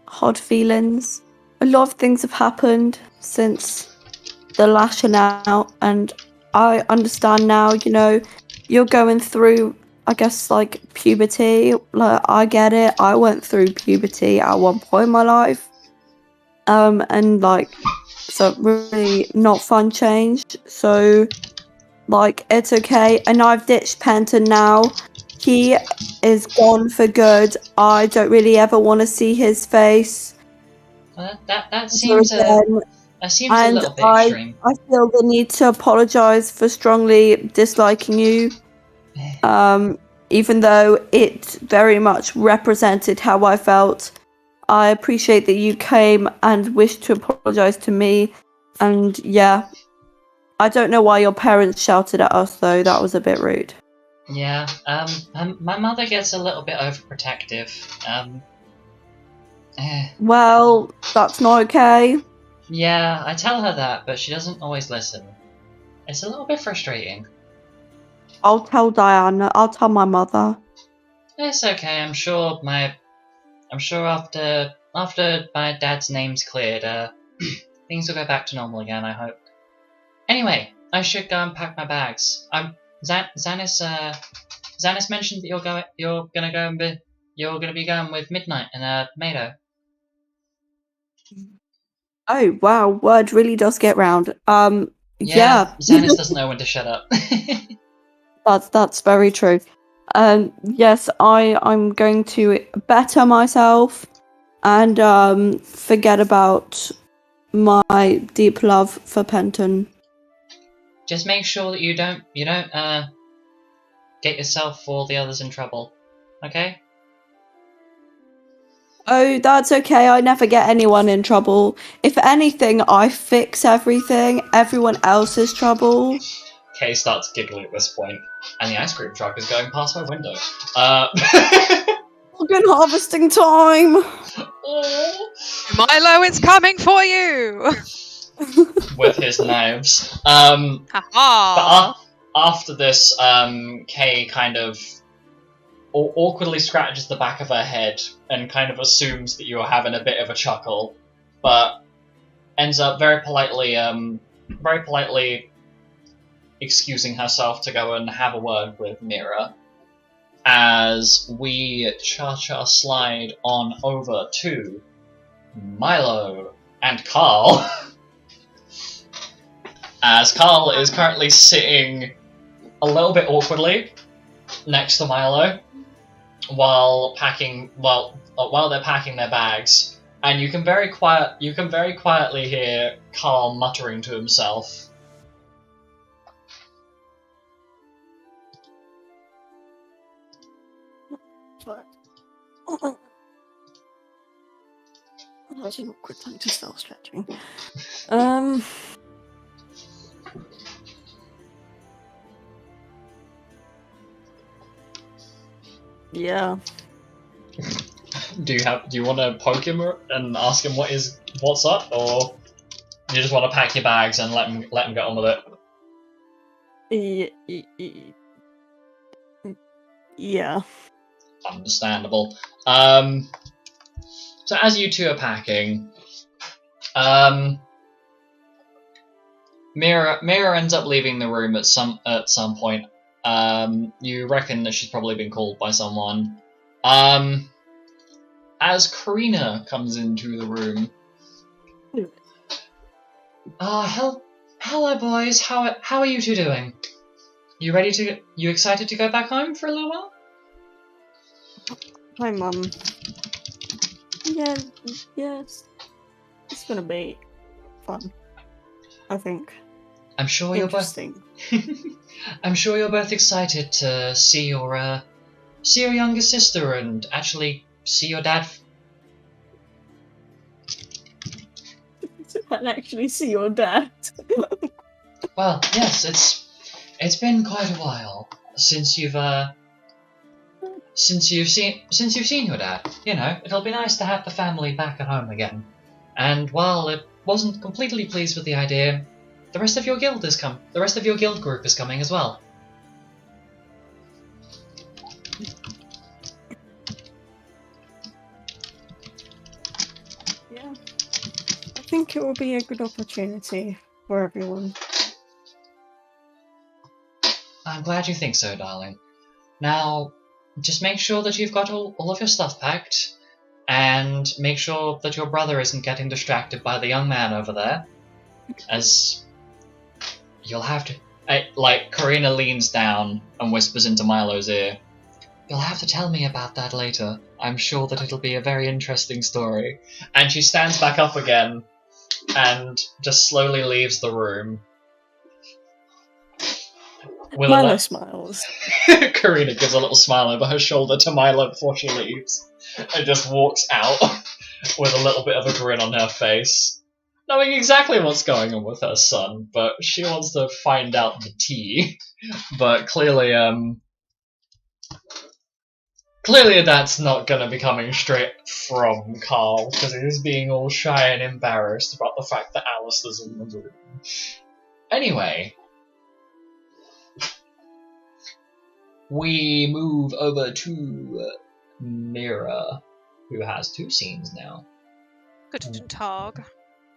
hard feelings. A lot of things have happened since the lashing out, and I understand now, you're going through, I guess, puberty. I get it. I went through puberty at one point in my life. And, so really not fun change. So, it's okay. And I've ditched Penton now. He is gone for good. I don't really ever want to see his face. That seems a little bit extreme. I feel the need to apologise for strongly disliking you. Even though it very much represented how I felt. I appreciate that you came and wished to apologise to me. And yeah, I don't know why your parents shouted at us though. That was a bit rude. Yeah, my mother gets a little bit overprotective. Well, that's not okay. Yeah, I tell her that, but she doesn't always listen. It's a little bit frustrating. I'll tell Diana. I'll tell my mother. It's okay. I'm sure after my dad's name's cleared, things will go back to normal again. I hope. Anyway, I should go and pack my bags. Xanis mentioned that you're gonna be going with Midnight and Mado. Oh wow, word really does get round. Yeah. Xanis doesn't know when to shut up. That's very true. Yes, I'm going to better myself and forget about my deep love for Penton. Just make sure that you don't get yourself or the others in trouble, okay? Oh, that's okay. I never get anyone in trouble. If anything, I fix everything. Everyone else's trouble. Kay starts giggling at this point, and the ice cream truck is going past my window. Good harvesting time. Milo, it's coming for you! With his knives. Haha! But after this, Kay kind of awkwardly scratches the back of her head and kind of assumes that you're having a bit of a chuckle, but ends up very politely excusing herself to go and have a word with Mira, as we cha-cha slide on over to Milo and Carl. As Carl is currently sitting a little bit awkwardly next to Milo while they're packing their bags, and you can very quietly hear Carl muttering to himself. That's an awkward time to start stretching. Yeah. Do you want to poke him and ask him what's up, or do you just want to pack your bags and let him get on with it? Yeah. Understandable. So as you two are packing, Mira ends up leaving the room at some point. You reckon that she's probably been called by someone. As Kariina comes into the room. Hello boys. How are you two doing? You excited to go back home for a little while? Hi, Mum. Yeah, yes. It's gonna be fun, I think. I'm sure you're both. I'm sure you're both excited to see your younger sister and actually see your dad. And actually see your dad. Well, yes, it's been quite a while since you've seen your dad. You know, it'll be nice to have the family back at home again. And while it wasn't completely pleased with the idea, the rest of your guild group is coming as well. Yeah. I think it will be a good opportunity for everyone. I'm glad you think so, darling. Now, just make sure that you've got all of your stuff packed, and make sure that your brother isn't getting distracted by the young man over there, as you'll have to... Kariina leans down and whispers into Milo's ear, "You'll have to tell me about that later. I'm sure that it'll be a very interesting story." And she stands back up again, and just slowly leaves the room. Milo smiles. Kariina gives a little smile over her shoulder to Milo before she leaves, and just walks out with a little bit of a grin on her face, knowing exactly what's going on with her son, but she wants to find out the tea. But clearly that's not going to be coming straight from Carl, because he's being all shy and embarrassed about the fact that Alice is in the room. Anyway, we move over to Mira, who has 2 scenes now. Guten Tag.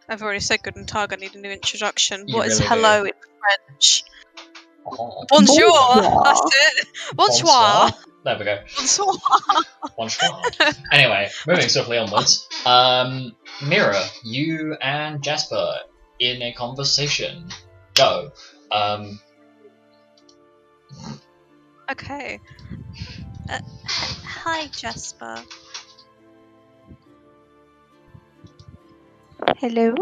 I've already said Guten Tag, I need a new introduction. You What is really hello do. in French? Oh. Bonjour! Bonsoir. That's it! Bonsoir! There we go. Bonsoir! Bonsoir. Anyway, moving swiftly onwards. Mira, you and Jasper in a conversation. Go. Okay. Hi, Jasper. Hello?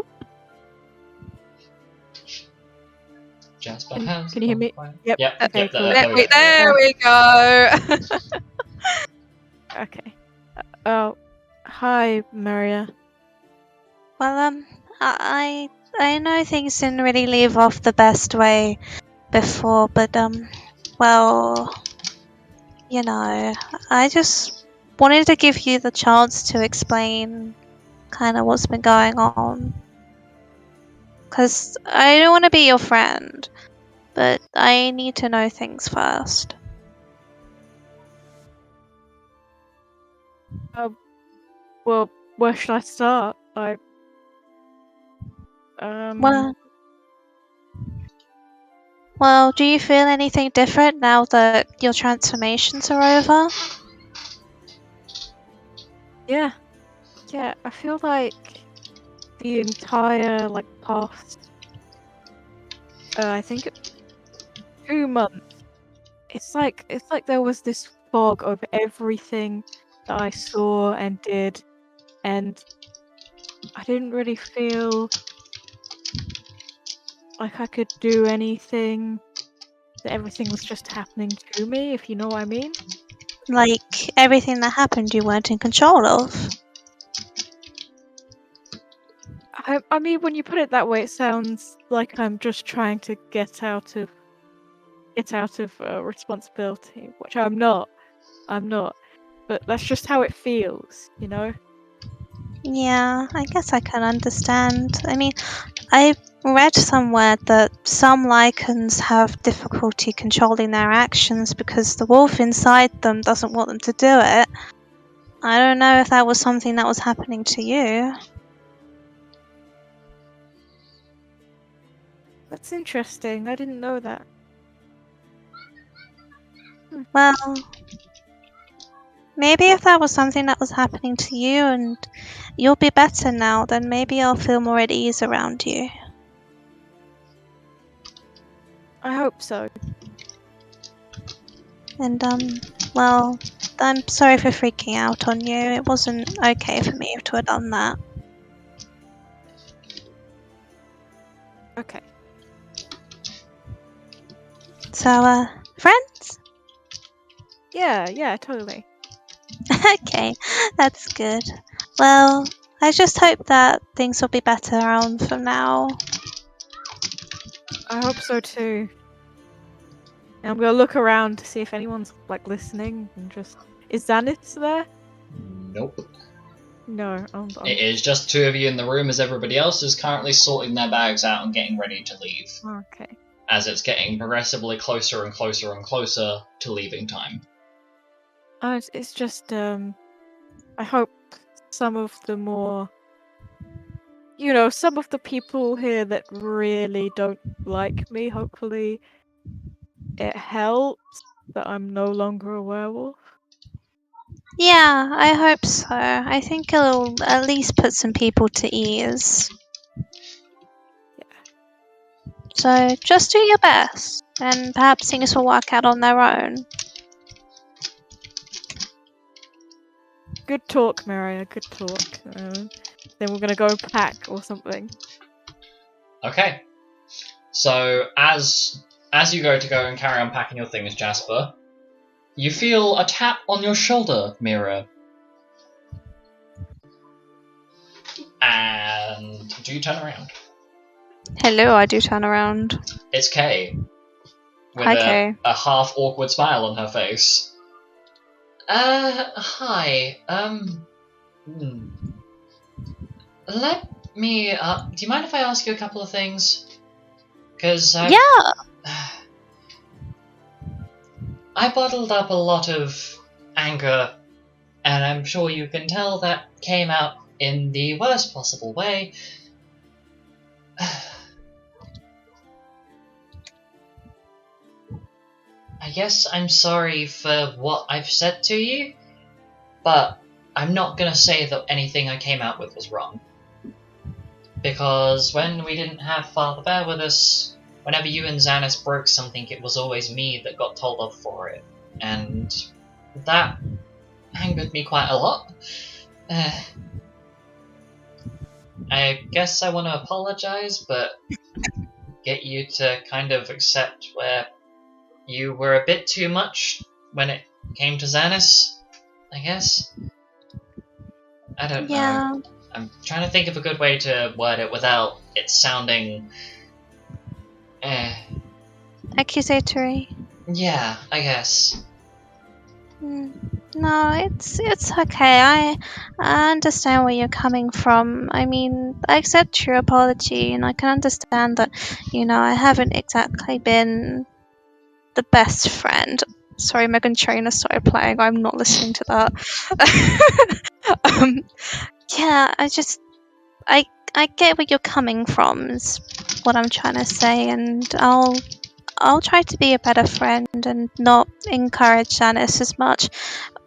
Jasper Can has. you hear me? Yep. Yep. Okay, Yep. cool. There we go. There we go! Okay. Oh, hi, Maria. Well, I know things didn't really leave off the best way before, but, well, you know, I just wanted to give you the chance to explain kind of what's been going on. Because I don't want to be your friend, but I need to know things first. Well, where should I start? Well, Well, do you feel anything different now that your transformations are over? Yeah, I feel like the entire past, I think 2 months. It's like there was this fog over everything that I saw and did, and I didn't really feel like I could do anything. That everything was just happening to me, if you know what I mean. Like, everything that happened you weren't in control of? I mean, when you put it that way, it sounds like I'm just trying to get out of responsibility, which I'm not. But that's just how it feels, you know? Yeah, I guess I can understand. I mean, I read somewhere that some lichens have difficulty controlling their actions because the wolf inside them doesn't want them to do it. I don't know if that was something that was happening to you. That's interesting. I didn't know that. Well, maybe if that was something that was happening to you and you'll be better now, then maybe I'll feel more at ease around you. I hope so. And, well, I'm sorry for freaking out on you. It wasn't okay for me to have done that. Okay. So, friends? Yeah, totally. Okay, that's good. Well, I just hope that things will be better on from now. I hope so too. And I'm gonna look around to see if anyone's listening and just. Is Xanis there? Nope. No, It is just two of you in the room as everybody else is currently sorting their bags out and getting ready to leave. Okay. As it's getting progressively closer and closer and closer to leaving time. It's just I hope some of the more, some of the people here that really don't like me, hopefully it helps that I'm no longer a werewolf. Yeah, I hope so. I think it'll at least put some people to ease. Yeah. So just do your best, and perhaps things will work out on their own. Good talk, Maria. Good talk. Then we're gonna go pack or something. Okay. So as you go and carry on packing your things, Jasper, you feel a tap on your shoulder, Mira. And do you turn around? Hello, I do turn around. It's Kay. With Hi, Kay. a half awkward smile on her face. Hi. Let me, do you mind if I ask you a couple of things? Because Yeah! I bottled up a lot of anger, and I'm sure you can tell that came out in the worst possible way. I guess I'm sorry for what I've said to you, but I'm not gonna say that anything I came out with was wrong. Because when we didn't have Father Bear with us, whenever you and Xanis broke something, it was always me that got told off for it. And that angered me quite a lot. I guess I want to apologize, but get you to kind of accept where you were a bit too much when it came to Xanis, I guess. I don't know. I'm trying to think of a good way to word it without it sounding... Accusatory. Yeah, I guess. No, it's okay. I understand where you're coming from. I mean, I accept your apology, and I can understand that, I haven't exactly been the best friend. Sorry, Megan Trainor started playing. I'm not listening to that. Yeah, I get where you're coming from, is what I'm trying to say, and I'll I'll try to be a better friend and not encourage Xanis as much.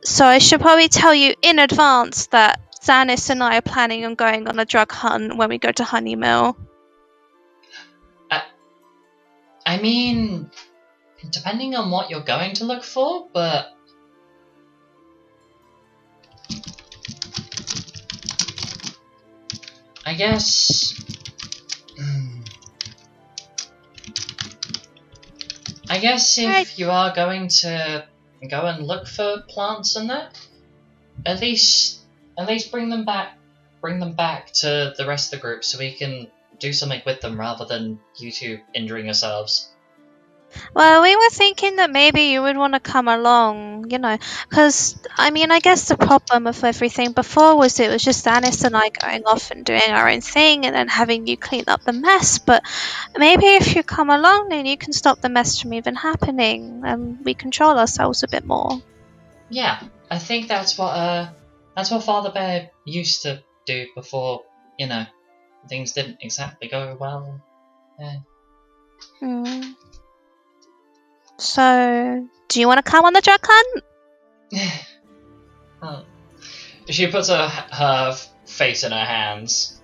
So I should probably tell you in advance that Xanis and I are planning on going on a drug hunt when we go to Honeymill. I mean, depending on what you're going to look for, but... I guess... I guess if you are going to go and look for plants and that, at least bring them back to the rest of the group so we can do something with them rather than you two injuring yourselves. Well, we were thinking that maybe you would want to come along, because, I mean, I guess the problem with everything before was it was just Xanis and I going off and doing our own thing and then having you clean up the mess, but maybe if you come along then you can stop the mess from even happening and we control ourselves a bit more. Yeah, I think that's what Father Bear used to do before, things didn't exactly go well. Yeah. So, do you want to come on the drug hunt? She puts her face in her hands.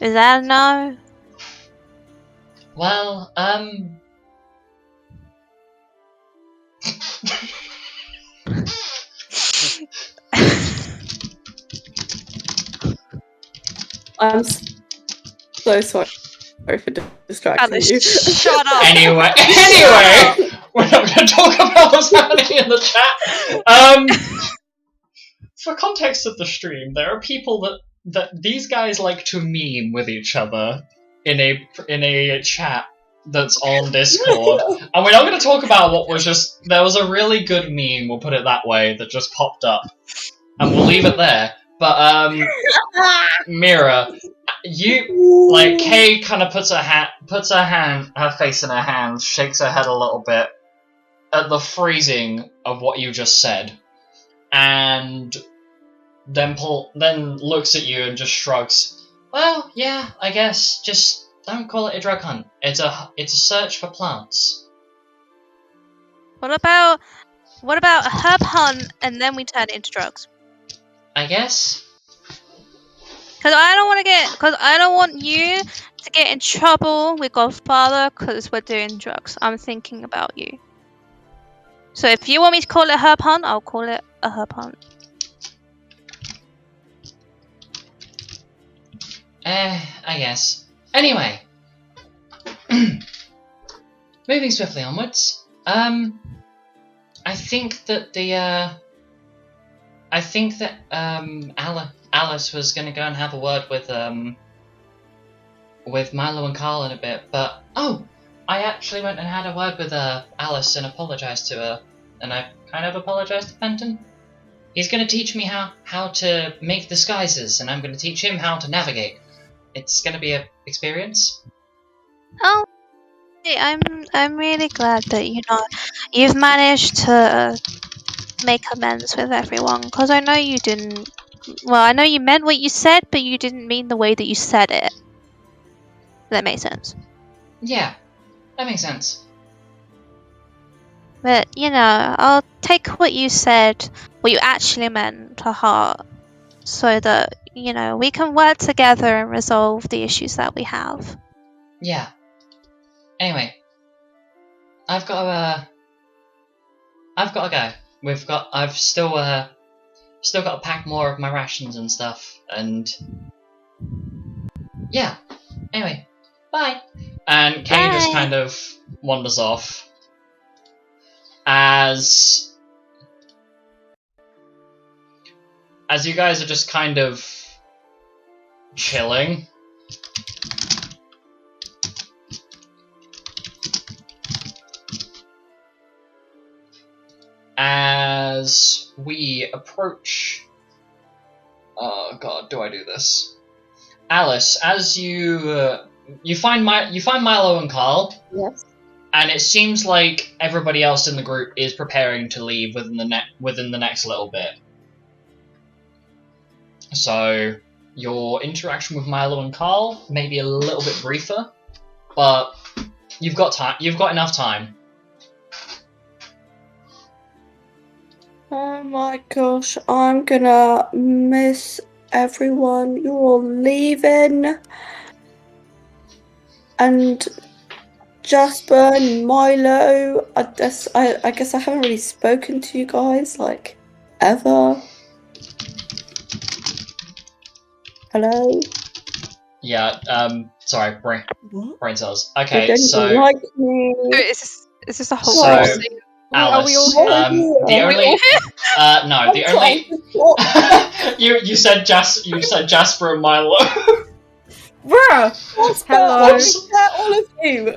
Is that a no? Well, I'm so sorry for distracting Alice, you. shut up. Anyway, we're not going to talk about what's happening in the chat. For context of the stream, there are people that these guys like to meme with each other in a chat that's on Discord, and we're not going to talk about what was just. There was a really good meme, we'll put it that way, that just popped up, and we'll leave it there. But Mira, Kay kind of puts her face in her hands, shakes her head a little bit at the phrasing of what you just said, and then looks at you and just shrugs. Well, yeah, I guess just don't call it a drug hunt. It's a search for plants. What about a herb hunt and then we turn it into drugs? I guess. Because I don't want you to get in trouble with Godfather because we're doing drugs. I'm thinking about you. So if you want me to call it a herb hunt, I'll call it a herb hunt. I guess. Anyway. Moving swiftly onwards. I think that Alice was going to go and have a word with Milo and Carl in a bit, but I actually went and had a word with Alice and apologized to her, and I kind of apologized to Fenton. He's going to teach me how to make disguises, and I'm going to teach him how to navigate. It's going to be an experience. Oh, I'm really glad that you've managed to make amends with everyone, because I know you didn't. Well, I know you meant what you said, but you didn't mean the way that you said it. That makes sense. Yeah, that makes sense. But, I'll take what you said, what you actually meant, to heart, so that, we can work together and resolve the issues that we have. Yeah. Anyway, I've got to go. I've still got to pack more of my rations and stuff, and yeah. Anyway, bye. And Kay just kind of wanders off as you guys are just kind of chilling. As we approach... Oh god, do I do this? Alice, as you find Milo and Carl. Yes. And it seems like everybody else in the group is preparing to leave within the next little bit. So, your interaction with Milo and Carl may be a little bit briefer, but you've got time. You've got enough time. Oh my gosh, I'm gonna miss everyone. You're all leaving. And Jasper and Milo, I guess I haven't really spoken to you guys, like, ever. Hello? Yeah. Sorry. Brain cells. You Okay. don't So even like me. Is this a whole So, boss scene? Are we all Alice. here? The only. No. I'm The trying only. to stop. you said Jasper and Milo. Bruh! What's Hello. that? All of you.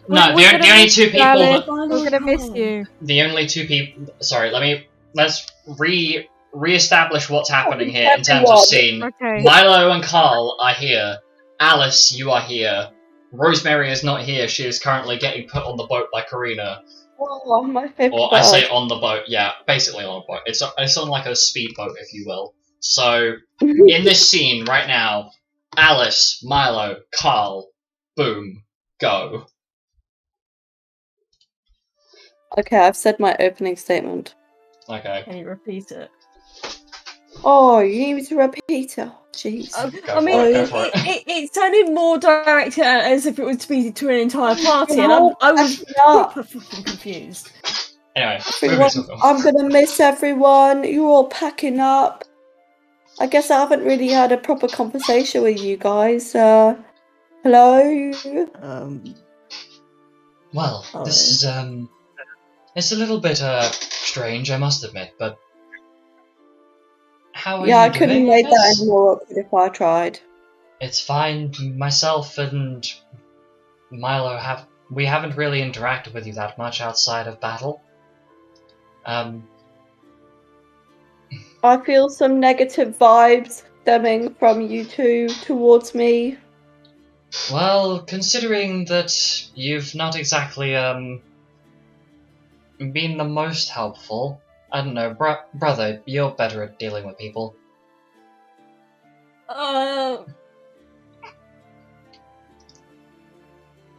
No, We're the gonna only miss two you, people Alice. that We're gonna miss you. the only two people. Sorry, let's re-establish what's happening here in terms of Everyone. scene. Okay. Milo and Carl are here. Alice, you are here. Rosemary is not here. She is currently getting put on the boat by Kariina. Oh, my favorite Or I say bird. on the boat. Yeah, basically on a boat. It's on like a speedboat, if you will. So in this scene right now, Alice, Milo, Carl, boom, go. Okay, I've said my opening statement. Okay. Can you repeat it? Oh, you need me to repeat it? Jeez. Go I for mean, it, go for it. it sounded more directed as if it would speak to an entire party, You're and all I was acting up. proper fucking confused. Anyway, Everyone, moving to the film. I'm gonna miss everyone. You're all packing up. I guess I haven't really had a proper conversation with you guys. Hello? Well, Oh, this is it's a little bit strange, I must admit, but how are Yeah, I you couldn't doing? make that Guess? any more awkward if I tried. It's fine. Myself and Milo we haven't really interacted with you that much outside of battle. I feel some negative vibes stemming from you two towards me. Well, considering that you've not exactly been the most helpful, I don't know, brother, you're better at dealing with people.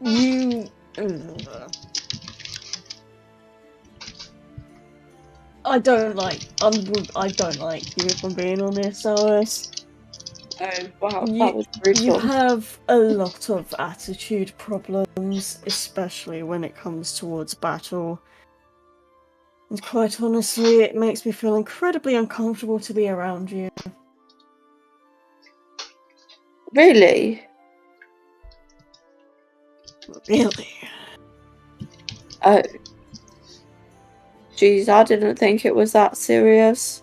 You. I don't like you, if I'm being honest, Alice. Oh, wow, You- that was brutal. You have a lot of attitude problems, especially when it comes towards battle. And quite honestly, it makes me feel incredibly uncomfortable to be around you. Really? Really? Oh. Jeez, I didn't think it was that serious.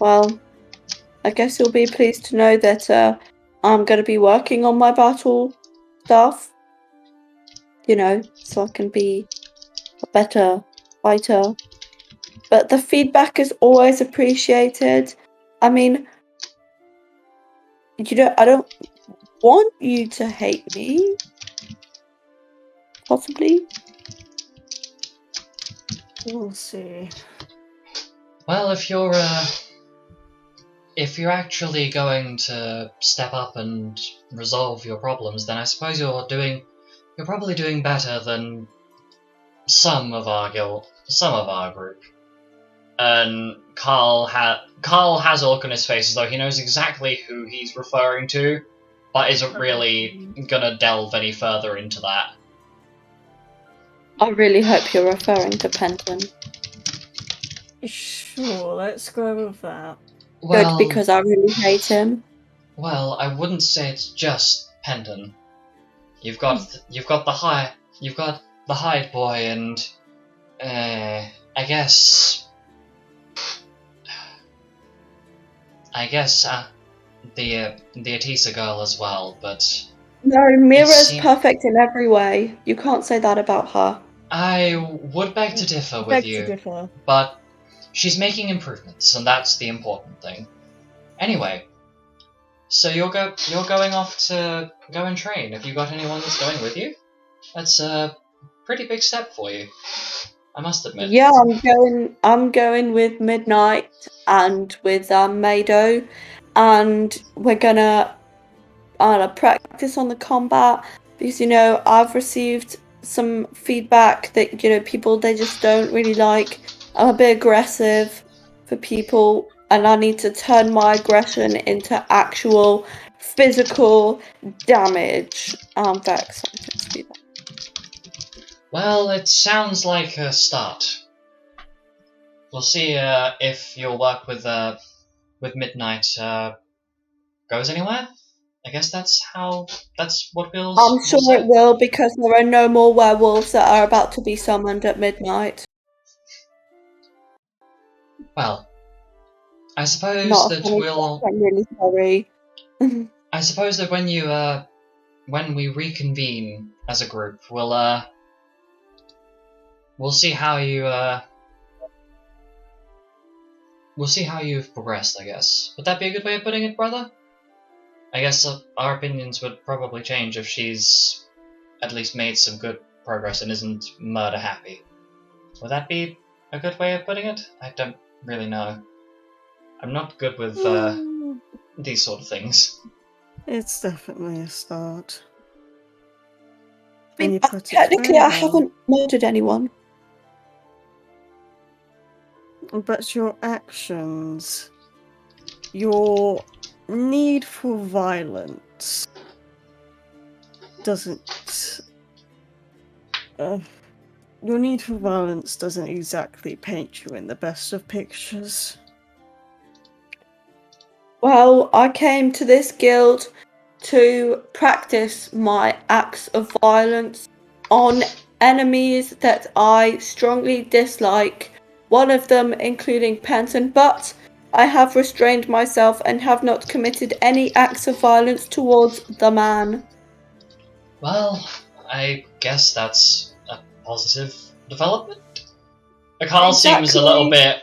Well, I guess you'll be pleased to know that I'm going to be working on my battle stuff. You know, so I can be a better fighter. But the feedback is always appreciated. I mean, I don't want you to hate me. Possibly. We'll see. Well, if you're actually going to step up and resolve your problems, then I suppose you're probably doing better than some of our group. And Carl has a look on his face as though he knows exactly who he's referring to, but isn't really gonna delve any further into that. I really hope you're referring to Penton. Sure, let's go with that. Well, Good, because I really hate him. Well, I wouldn't say it's just Penton. You've got the Hide Boy, and I guess the Atisa girl as well, but No, Mira's perfect in every way. You can't say that about her. I would beg to differ with you, but she's making improvements, and that's the important thing. Anyway, so you're going off to go and train. Have you got anyone that's going with you? That's a pretty big step for you. I must admit. Yeah, I'm going with Midnight and with Mado, and we're gonna practice on the combat because I've received some feedback that people, they just don't really like. I'm a bit aggressive for people, and I need to turn my aggression into actual physical damage. I'm very excited to do that. Well, it sounds like a start. We'll see if your work with Midnight goes anywhere. I guess that's what we'll. I'm sure it will, because there are no more werewolves that are about to be summoned at midnight. Well, I suppose Not a that funny we'll. joke, I'm really sorry. I suppose that when we reconvene as a group, we'll see how you've progressed, I guess. Would that be a good way of putting it, brother? I guess our opinions would probably change if she's at least made some good progress and isn't murder happy. Would that be a good way of putting it? I don't really know. I'm not good with these sort of things. It's definitely a start. I mean, And you put it technically, very I well. haven't murdered anyone. But your actions, your need for violence doesn't. Your need for violence doesn't exactly paint you in the best of pictures. Well, I came to this guild to practice my acts of violence on enemies that I strongly dislike, one of them including Penton, but I have restrained myself and have not committed any acts of violence towards the man. Well, I guess that's a positive development. Carl seems a little bit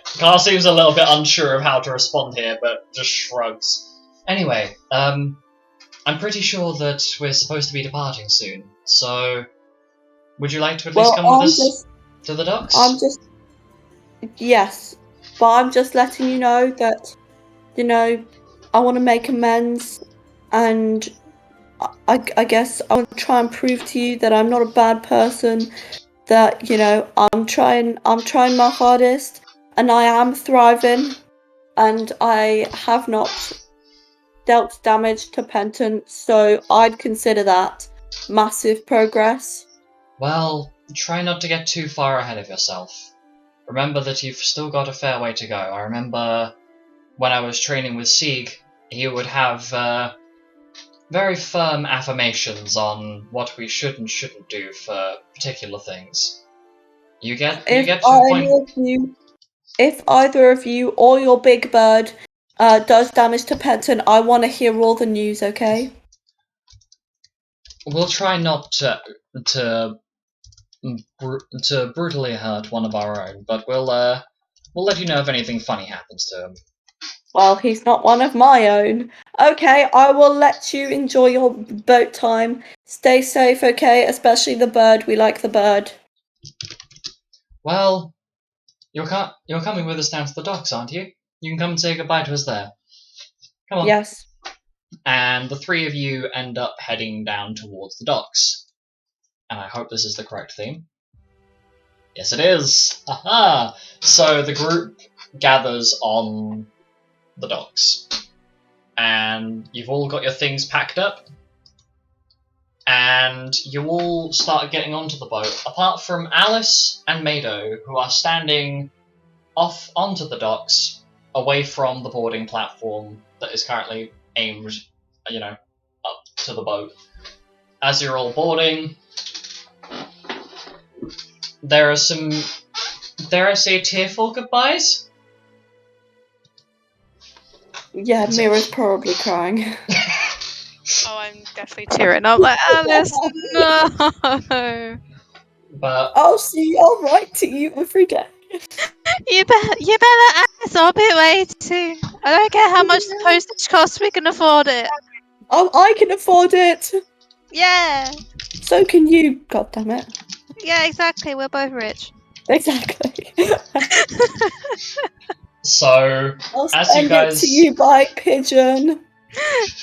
unsure of how to respond here, but just shrugs. Anyway, I'm pretty sure that we're supposed to be departing soon, so would you like to at least come with us to the docks? Yes, but I'm just letting you know that, I want to make amends, and I guess I want to try and prove to you that I'm not a bad person, that, I'm trying my hardest, and I am thriving, and I have not dealt damage to Penton, so I'd consider that massive progress. Well, try not to get too far ahead of yourself. Remember that you've still got a fair way to go. I remember when I was training with Sieg, he would have very firm affirmations on what we should and shouldn't do for particular things. You get to a point. If either of you or your big bird does damage to Penton, I want to hear all the news, okay? We'll try not to brutally hurt one of our own, but we'll let you know if anything funny happens to him. Well, he's not one of my own. Okay, I will let you enjoy your boat time. Stay safe, okay? Especially the bird. We like the bird. Well, you're coming with us down to the docks, aren't you? You can come and say goodbye to us there. Come on. Yes. And the three of you end up heading down towards the docks. And I hope this is the correct theme. Yes, it is! Aha! So the group gathers on the docks. And you've all got your things packed up. And you all start getting onto the boat, apart from Alice and Mado, who are standing off onto the docks, away from the boarding platform that is currently aimed, up to the boat. As you're all boarding, there are some, dare I say, tearful goodbyes? Yeah, Mira's probably crying. Oh, I'm definitely tearing up like Alice. No. But I'll see. I'll write to you every day. You better Alice. I'll be way soon. I don't care how much the postage costs. We can afford it. Oh, I can afford it. Yeah. So can you. God damn it. Yeah, exactly. We're both rich. Exactly. So, I'll as you send guys... it to you by pigeon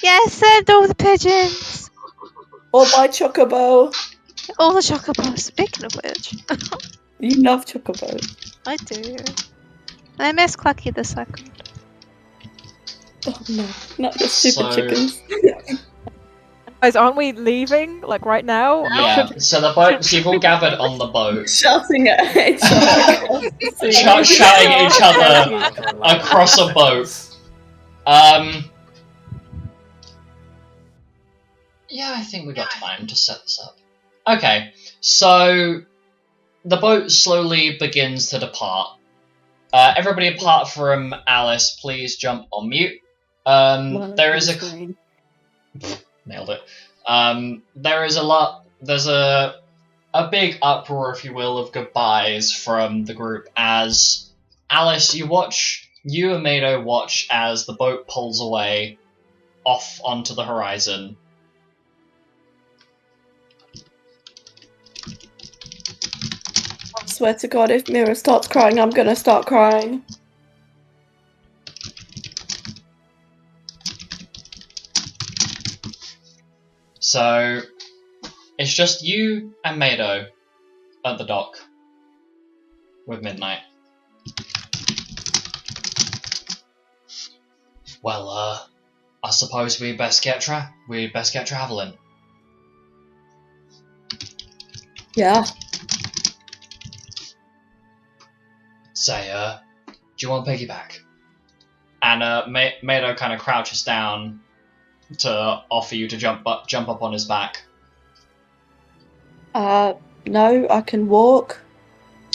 Yes, send all the pigeons. or by chocobo. All the chocobos. Speaking of which, You love chocobo. I do. And I miss Clucky the second. Oh no, not the super So- chickens. Guys, aren't we leaving? Like right now? Yeah, so the boat, so you've all gathered on the boat, Shouting at each other across the sea. shouting at each other across a boat. Yeah, I think we got time to set this up. Okay, so the boat slowly begins to depart. Everybody apart from Alice, please jump on mute. There is a... Nailed it. There is a lot... There's a big uproar, if you will, of goodbyes from the group as Alice, you and Mado watch as the boat pulls away off onto the horizon. I swear to God, if Mira starts crying, I'm gonna start crying. So, it's just you and Mado at the dock with Midnight. Well, I suppose we best get traveling. Yeah. Say, do you want piggyback? And Mado kind of crouches down to offer you to jump up on his back. No, I can walk.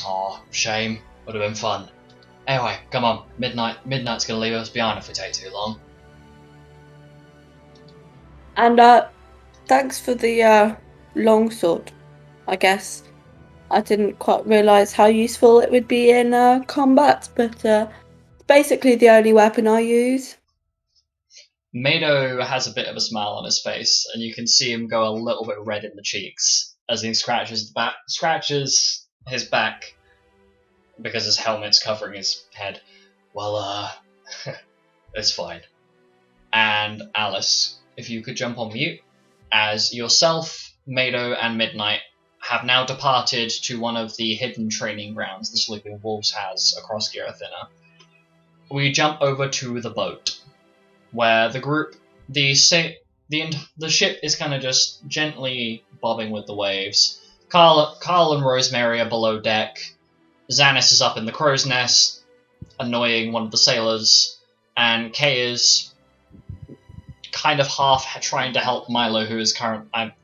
Oh, shame. Would have been fun. Anyway, come on. Midnight's gonna leave us behind if we take too long. And thanks for the longsword. I guess I didn't quite realise how useful it would be in combat, but it's basically the only weapon I use. Mado has a bit of a smile on his face, and you can see him go a little bit red in the cheeks as he scratches his back because his helmet's covering his head. Well, it's fine. And Alice, if you could jump on mute, as yourself, Mado, and Midnight have now departed to one of the hidden training grounds the Sleeping Wolves has across Girathina. We jump over to the boat, where the group, the ship is kind of just gently bobbing with the waves. Carl and Rosemary are below deck. Xanis is up in the crow's nest, annoying one of the sailors, and Kay is kind of half trying to help Milo, who is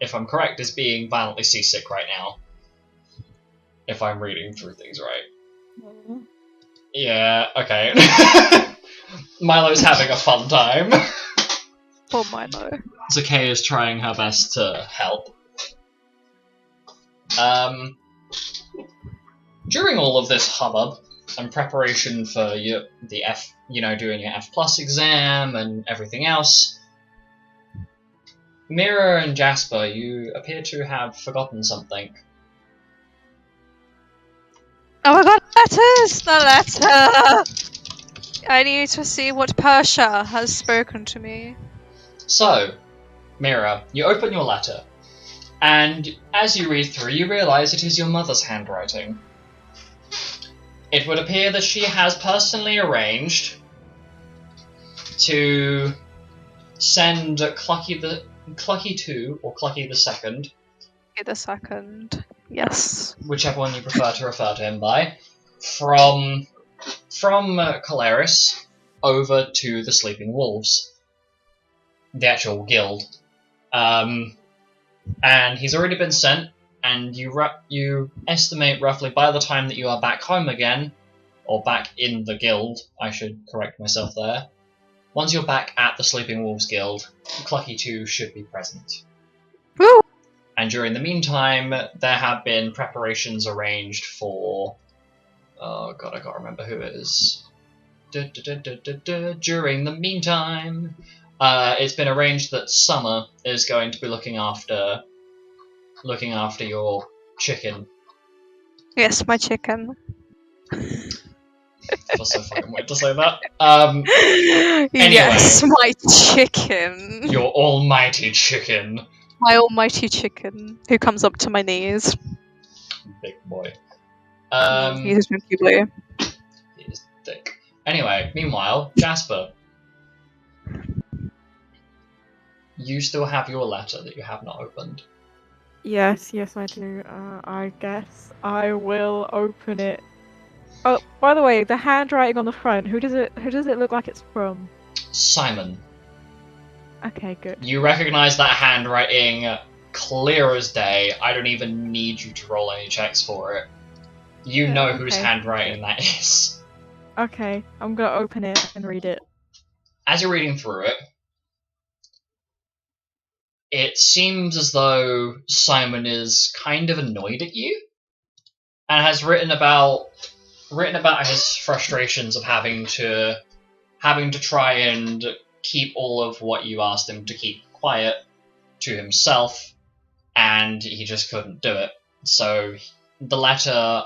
if I'm correct, is being violently seasick right now. If I'm reading through things right. Yeah, okay. Milo's having a fun time. Poor Milo. So Kay is trying her best to help. During all of this hubbub and preparation for doing your F+ exam and everything else, Mira and Jasper, you appear to have forgotten something. Oh my god, letters! The letter! I need to see what Persia has spoken to me. So, Mira, you open your letter, and as you read through, you realise it is your mother's handwriting. It would appear that she has personally arranged to send Clucky 2 or Clucky the Second, The second. Yes. whichever one you prefer to refer to him by, from Caleris over to the Sleeping Wolves, the actual guild. And he's already been sent, and you estimate roughly by the time that you are back home again, or back in the guild, I should correct myself there. Once you're back at the Sleeping Wolves Guild, Clucky 2 should be present. Woo! And during the meantime, there have been preparations arranged for... Oh god, I can't remember who it is. During the meantime, it's been arranged that Summer is going to be looking after your chicken. Yes, my chicken. For so fucking weird to say that. Yes, my chicken. Your almighty chicken. My almighty chicken, who comes up to my knees. Big boy. He's a chunky boy. He is thick. Anyway, meanwhile, Jasper. You still have your letter that you have not opened. Yes, I do. I guess I will open it. Oh, by the way, the handwriting on the front. Who does it look like it's from? Simon. Okay, good. You recognize that handwriting clear as day. I don't even need you to roll any checks for it. You Yeah, know whose okay. handwriting that is. Okay, I'm gonna open it and read it. As you're reading through it, it seems as though Simon is kind of annoyed at you and has written about his frustrations of having to try and keep all of what you asked him to keep quiet to himself, and he just couldn't do it. So the letter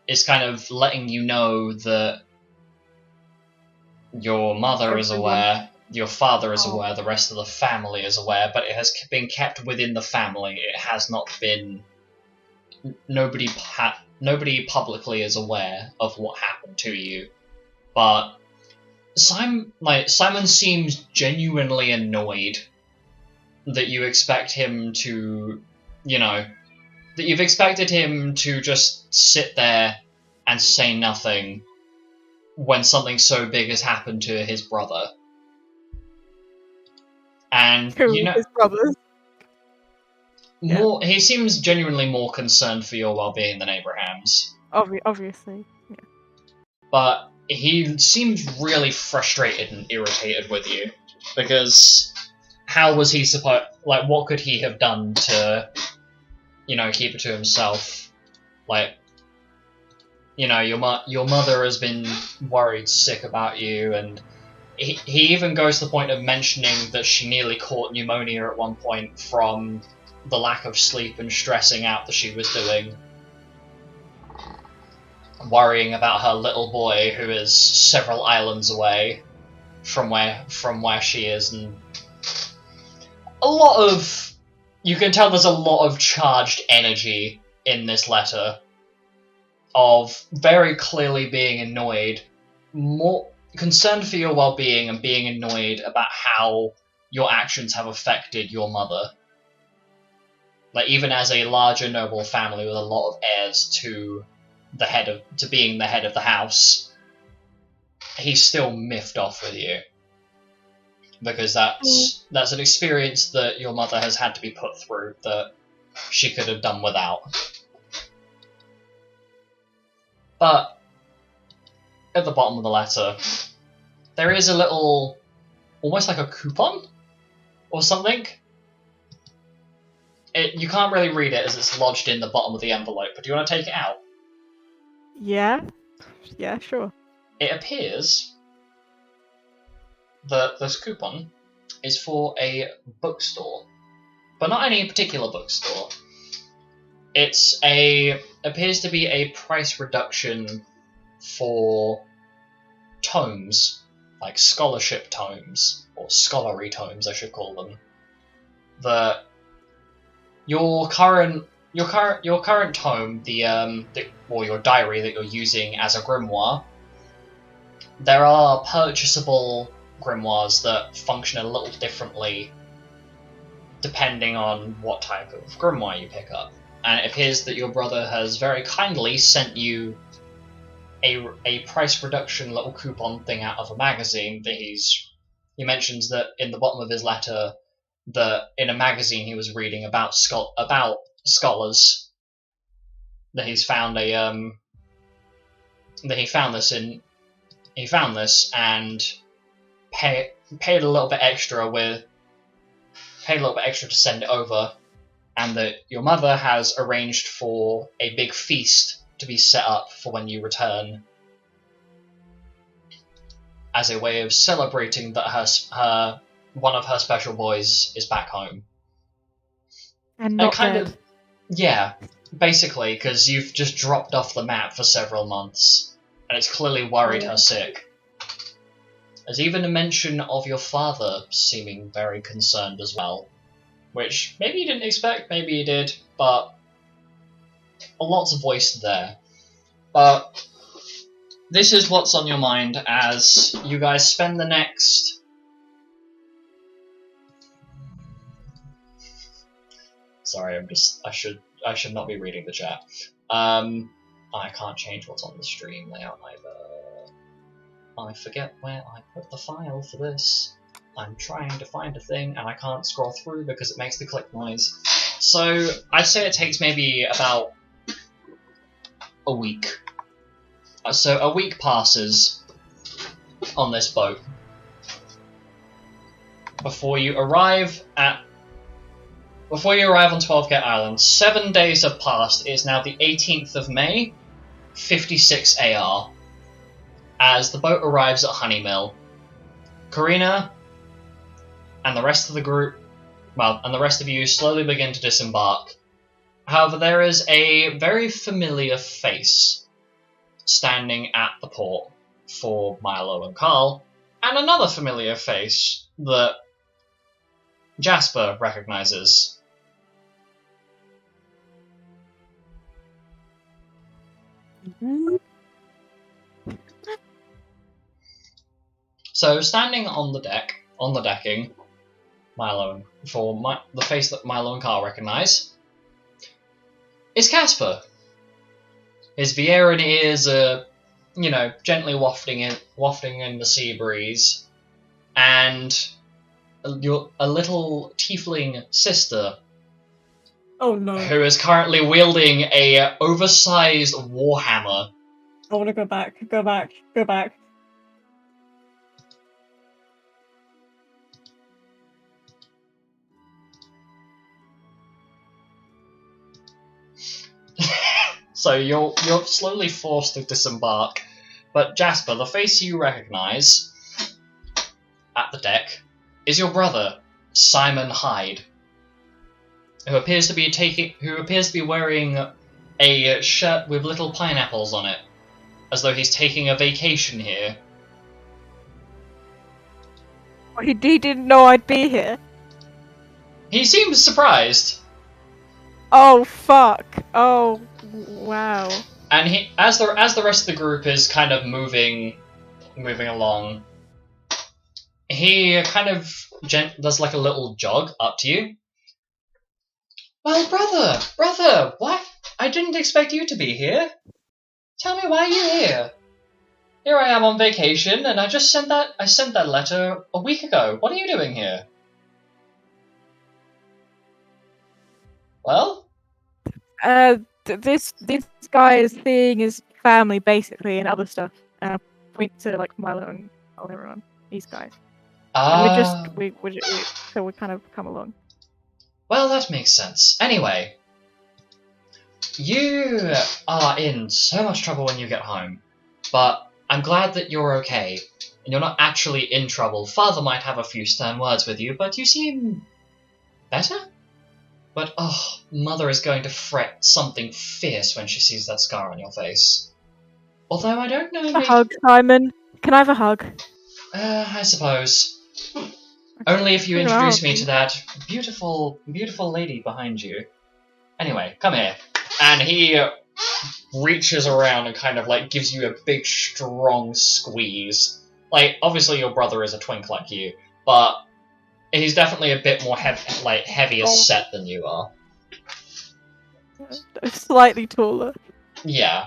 is kind of letting you know that your mother is aware, your father is aware, the rest of the family is aware, but it has been kept within the family. It has not been... Nobody publicly is aware of what happened to you. But Simon seems genuinely annoyed that you expect him to, that you've expected him to just sit there and say nothing when something so big has happened to his brother. And, His brothers. he seems genuinely more concerned for your well-being than Abraham's. Obviously. Yeah. But he seems really frustrated and irritated with you, because how was he supposed... what could he have done to, keep it to himself? Your mother has been worried sick about you, and he even goes to the point of mentioning that she nearly caught pneumonia at one point from the lack of sleep and stressing out that she was doing, worrying about her little boy who is several islands away from where she is, and you can tell there's a lot of charged energy in this letter, of very clearly being annoyed, more concerned for your well-being, and being annoyed about how your actions have affected your mother. Even as a larger noble family with a lot of heirs to being the head of the house, he's still miffed off with you. Because that's an experience that your mother has had to be put through that she could have done without. But at the bottom of the letter, there is a little, almost like a coupon or something. You can't really read it as it's lodged in the bottom of the envelope, but do you want to take it out? Yeah, sure. It appears that this coupon is for a bookstore, but not any particular bookstore. It appears to be a price reduction for tomes, like scholarship tomes, or scholarly tomes, I should call them. Your current tome, or your diary that you're using as a grimoire, there are purchasable grimoires that function a little differently depending on what type of grimoire you pick up. And it appears that your brother has very kindly sent you a price reduction little coupon thing out of a magazine that he mentions that in the bottom of his letter that in a magazine he was reading about scholars that he found this and paid a little bit extra to send it over, and that your mother has arranged for a big feast to be set up for when you return, as a way of celebrating that one of her special boys is back home. And not kind dead. of, yeah. basically, because you've just dropped off the map for several months, and it's clearly worried her sick. There's even a mention of your father seeming very concerned as well, which maybe you didn't expect, maybe you did, but lots of voice there. But this is what's on your mind as you guys spend the next... Sorry, I should not be reading the chat. I can't change what's on the stream layout either. I forget where I put the file for this. I'm trying to find a thing and I can't scroll through because it makes the click noise. So I'd say it takes maybe about a week. So a week passes on this boat before you arrive on 12K Island. 7 days have passed. It is now the 18th of May, 56 AR. As the boat arrives at Honeymill, Kariina and the rest of the group, and the rest of you slowly begin to disembark. However, there is a very familiar face standing at the port for Milo and Carl, and another familiar face that Jasper recognizes. So, standing on the decking, the face that Milo and Carl recognize, is Casper. His Vieran ears are, gently wafting in the sea breeze, and a little tiefling sister. Oh no. Who is currently wielding a oversized warhammer. I want to go back. So you're slowly forced to disembark. But Jasper, the face you recognise at the deck is your brother, Simon Hyde, who appears to be wearing a shirt with little pineapples on it, as though he's taking a vacation here. He didn't know I'd be here. He seems surprised. Oh fuck! Oh wow! And he, as the rest of the group is kind of moving along, he kind of does like a little jog up to you. Well, brother, what? I didn't expect you to be here. Tell me why you're here. Here I am on vacation, and I sent that letter a week ago. What are you doing here? Well? This guy is seeing his family, basically, and other stuff. And I point to, like, Milo and everyone. These guys. And so we kind of come along. Well, that makes sense. Anyway, you are in so much trouble when you get home, but I'm glad that you're okay, and you're not actually in trouble. Father might have a few stern words with you, but you seem better? But, Mother is going to fret something fierce when she sees that scar on your face. Although I don't know... A hug, Simon. Can I have a hug? I suppose. Only if you introduce me to that beautiful, beautiful lady behind you. Anyway, come here. And he reaches around and kind of, like, gives you a big, strong squeeze. Like, obviously your brother is a twink like you, but he's definitely a bit more heavier set than you are. Slightly taller. Yeah.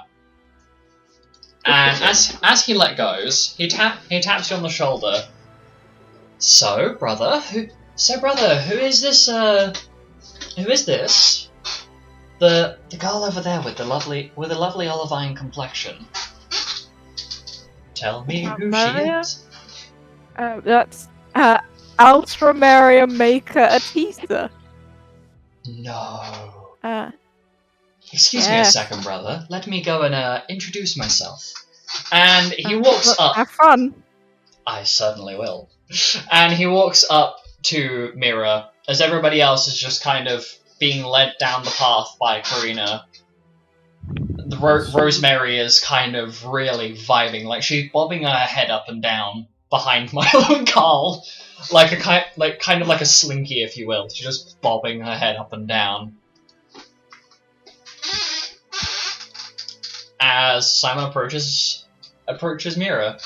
And as he let goes, he taps you on the shoulder. So, brother, who is this? Who is this? The girl over there with the lovely olivine complexion. Tell me who Maria? she is. That's Ultra Mario Maker Atisa. No. Excuse me a second, brother. Let me go and introduce myself. And he walks up. Have fun. I certainly will. And he walks up to Mira, as everybody else is just kind of being led down the path by Kariina, Rosemary is kind of really vibing, like she's bobbing her head up and down behind Milo and Carl, like kind of like a slinky, if you will. She's just bobbing her head up and down as Simon approaches Mira.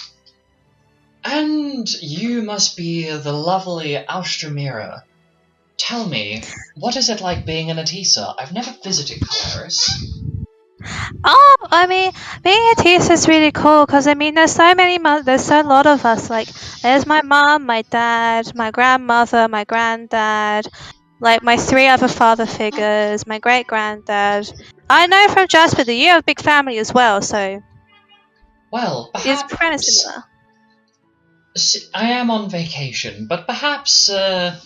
And you must be the lovely Austramira. Tell me, what is it like being an Atisa? I've never visited Calaris. Oh, I mean, being a teacher is really cool because I mean, there's so a lot of us. Like, there's my mom, my dad, my grandmother, my granddad, like my 3 other father figures, my great granddad. I know from Jasper that you have a big family as well, so Well, it's kind of perhaps similar. I am on vacation, but perhaps I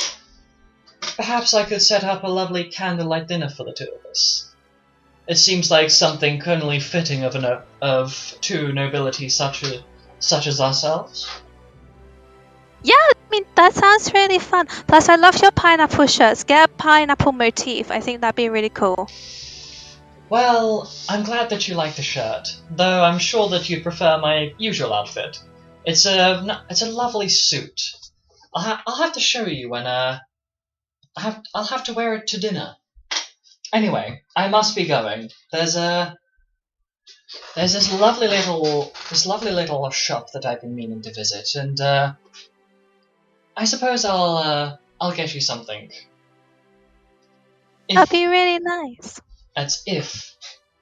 could set up a lovely candlelight dinner for the two of us. It seems like something cunningly fitting of two nobility such as ourselves. I mean, that sounds really fun. Plus, I love your pineapple shirts. Get a pineapple motif. I think that'd be really cool. Well, I'm glad that you like the shirt, though I'm sure that you prefer my usual outfit. It's a lovely suit. I'll have to show you when I'll have to wear it to dinner. Anyway, I must be going. There's this lovely little shop that I've been meaning to visit, and I suppose I'll get you something. That'd be really nice. That's if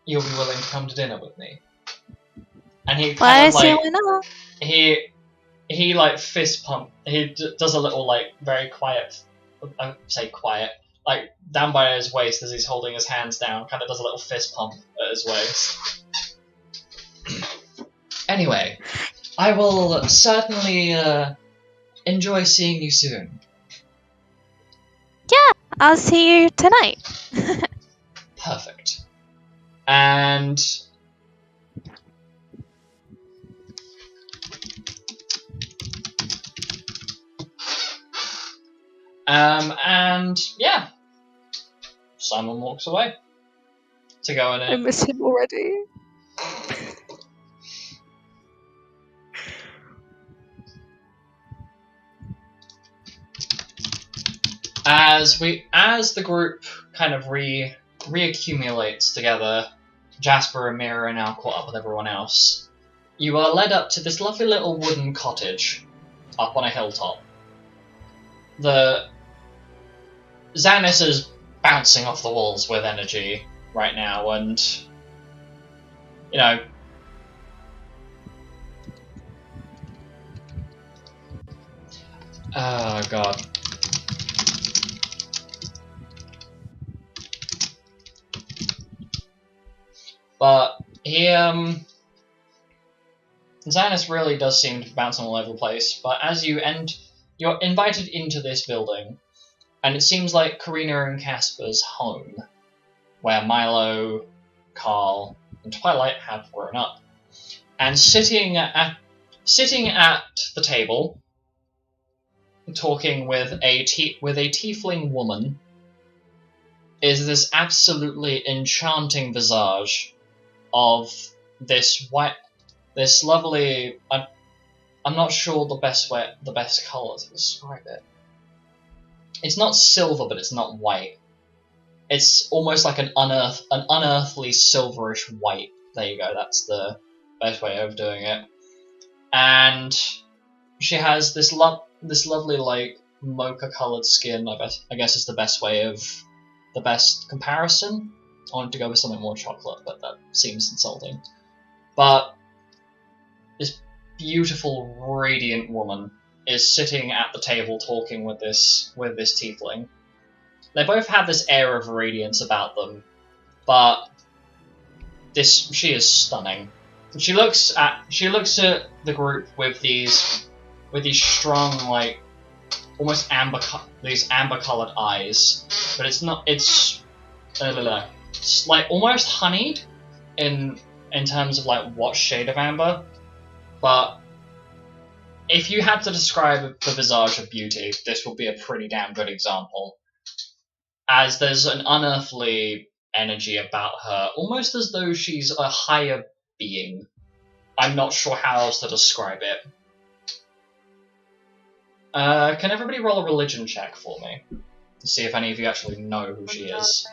you'll be willing to come to dinner with me. And he Well, I kind of see like why not. he like fist pump. He does a little like very quiet. I say quiet. Like down by his waist as he's holding his hands down, kind of does a little fist pump at his waist. Anyway, I will certainly enjoy seeing you soon. I'll see you tonight. Perfect. And yeah, Simon walks away to go in I it. miss him already. As the group kind of reaccumulates together, Jasper and Mira are now caught up with everyone else. You are led up to this lovely little wooden cottage up on a hilltop. The Xanis is bouncing off the walls with energy right now, and you know. Oh god. But Xanis really does seem to be bouncing all over the place. But as you you're invited into this building, and it seems like Kariina and Casper's home, where Milo, Carl, and Twilight have grown up. And sitting at the table, talking with a tiefling woman, is this absolutely enchanting visage of this lovely. I'm not sure the best color to describe it. It's not silver, but it's not white. It's almost like an unearthly silverish white. There you go. That's the best way of doing it. And she has this lovely like mocha-colored skin. I guess is the best comparison. I wanted to go with something more chocolate, but that seems insulting. But this beautiful, radiant woman is sitting at the table talking with this tiefling. They both have this air of radiance about them, but she is stunning. She looks at the group with these strong, like almost these amber-colored eyes, but it's like almost honeyed in terms of like what shade of amber. But if you had to describe the visage of beauty, this would be a pretty damn good example. As there's an unearthly energy about her, almost as though she's a higher being. I'm not sure how else to describe it. Can everybody roll a religion check for me? To see if any of you actually know who she is.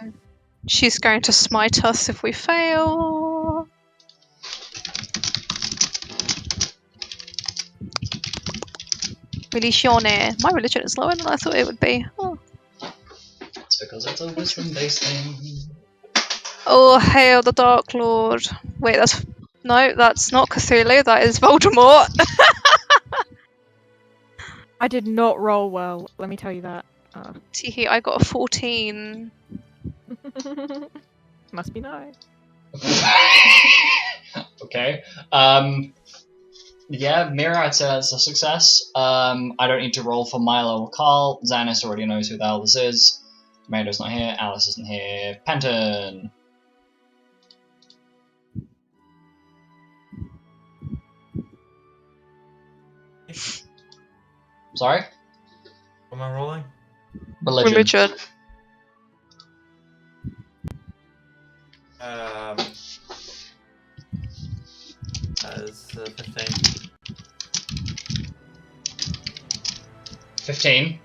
She's going to smite us if we fail. Religione. My religion is lower than I thought it would be. Oh, It's because it's a wisdom-based thing. oh hail the Dark Lord. Wait, that's... No, that's not Cthulhu, that is Voldemort. I did not roll well, let me tell you that. Teehee, I got a 14. Must be nice. Okay. Yeah, Mira, I'd say that's a success. I don't need to roll for Milo or Carl. Xanis already knows who the hell this is. Mado's not here. Alice isn't here. Penton. Sorry? What am I rolling? Religion. As 15. 15.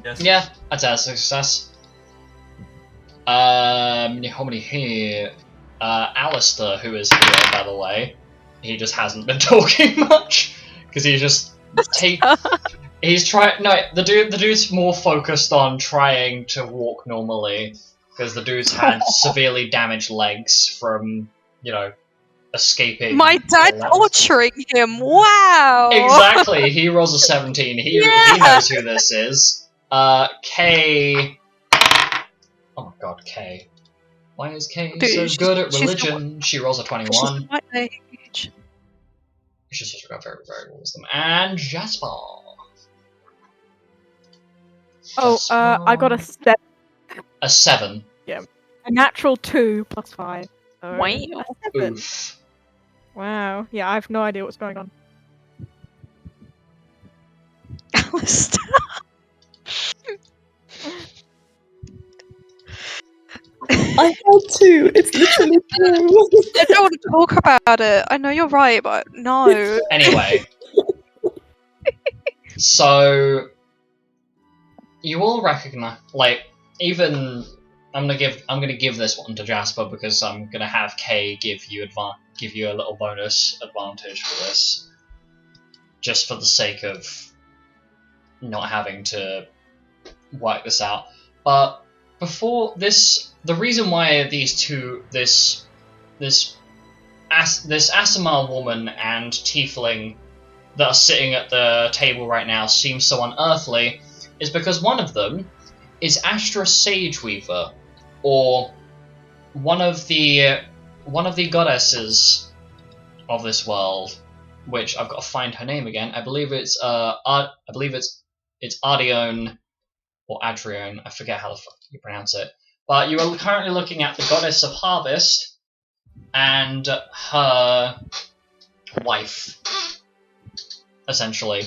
Yes. Yeah, I'd say that's a success. How many here? Alistair, who is here, by the way, he just hasn't been talking much because he just he's trying. No, the dude's more focused on trying to walk normally because the dude's had severely damaged legs from escaping. My dad torturing him. Wow. Exactly. He rolls a 17. He knows who this is. Kay. Oh my god, Kay. Why is Kay so good at religion? She rolls a 21. She's She's also got very, very good wisdom. And Jasper. Oh, I got a 7. A 7. A natural 2 plus 5. So Wow. a 7. Oof. Wow. Yeah, I have no idea what's going on. Alistair. I had to. It's literally true. I don't want to talk about it. I know you're right, but no. Anyway. So you all recognize, even I'm gonna give this one to Jasper because I'm gonna have Kay give you a little bonus advantage for this, just for the sake of not having to work this out. But before this, the reason why this Asimar woman and tiefling that are sitting at the table right now seem so unearthly is because one of them is Astra Sageweaver, or one of the goddesses of this world, which I've got to find her name again. I believe it's Ardione or Adrione. I forget how the fuck you pronounce it. But you are currently looking at the goddess of harvest and her wife, essentially.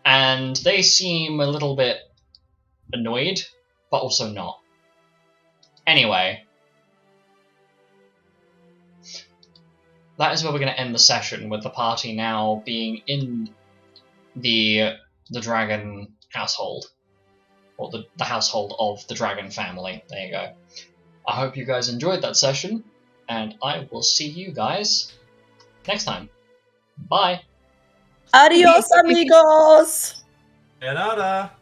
And they seem a little bit annoyed, but also not. Anyway, that is where we're going to end the session, with the party now being in the dragon household, or the household of the dragon family. There you go. I hope you guys enjoyed that session, and I will see you guys next time. Bye! Adios, amigos! Sayonara.